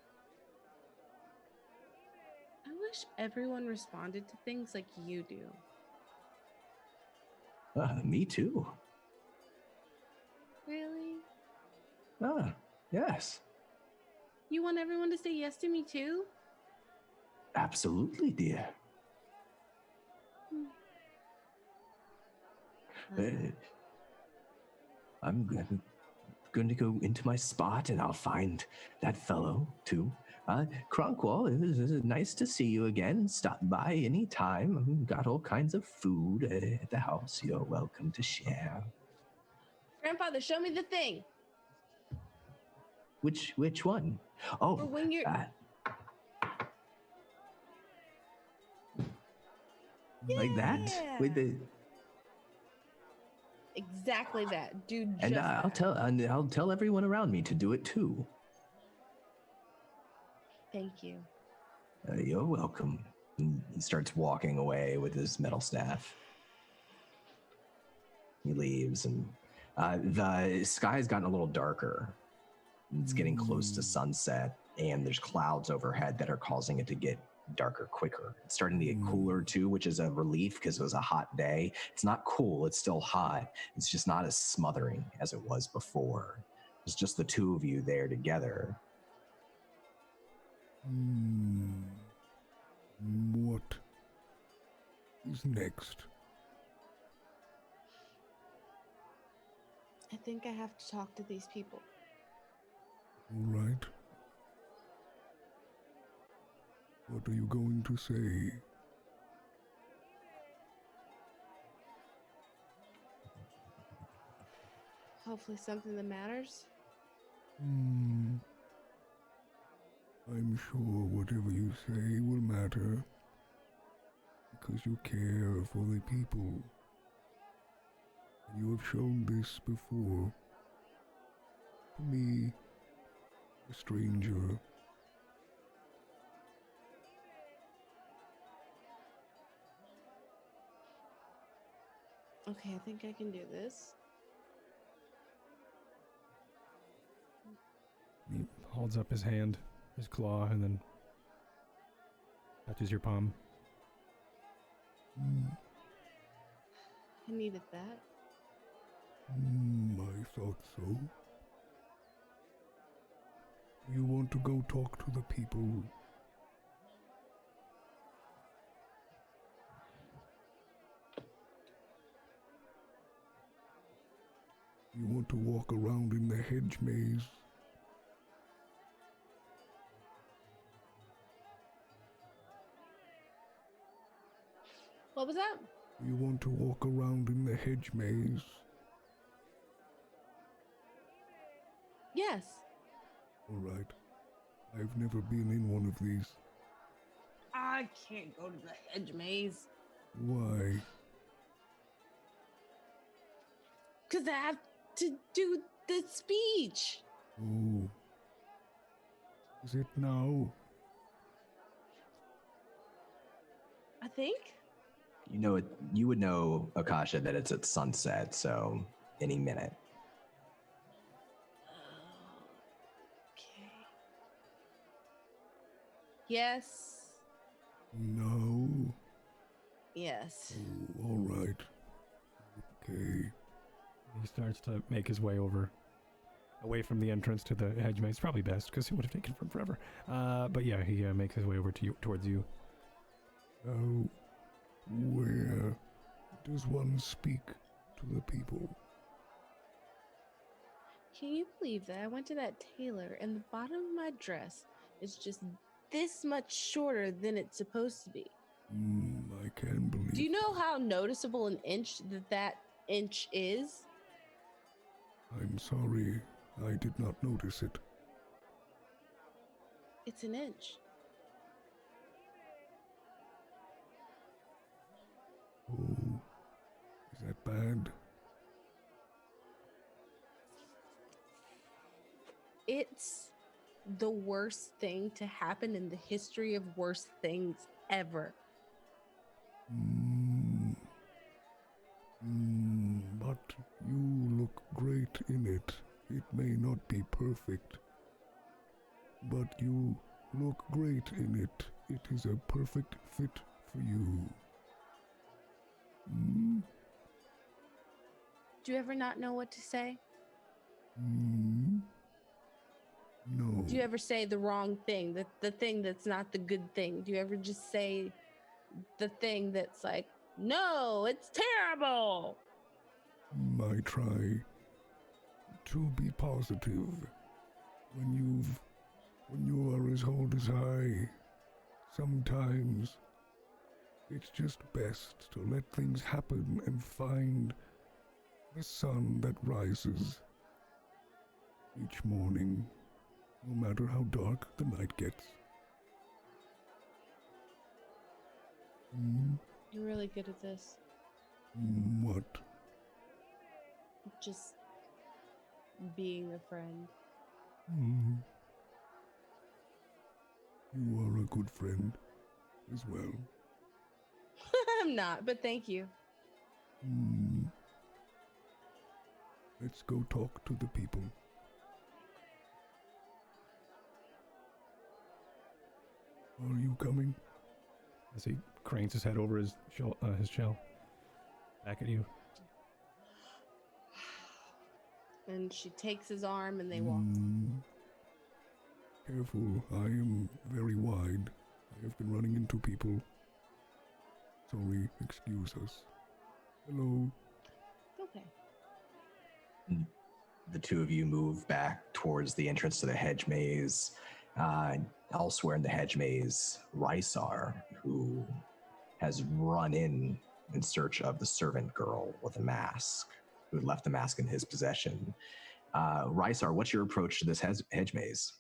I wish everyone responded to things like you do. Me too. Really? Yes. You want everyone to say yes to me too? Absolutely, dear. I'm going to go into my spot and I'll find that fellow too. Kronqual, it was nice to see you again. Stop by any time. I've got all kinds of food at the house. You're welcome to share. Grandfather, show me the thing. Which one? Oh, or when you're... like that? With the... Exactly that, dude. And I'll tell everyone around me to do it too. Thank you. You're welcome. And he starts walking away with his metal staff. He leaves, and the sky's gotten a little darker. It's getting close to sunset, and there's clouds overhead that are causing it to get darker quicker. It's starting to get cooler too, which is a relief because it was a hot day. It's not cool, it's still hot. It's just not as smothering as it was before. It's just the two of you there together. What is next? I think I have to talk to these people. All right. What are you going to say? Hopefully something that matters. I'm sure whatever you say will matter, because you care for the people. And you have shown this before. To me, a stranger. Okay, I think I can do this. He holds up his hand, his claw, and then touches your palm. I needed that. I thought so. You want to go talk to the people? You want to walk around in the hedge maze? What was that? You want to walk around in the hedge maze? Yes. All right. I've never been in one of these. I can't go to the hedge maze. Why? Because I have to do the speech. Oh. Is it now? I think. You know it. You would know, Akasha, that it's at sunset, so any minute. Okay. Yes. No. Yes. Oh, all right. Okay. He starts to make his way over, away from the entrance to the hedge maze. Probably best, because it would have taken from forever. But yeah, he makes his way over to you, towards you. Now, where does one speak to the people? Can you believe that I went to that tailor and the bottom of my dress is just this much shorter than it's supposed to be? I can believe. Do you know how noticeable an inch that inch is? I'm sorry, I did not notice it. It's an inch. Oh, is that bad? It's the worst thing to happen in the history of worst things ever. But you look great in it. It may not be perfect, but you look great in it. It is a perfect fit for you. Do you ever not know what to say? No. Do you ever say the wrong thing, the thing that's not the good thing? Do you ever just say the thing that's like, no, it's terrible? I try to be positive. When you are as old as I, sometimes it's just best to let things happen and find the sun that rises each morning, no matter how dark the night gets. You're really good at this. What? Just being a friend. You are a good friend as well. I'm not, but thank you. Let's go talk to the people. Are you coming? As he cranes his head over his shell, back at you. And she takes his arm and they walk. Careful, I am very wide. I have been running into people. Sorry, excuse us. Hello. Okay. The two of you move back towards the entrance to the hedge maze. Elsewhere in the hedge maze, Rysar, who has run in search of the servant girl with a mask, who left the mask in his possession. Rysar, what's your approach to this hedge maze?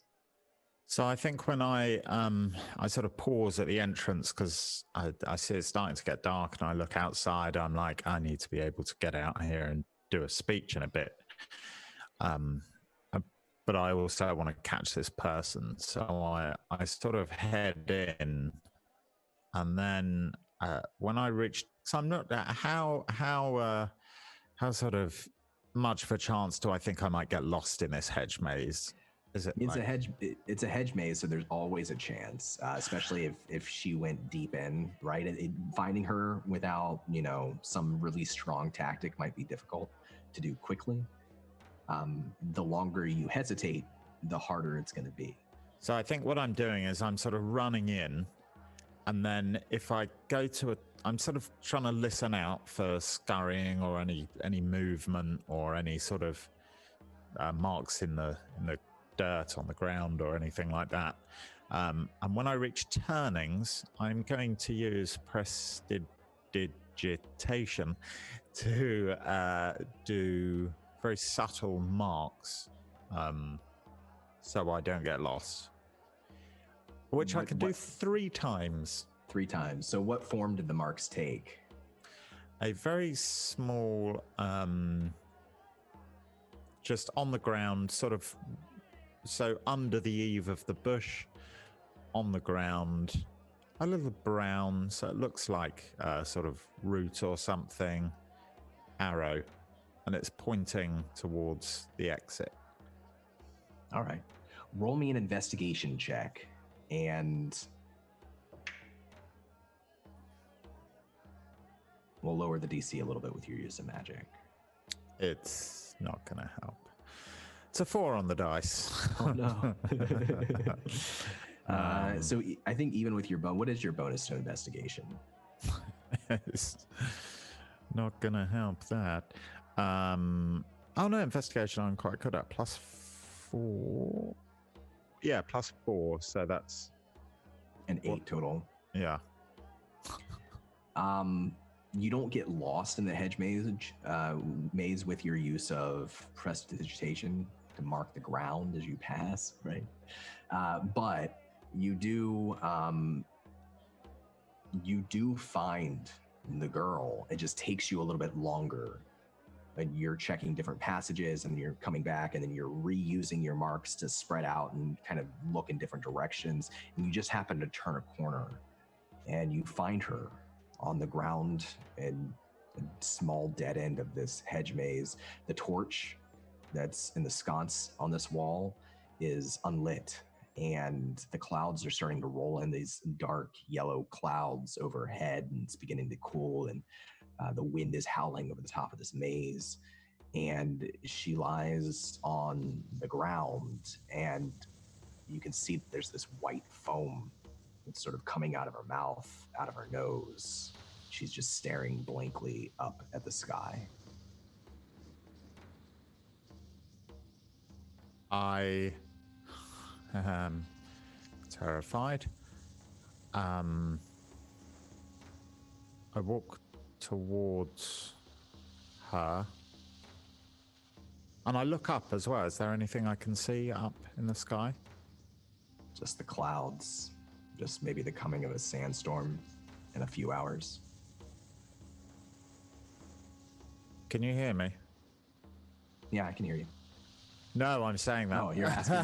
So I think when I sort of pause at the entrance because I see it's starting to get dark, and I look outside. I'm like, I need to be able to get out here and do a speech in a bit. But I also want to catch this person, so I sort of head in, and then when I reach, so I'm not how sort of much of a chance do I think I might get lost in this hedge maze? Is it? It's a hedge maze, so there's always a chance, especially if she went deep in, right? Finding her without some really strong tactic might be difficult to do quickly. The longer you hesitate, the harder it's going to be. So I think what I'm doing is I'm sort of running in, and then if I go to I'm sort of trying to listen out for scurrying or any movement or any sort of marks in the dirt on the ground or anything like that. And when I reach turnings, I'm going to use prestidigitation to do very subtle marks, so I don't get lost. Which I can do 3 times. 3 times. So what form did the marks take? A very small, just on the ground, sort of, so under the eave of the bush, on the ground, a little brown, so it looks like a sort of root or something, arrow, and it's pointing towards the exit. All right. Roll me an investigation check, and we'll lower the DC a little bit with your use of magic. It's not going to help. It's a 4 on the dice. Oh, no. So I think even with your what is your bonus to investigation? It's not going to help that. Oh, no, investigation I'm quite good at. +4. Yeah, +4. So that's an 8 total. Yeah. You don't get lost in the hedge maze with your use of prestidigitation to mark the ground as you pass, right? But you do find the girl. It just takes you a little bit longer. And you're checking different passages, and you're coming back, and then you're reusing your marks to spread out and kind of look in different directions. And you just happen to turn a corner, and you find her on the ground in a small dead end of this hedge maze. The torch that's in the sconce on this wall is unlit, and the clouds are starting to roll in, these dark yellow clouds overhead, and it's beginning to cool, and the wind is howling over the top of this maze. And she lies on the ground, and you can see that there's this white foam that's sort of coming out of her mouth, out of her nose. She's just staring blankly up at the sky. I am terrified. I walk towards her, and I look up as well. Is there anything I can see up in the sky? Just the clouds, just maybe the coming of a sandstorm in a few hours. Can you hear me? Yeah, I can hear you. No, I'm saying that. Oh, you're asking.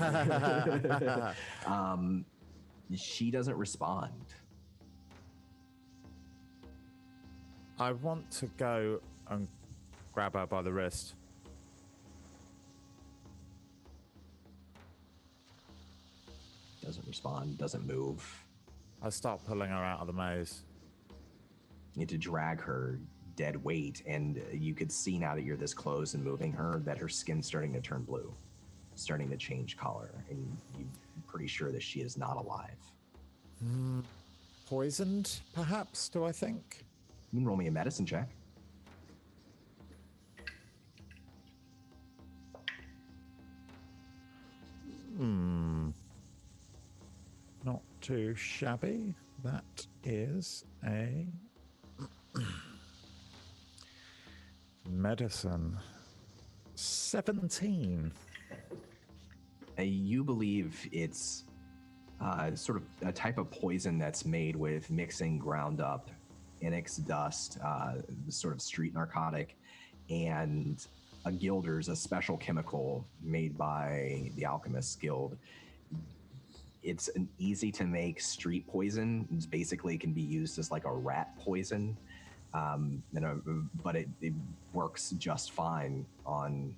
She doesn't respond. I want to go and grab her by the wrist. Doesn't respond, doesn't move. I start pulling her out of the maze. You need to drag her dead weight, and you could see now that you're this close and moving her that her skin's starting to turn blue. starting to change color, and you're pretty sure that she is not alive. Poisoned, perhaps, do I think? You can roll me a medicine check. Not too shabby. That is a medicine 17. You believe it's sort of a type of poison that's made with mixing ground up onyx dust, sort of street narcotic, and a gilder's, a special chemical made by the Alchemists Guild. It's an easy to make street poison. It's basically can be used as like a rat poison, but it works just fine on,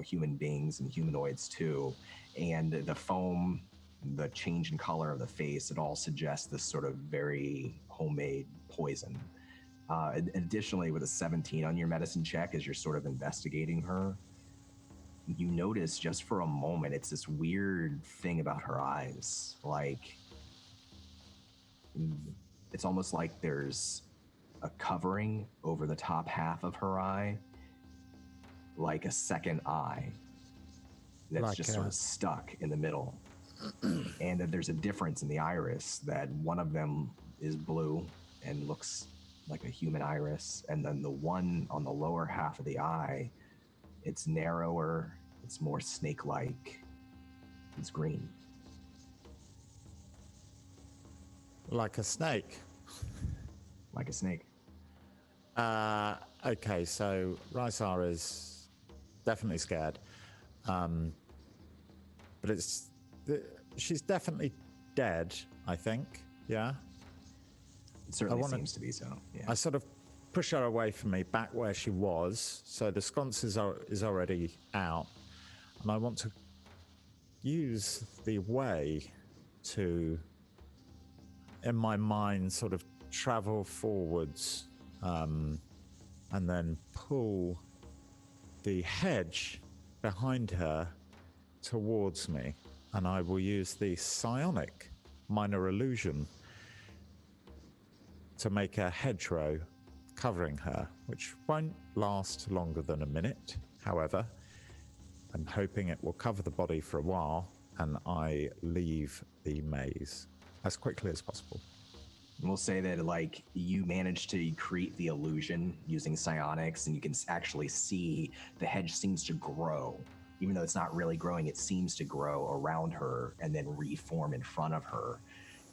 human beings and humanoids too. And the foam, the change in color of the face, it all suggests this sort of very homemade poison. Additionally, with a 17 on your medicine check, as you're sort of investigating her, you notice just for a moment, it's this weird thing about her eyes. Like, it's almost like there's a covering over the top half of her eye, like a second eye that's Like just sort of stuck in the middle. And then there's a difference in the iris, that one of them is blue and looks like a human iris, and then the one on the lower half of the eye, it's narrower, it's more snake-like, it's green. Like a snake. Like a snake. Okay, so Rysar is definitely scared. But she's definitely dead, I think. Yeah? It certainly seems to be so, yeah. I sort of push her away from me, back where she was, so the sconce is already out. And I want to use the way to, in my mind, sort of travel forwards, and then pull the hedge behind her towards me. And I will use the psionic minor illusion to make a hedgerow covering her, which won't last longer than a minute. However, I'm hoping it will cover the body for a while, and I leave the maze as quickly as possible. We'll say that, like, you managed to create the illusion using psionics, and you can actually see the hedge seems to grow. Even though it's not really growing, it seems to grow around her and then reform in front of her.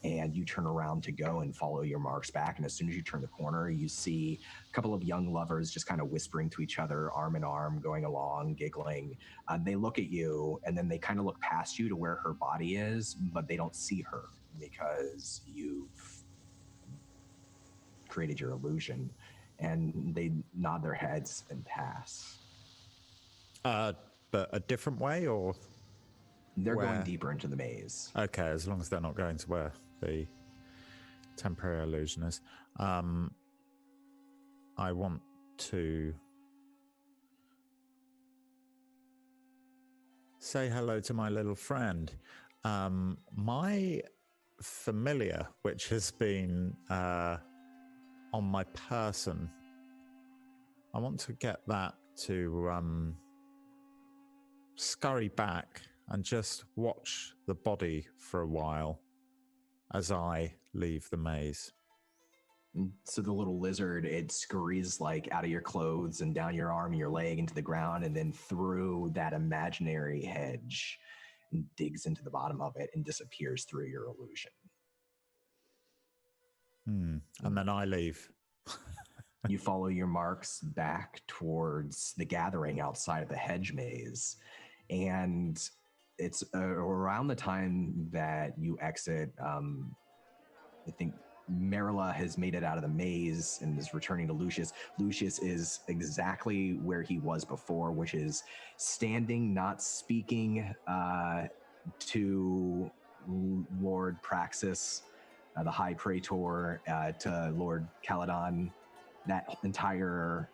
And you turn around to go and follow your marks back. And as soon as you turn the corner, you see a couple of young lovers just kind of whispering to each other, arm in arm, going along, giggling. They look at you, and then they kind of look past you to where her body is, but they don't see her because you've created your illusion. And they nod their heads and pass. But a different way, or? They're going deeper into the maze. Okay, as long as they're not going to where the temporary illusion is. I want to say hello to my little friend. My familiar, which has been on my person, I want to get that to scurry back and just watch the body for a while as I leave the maze. So the little lizard, it scurries like out of your clothes and down your arm and your leg into the ground, and then through that imaginary hedge, and digs into the bottom of it and disappears through your illusion. And then I leave. You follow your marks back towards the gathering outside of the hedge maze, and it's around the time that you exit. I think Marilla has made it out of the maze and is returning to Lucius. Lucius is exactly where he was before, which is standing, not speaking to Lord Praxis, the High Praetor, to Lord Caledon. That entire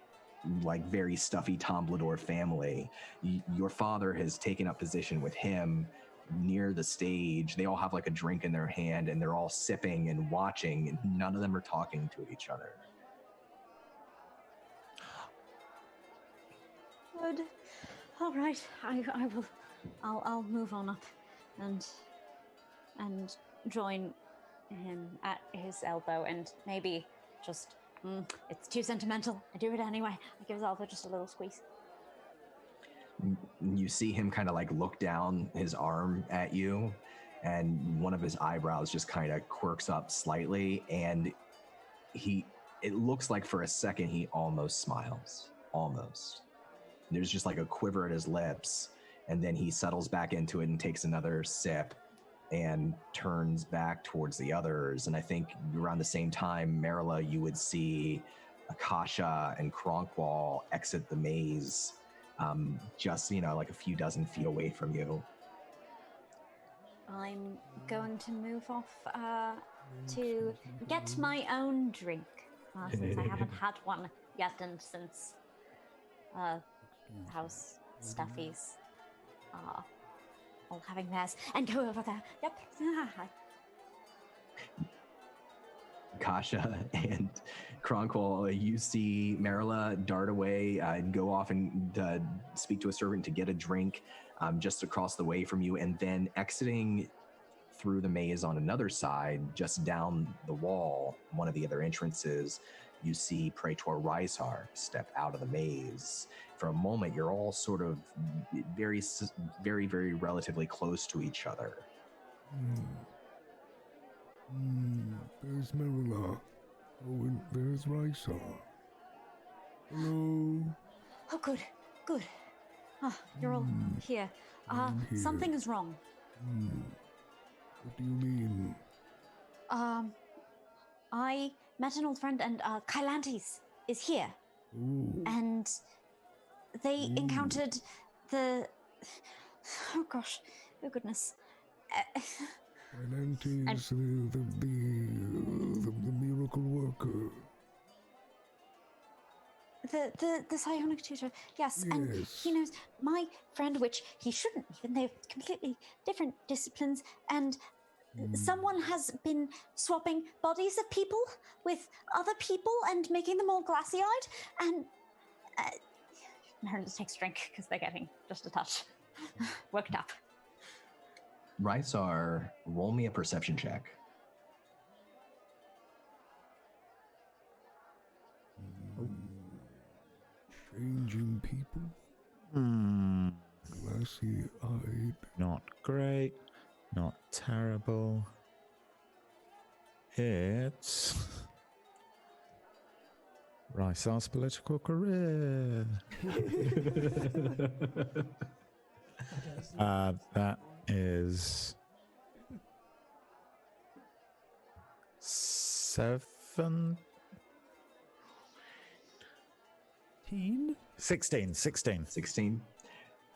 like very stuffy Tomblador family. Your father has taken up position with him near the stage. They all have like a drink in their hand and they're all sipping and watching, and none of them are talking to each other. Good. All right. I will. I'll move on up, and join him at his elbow, and maybe just. It's too sentimental. I do it anyway. I give his elbow just a little squeeze. You see him kind of like look down his arm at you, and one of his eyebrows just kind of quirks up slightly, and it looks like for a second he almost smiles. Almost. There's just like a quiver at his lips, and then he settles back into it and takes another sip and turns back towards the others. And I think around the same time, Marilla, you would see Akasha and Kronkwall exit the maze, just, like a few dozen feet away from you. I'm going to move off to get my own drink, since I haven't had one yet, and since House Stuffies are all having theirs, and go over there. Yep. Kasha and Kronkwall, you see Marilla dart away and go off and speak to a servant to get a drink just across the way from you, and then exiting through the maze on another side, just down the wall, one of the other entrances, you see Praetor Rysar step out of the maze. For a moment, you're all sort of very, very, very relatively close to each other. There's Marilla. Oh, and there's Rysar. Hello. Oh, good. You're all here. here. Something is wrong. What do you mean? I met an old friend, and Kylantes is here. Ooh. And they encountered the... Oh, gosh. Oh, goodness. Kylantes, the miracle worker. The psionic tutor, yes, and he knows my friend, which he shouldn't even. They're completely different disciplines, and someone has been swapping bodies of people with other people and making them all glassy-eyed, and Meredith takes a drink because they're getting just a touch worked up. Rysar, roll me a perception check. Changing people? Glassy-eyed. Not great. Not terrible. It's Rysar's political career. That is 16. 16.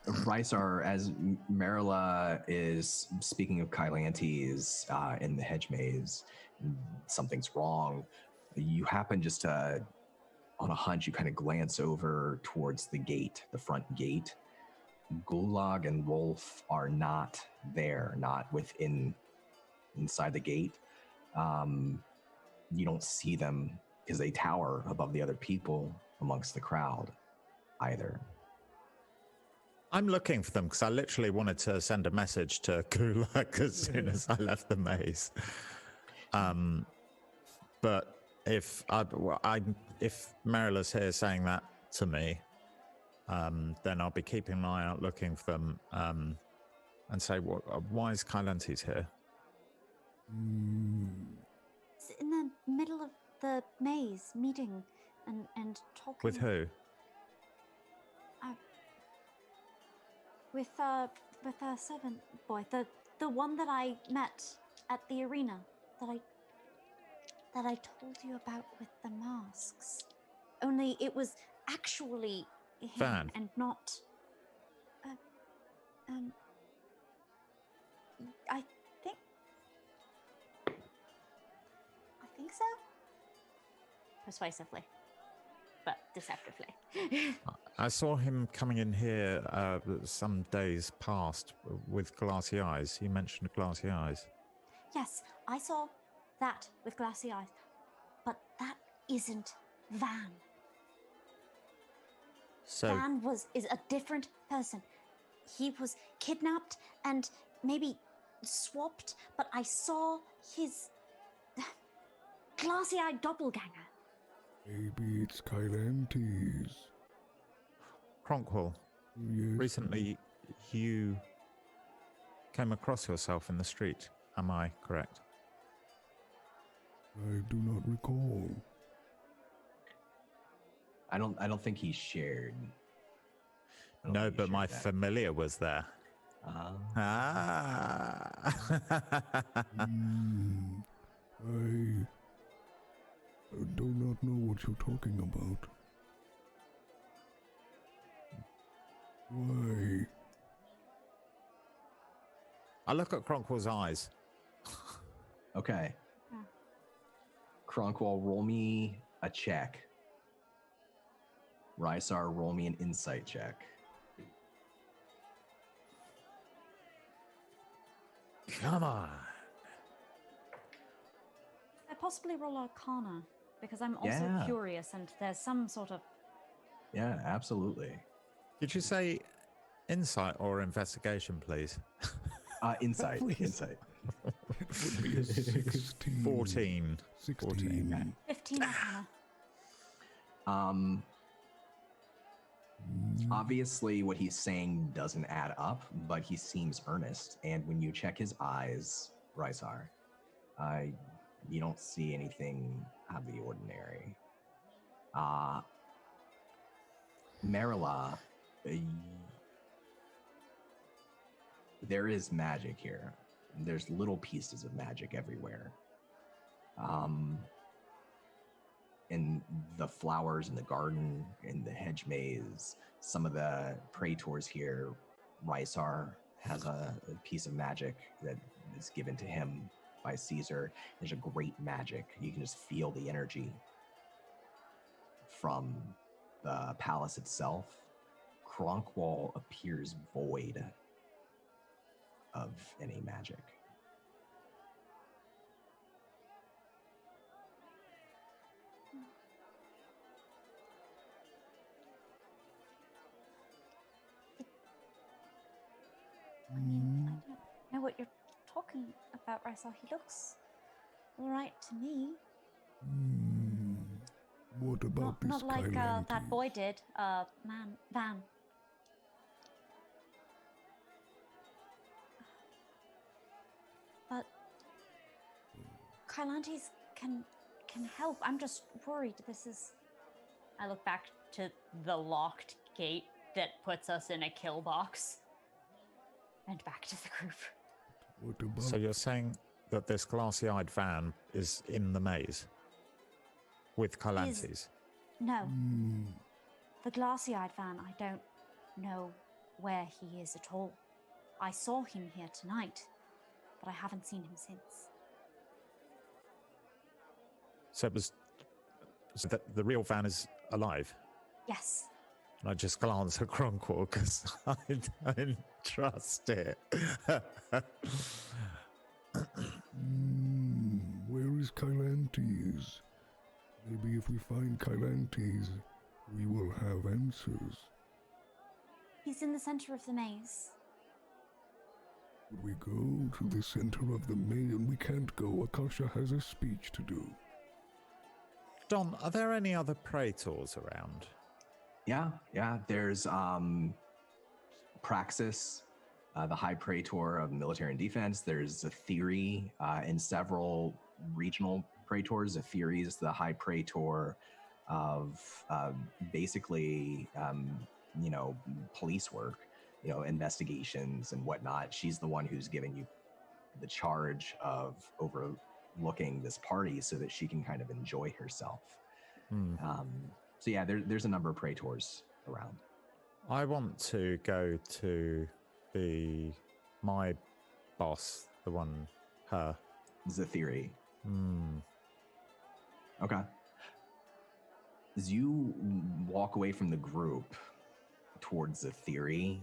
Rysar, as Marilla is speaking of Kylantes in the Hedge Maze, something's wrong. You happen just to, on a hunch, you kind of glance over towards the gate, the front gate. Gulag and Wolf are not there, not inside the gate. You don't see them because they tower above the other people amongst the crowd either. I'm looking for them because I literally wanted to send a message to Gulag as soon as I left the maze. But if Marilla's here saying that to me, then I'll be keeping an eye out looking for them and say, why is Kylantes here? It's in the middle of the maze, meeting and talking. With who? With a servant boy, the one that I met at the arena, that I told you about with the masks. Only it was actually him Van. and not. I think so. Persuasively. but deceptively. I saw him coming in here some days past with glassy eyes. He mentioned glassy eyes. Yes, I saw that with glassy eyes, but that isn't Van. So Van is a different person. He was kidnapped and maybe swapped, but I saw his glassy-eyed doppelganger. Maybe it's Kylantes. Cronkwall, Yes. recently you came across yourself in the street. Am I correct? I do not recall. I don't think he shared. I don't No, think he but my shared that. familiar was there. Ah. I do not know what you're talking about. Why? I look at Cronkwall's eyes. Okay. Yeah. Cronkwall, roll me a check. Rysar, roll me an insight check. Come on. I possibly roll Arcana, because I'm also Yeah. curious and there's some sort of... Yeah, absolutely. Did you say insight or investigation, please? Insight. Please. Insight. Would be a 16. 14. 16. 15 Arcana. Obviously, what he's saying doesn't add up, but he seems earnest. And when you check his eyes, Rysar, you don't see anything out of the ordinary. Marilla, there is magic here. There's little pieces of magic everywhere. In the flowers in the garden, in the hedge maze, some of the praetors here, Rysar has a piece of magic that is given to him by Caesar. There's a great magic. You can just feel the energy from the palace itself. Cronkwall appears void of any magic. I don't know what you're talking about, Rysar. He looks all right to me. What about this Not like Kylantes? that boy did, Van. But Kylantes can help. I'm just worried this is... I look back to the locked gate that puts us in a kill box. And back to the group. What about... So you're saying that this glassy-eyed van is in the maze with Kylantes? No. The glassy-eyed Van, I don't know where he is at all. I saw him here tonight, but I haven't seen him since. So that the real van is alive? Yes. And I just glance at Cronkwall because I don't trust it. Where is Kylantes? Maybe if we find Kylantes, we will have answers. He's in the center of the maze. Would we go to the center of the maze? And we can't go. Akasha has a speech to do. Don, are there any other praetors around? Yeah. There's Praxis, the High Praetor of Military and Defense. There's a theory in several regional praetors. A theory is the High Praetor of basically, police work, investigations and whatnot. She's the one who's given you the charge of overlooking this party so that she can kind of enjoy herself. So yeah, there's a number of praetors around. I want to go to my boss, her. This is a theory. Okay. As you walk away from the group towards the theory,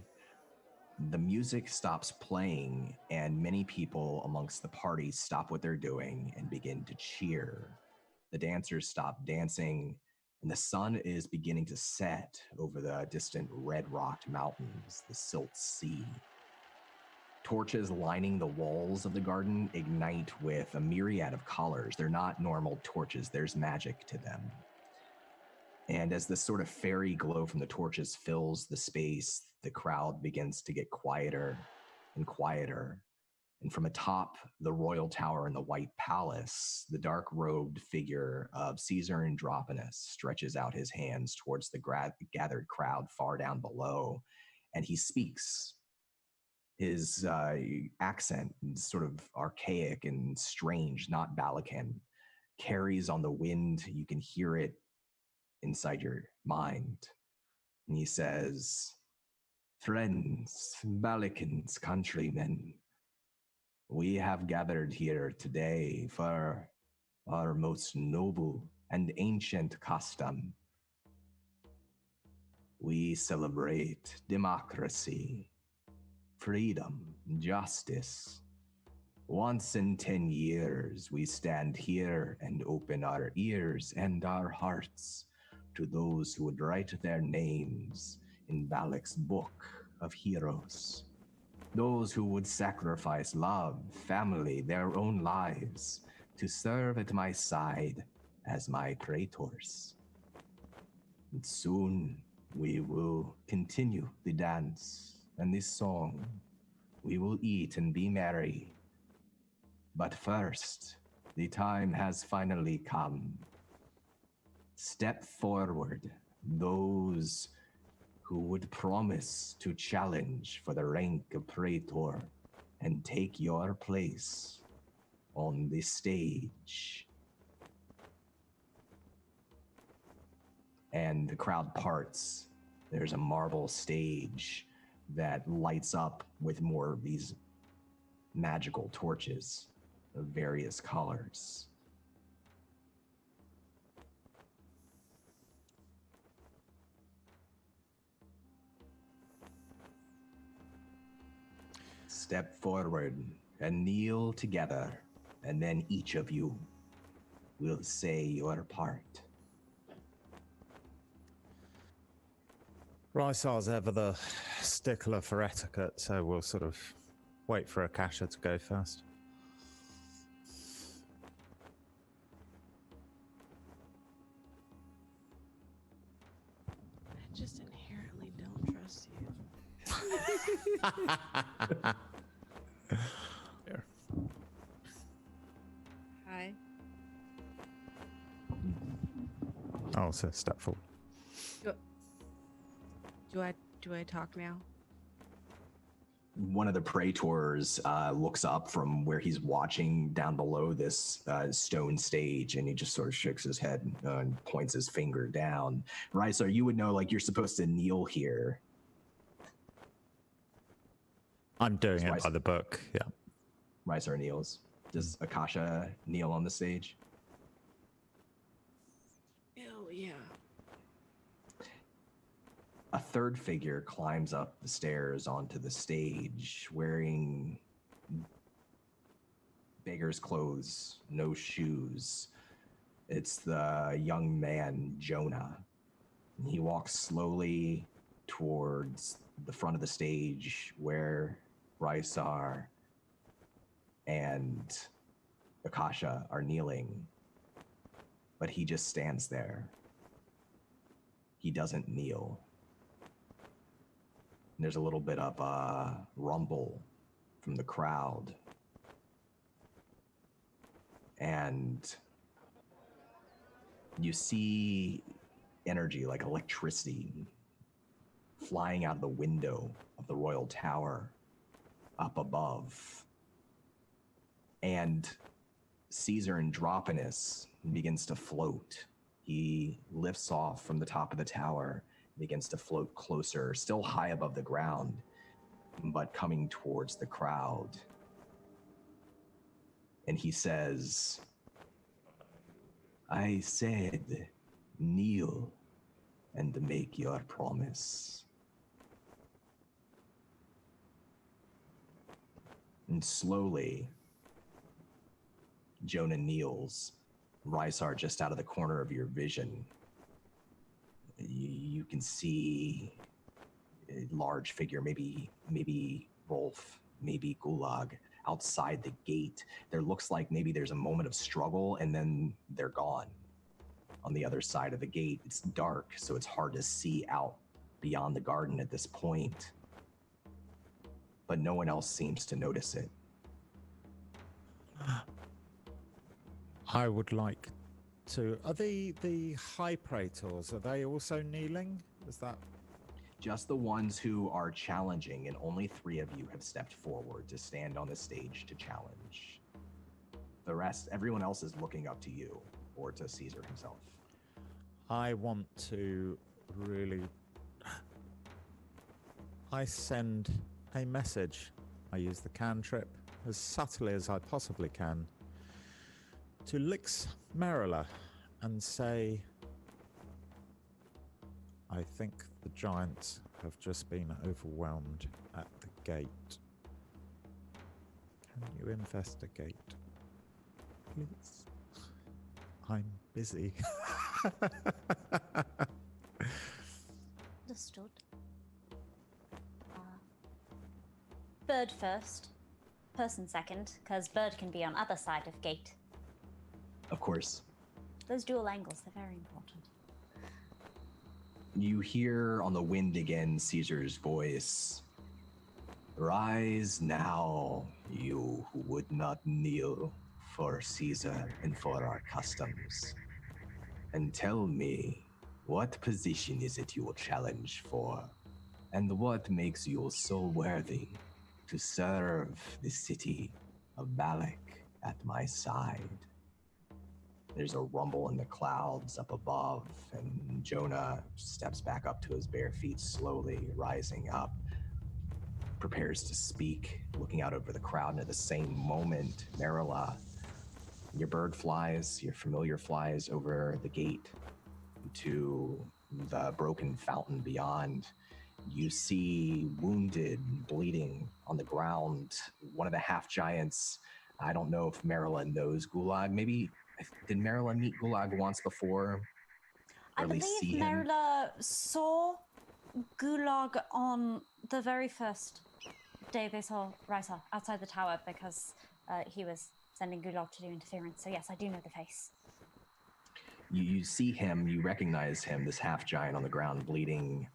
the music stops playing, and many people amongst the party stop what they're doing and begin to cheer. The dancers stop dancing, and the sun is beginning to set over the distant red-rocked mountains, the Silt Sea. Torches lining the walls of the garden ignite with a myriad of colors. They're not normal torches, there's magic to them. And as this sort of fairy glow from the torches fills the space, the crowd begins to get quieter and quieter. And from atop the royal tower in the White Palace, the dark-robed figure of Caesar Andropinis stretches out his hands towards the gathered crowd far down below, and he speaks. His accent, sort of archaic and strange, not Balican, carries on the wind. You can hear it inside your mind. And he says, "Friends, Balicans, countrymen, we have gathered here today for our most noble and ancient custom. We celebrate democracy, freedom, justice. Once in 10 years, we stand here and open our ears and our hearts to those who would write their names in Balic's book of heroes. Those who would sacrifice love, family, their own lives to serve at my side as my praetors. And soon we will continue the dance and the song. We will eat and be merry. But first, the time has finally come. Step forward, those who would promise to challenge for the rank of praetor and take your place on the stage." And the crowd parts. There's a marble stage that lights up with more of these magical torches of various colors. Step forward and kneel together, and then each of you will say your part. Rysar's ever the stickler for etiquette, so we'll sort of wait for Akasha to go first. I just inherently don't trust you. There. Hi. Oh, so step forward. Do I talk now? One of the praetors looks up from where he's watching down below this stone stage, and he just sort of shakes his head and points his finger down. Rysar, you would know, like, you're supposed to kneel here. I'm doing it by the book, yeah. Rysar kneels. Does Akasha kneel on the stage? Hell yeah. A third figure climbs up the stairs onto the stage, wearing beggar's clothes, no shoes. It's the young man, Jonah. He walks slowly towards the front of the stage where Rysar and Akasha are kneeling. But he just stands there. He doesn't kneel. And there's a little bit of a rumble from the crowd. And you see energy, like electricity, flying out of the window of the royal tower up above. And Caesar Andropinis begins to float. He lifts off from the top of the tower, begins to float closer, still high above the ground, but coming towards the crowd. And he says, "I said kneel and make your promise. And slowly, Jonah kneels, Rysar just out of the corner of your vision. You can see a large figure, maybe Rolf, maybe Gulag, outside the gate. There looks like maybe there's a moment of struggle and then they're gone. On the other side of the gate, it's dark, so it's hard to see out beyond the garden at this point. But no one else seems to notice it. I would like to... Are the high praetors, are they also kneeling? Is that... Just the ones who are challenging, and only 3 of you have stepped forward to stand on the stage to challenge. The rest, everyone else is looking up to you, or to Caesar himself. I want to really... I send a message. I use the cantrip as subtly as I possibly can to Lix Merila and say, I think the giants have just been overwhelmed at the gate. Can you investigate, please? I'm busy. Understood. Bird first, person second, because bird can be on other side of gate. Of course. Those dual angles, they're very important. You hear on the wind again Caesar's voice. Rise now, you who would not kneel for Caesar and for our customs. And tell me, what position is it you will challenge for? And what makes you so worthy to serve the city of Balic at my side? There's a rumble in the clouds up above, and Jonah steps back up to his bare feet, slowly rising up, prepares to speak, looking out over the crowd, and at the same moment, Merila, your bird flies, your familiar flies over the gate to the broken fountain beyond. You see wounded, bleeding on the ground, one of the half-giants. I don't know if Merila knows Gulag. Maybe, did Merila meet Gulag once before? I believe Merila saw Gulag on the very first day they saw Rysar outside the tower, because he was sending Gulag to do interference. So yes, I do know the face. You see him, you recognize him, this half-giant on the ground, bleeding,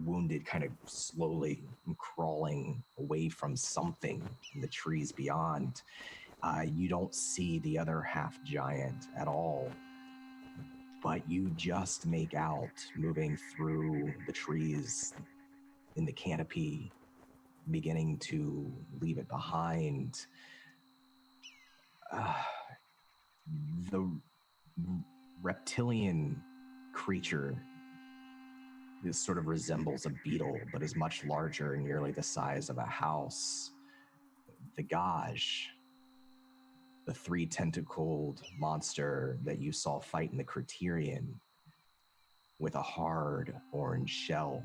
wounded, kind of slowly crawling away from something in the trees beyond. You don't see the other half-giant at all, but you just make out, moving through the trees in the canopy, beginning to leave it behind. The reptilian creature this sort of resembles a beetle, but is much larger, nearly the size of a house. The Gage, the 3-tentacled monster that you saw fight in the Criterion, with a hard orange shell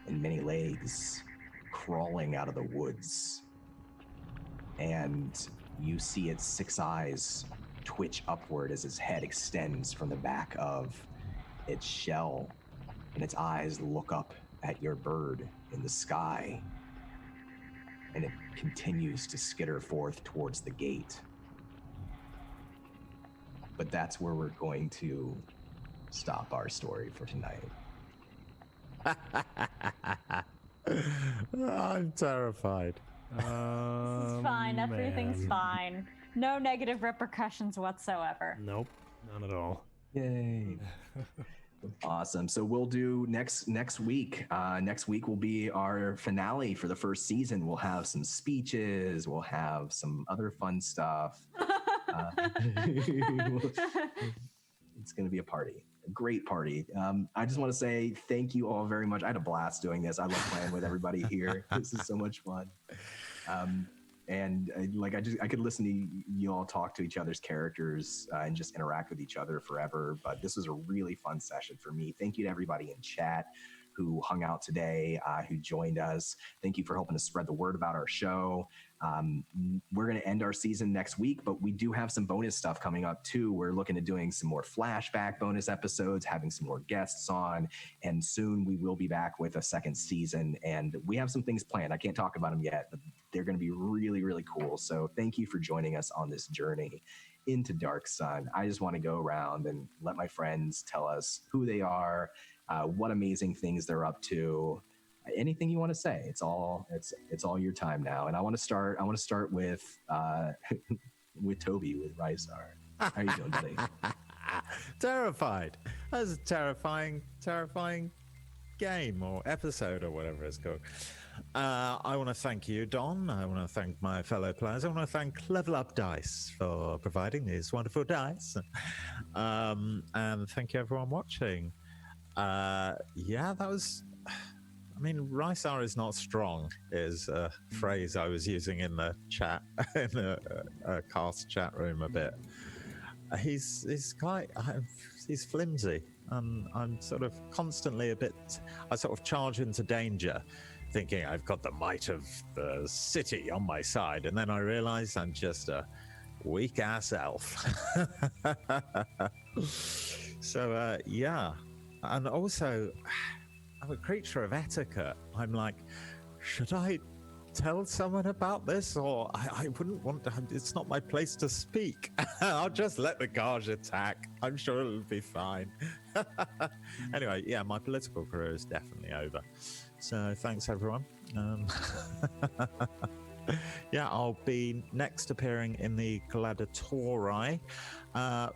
and many legs, crawling out of the woods. And you see its 6 eyes twitch upward as its head extends from the back of its shell, and its eyes look up at your bird in the sky, and it continues to skitter forth towards the gate. But that's where we're going to stop our story for tonight. I'm terrified. This is fine. Everything's fine. No negative repercussions whatsoever. Nope, none at all. Yay. Awesome. So we'll do next week. Next week will be our finale for the first season. We'll have some speeches. We'll have some other fun stuff. It's going to be a party. A great party. I just want to say thank you all very much. I had a blast doing this. I love playing with everybody here. This is so much fun. And I could listen to you all talk to each other's characters and just interact with each other forever. But this was a really fun session for me. Thank you to everybody in chat who hung out today, who joined us. Thank you for helping us spread the word about our show. We're going to end our season next week, but we do have some bonus stuff coming up too. We're looking at doing some more flashback bonus episodes, having some more guests on, and soon we will be back with a second season. And we have some things planned. I can't talk about them yet, but they're going to be really, really cool. So thank you for joining us on this journey into Dark Sun. I just want to go around and let my friends tell us who they are, what amazing things they're up to. Anything you want to say, it's all your time now. And I want to start with with Toby, with Rysar. How are you doing, buddy? Terrified. That was a terrifying game or episode or whatever it's called. I want to thank you, Don. I want to thank my fellow players. I want to thank Level Up Dice for providing these wonderful dice. And thank you everyone watching. That was... I mean, Rysar is not strong is a phrase I was using in the chat, in the cast chat room a bit. He's flimsy. I'm sort of constantly I sort of charge into danger, thinking I've got the might of the city on my side, and then I realize I'm just a weak-ass elf. So, and also... I'm a creature of etiquette. I'm like, should I tell someone about this? Or I wouldn't want to, it's not my place to speak. I'll just let the Gage attack. I'm sure it'll be fine. Anyway, my political career is definitely over. So thanks, everyone. I'll be next appearing in the Gladiatori,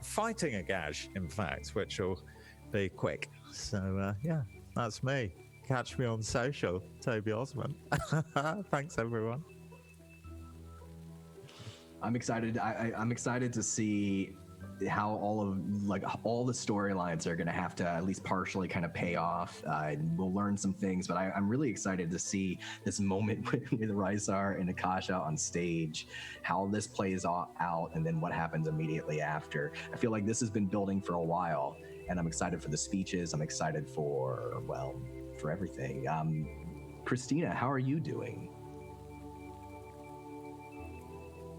fighting a Gage, in fact, which will be quick. So, that's me. Catch me on social, Toby Osmond. Thanks, everyone. I'm excited. I'm excited to see how all the storylines are going to have to at least partially kind of pay off. We'll learn some things, but I'm really excited to see this moment with Rysar and Akasha on stage, how this plays out, and then what happens immediately after. I feel like this has been building for a while. And I'm excited for the speeches. I'm excited for everything. Christina, how are you doing?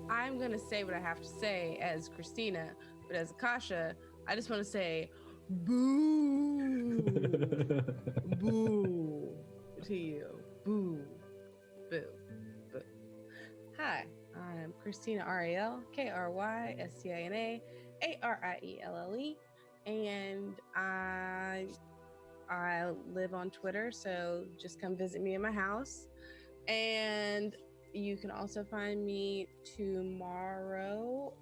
I'm going to say what I have to say as Christina, but as Akasha, I just want to say, boo, boo to you. Boo, boo, boo. Hi, I'm Christina Ariel, KRYSTINA, ARIELLE. And I live on Twitter, so just come visit me in my house. And you can also find me tomorrow,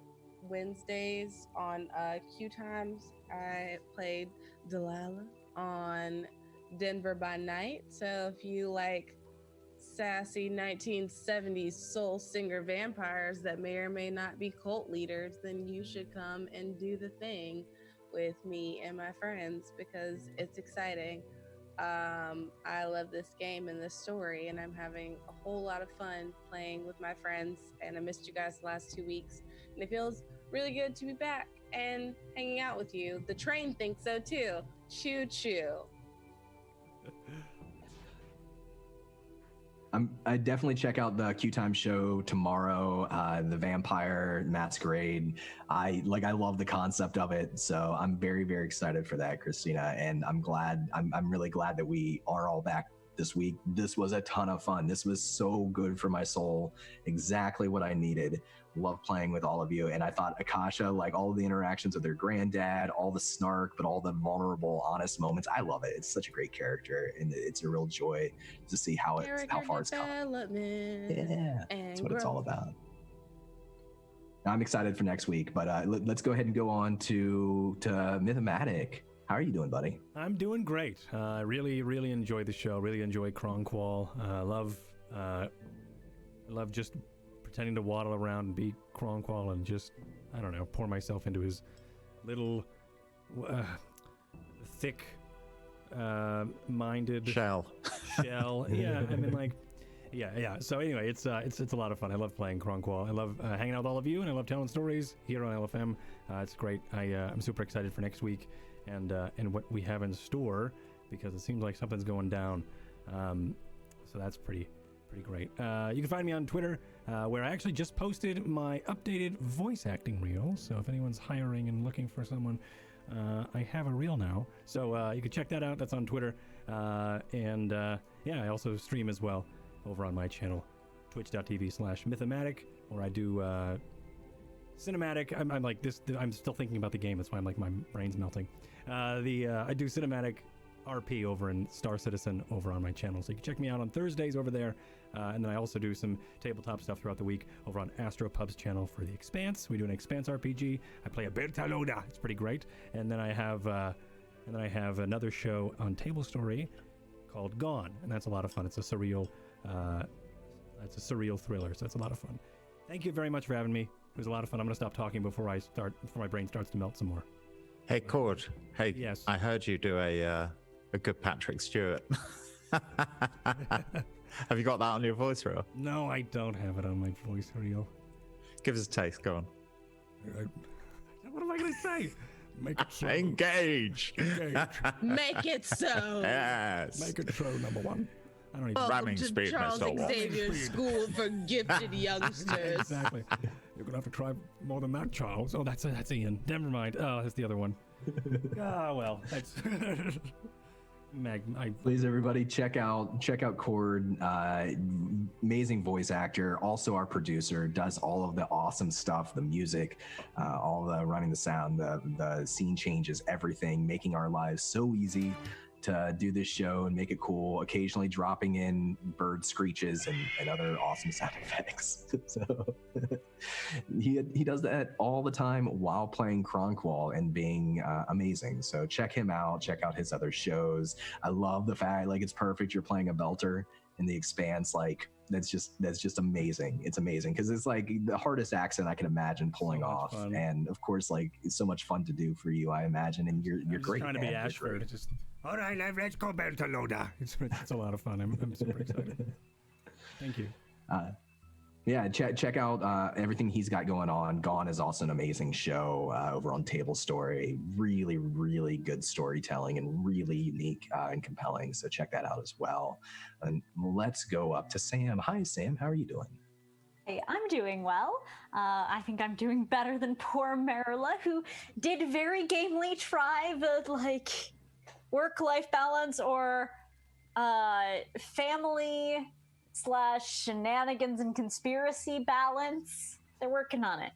Wednesdays, on Q Times. I played Delilah on Denver by Night. So if you like sassy 1970s soul singer vampires that may or may not be cult leaders, then you should come and do the thing with me and my friends, because it's exciting. I love this game and this story, and I'm having a whole lot of fun playing with my friends, and I missed you guys the last 2 weeks, and it feels really good to be back and hanging out with you. The train thinks so too. Choo choo. I definitely check out the Q Time show tomorrow. The Vampire Masquerade. I love the concept of it, so I'm very, very excited for that, Christina. And I'm really glad that we are all back this week. This was a ton of fun. This was so good for my soul. Exactly what I needed. Love playing with all of you. And I thought Akasha, all of the interactions with her granddad, all the snark, but all the vulnerable, honest moments. I love it. It's such a great character, and it's a real joy to see how far it's come. Yeah, that's what it's all about. I'm excited for next week, but let's go ahead and go on to Mythomatic. How are you doing, buddy? I'm doing great. Really, really enjoy the show. Really enjoy Kronqual. Love just pretending to waddle around and be Kronqual and just, I don't know, pour myself into his little thick minded shell. Yeah, I mean, Yeah. So anyway, it's a lot of fun. I love playing Kronqual. I love hanging out with all of you, and I love telling stories here on LFM. It's great. I'm super excited for next week and what we have in store, because it seems like something's going down. So that's pretty great. You can find me on Twitter, where I actually just posted my updated voice acting reel. So if anyone's hiring and looking for someone, I have a reel now. So you can check that out. That's on Twitter. I also stream as well over on my channel, twitch.tv/mythomatic, where I do cinematic. I'm like this. I'm still thinking about the game. That's why I'm like, my brain's melting. I do cinematic RP over in Star Citizen over on my channel. So you can check me out on Thursdays over there. And then I also do some tabletop stuff throughout the week over on Astropub's channel for The Expanse. We do an Expanse RPG. I play a Bertaloda. It's pretty great. And then I have another show on Table Story called Gone, and that's a lot of fun. It's a surreal thriller, so it's a lot of fun. Thank you very much for having me. It was a lot of fun. I'm going to stop talking before my brain starts to melt some more. Hey, Cord. Hey, yes. I heard you do a good Patrick Stewart. Have you got that on your voice reel? No, I don't have it on my voice reel. Give us a taste. Go on. What am I going to say? Make it so. Engage. Make it so. Yes. Make it so, number one. I don't even. Ramming Welcome speed, to Charles Mr. Watts. Xavier School for Gifted Youngsters. Exactly. You're gonna have to try more than that, Charles. Oh, that's Ian. Never mind. Oh, that's the other one. Well, that's. Please, everybody, check out Cord. Amazing voice actor, also our producer, does all of the awesome stuff, the music, all the running the sound, the scene changes, everything, making our lives so easy to do this show and make it cool, occasionally dropping in bird screeches and other awesome sound effects. So he does that all the time while playing Kronqual and being amazing. So check him out, check out his other shows. I love the fact, like, it's perfect you're playing a belter in The Expanse. Like, that's just amazing. It's amazing because it's like the hardest accent I can imagine pulling off, fun. And of course, like, it's so much fun to do for you, I imagine, and you're great. Trying to be Ashford. It's just, all right, let's go Bertaloda. It's a lot of fun. I'm super excited. Thank you. Yeah, check out everything he's got going on. Gone is also an amazing show over on Table Story. Really, really good storytelling and really unique and compelling. So check that out as well. And let's go up to Sam. Hi, Sam. How are you doing? Hey, I'm doing well. I think I'm doing better than poor Marilla, who did very gamely try the, like, work-life balance or family / shenanigans and conspiracy balance. They're working on it.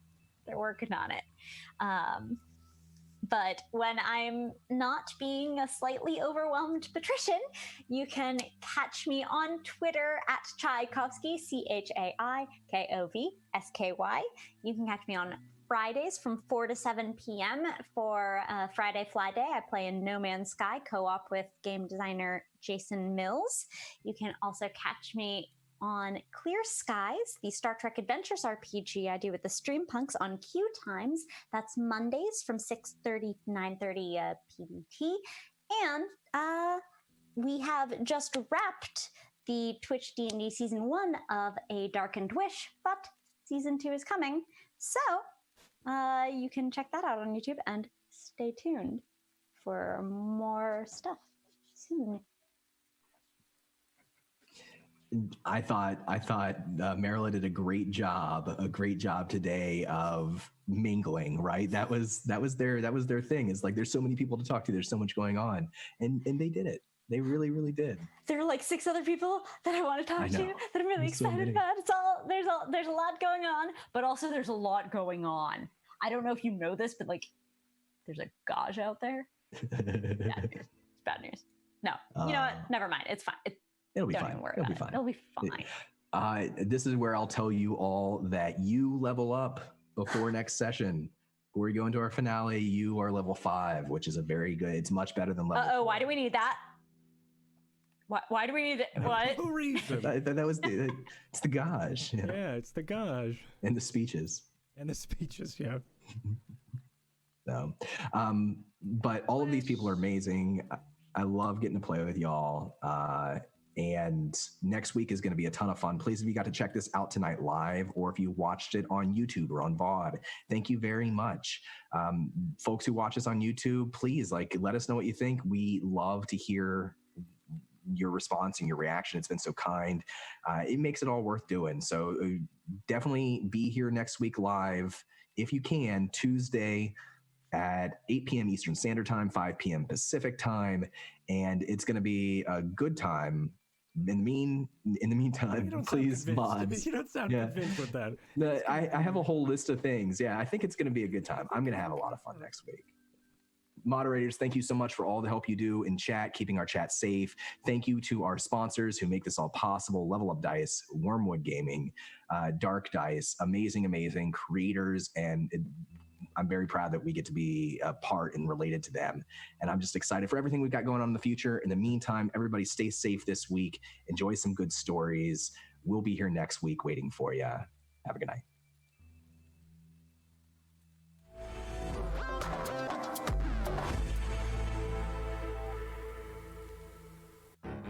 But when I'm not being a slightly overwhelmed patrician, you can catch me on Twitter at Tchaikovsky, ChaikovSky. You can catch me on Fridays from 4 to 7 p.m. for Friday Fly Day. I play in No Man's Sky co-op with game designer Jason Mills. You can also catch me on Clear Skies, the Star Trek Adventures RPG I do with the Streampunks on Q Times. That's Mondays from 6:30 to 9:30 PDT. And we have just wrapped the Twitch D&D Season 1 of A Darkened Wish, but Season 2 is coming. So you can check that out on YouTube and stay tuned for more stuff soon. I thought Marilla did a great job today of mingling, right? That was their thing. It's like, there's so many people to talk to, there's so much going on, and they did it. They really, really did. There are like 6 other people that I want to talk to that I'm really excited about. There's a lot going on, but also there's a lot going on. I don't know if you know this, but like, there's a Gauge out there. Bad news. It's bad news. No, you know what? Never mind. It's fine. It'll be don't fine. Even worry about it. It'll be fine. This is where I'll tell you all that you level up before next session. Before we go into our finale, you are level 5, which is a very good. It's much better than level 4. Why do we need that? Why do we need it? What? No reason. that was it's the Gauge. You know? Yeah, it's the Gauge. And the speeches. Yeah. So, but all of these people are amazing. I love getting to play with y'all. And next week is going to be a ton of fun. Please, if you got to check this out tonight live, or if you watched it on YouTube or on VOD, thank you very much. Folks who watch us on YouTube, please let us know what you think. We love to hear your response and your reaction. It's been so kind. It makes it all worth doing. So definitely be here next week live if you can, Tuesday at 8 p.m. Eastern Standard Time, 5 p.m. Pacific Time, and it's going to be a good time. In the meantime, please, mods. You don't sound convinced with that. No, I have a whole list of things. Yeah, I think it's going to be a good time. I'm going to have a lot of fun next week. Moderators, thank you so much for all the help you do in chat, keeping our chat safe. Thank you to our sponsors who make this all possible: Level Up Dice, Wormwood Gaming, Dark Dice, amazing creators, and I'm very proud that we get to be a part and related to them. And I'm just excited for everything we've got going on in the future. In the meantime, everybody stay safe this week. Enjoy some good stories. We'll be here next week waiting for you. Have a good night.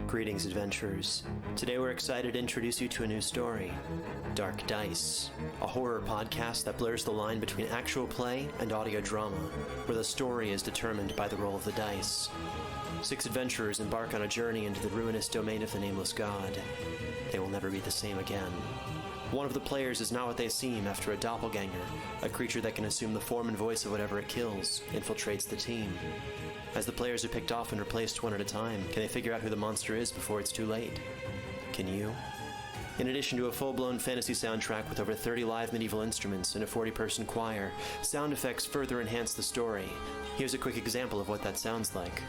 Greetings, adventurers. Today we're excited to introduce you to a new story, Dark Dice, a horror podcast that blurs the line between actual play and audio drama, where the story is determined by the roll of the dice. 6 adventurers embark on a journey into the ruinous domain of the Nameless God. They will never be the same again. One of the players is not what they seem after a doppelganger, a creature that can assume the form and voice of whatever it kills, infiltrates the team. As the players are picked off and replaced one at a time, can they figure out who the monster is before it's too late? Can you? In addition to a full-blown fantasy soundtrack with over 30 live medieval instruments and a 40-person choir, sound effects further enhance the story. Here's a quick example of what that sounds like.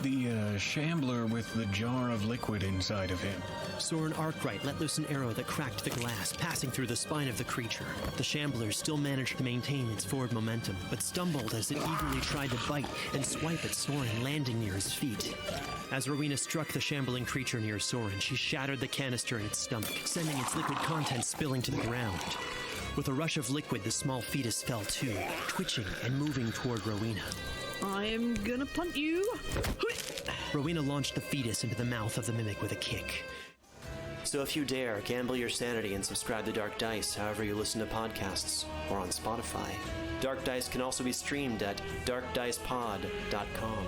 The shambler with the jar of liquid inside of him. Soren Arkwright let loose an arrow that cracked the glass, passing through the spine of the creature. The shambler still managed to maintain its forward momentum, but stumbled as it eagerly tried to bite and swipe at Soren, landing near his feet. As Rowena struck the shambling creature near Soren, she shattered the canister in its stomach, sending its liquid contents spilling to the ground. With a rush of liquid, the small fetus fell too, twitching and moving toward Rowena. I'm gonna punt you. Rowena launched the fetus into the mouth of the mimic with a kick. So if you dare, gamble your sanity and subscribe to Dark Dice however you listen to podcasts, or on Spotify. Dark Dice can also be streamed at darkdicepod.com.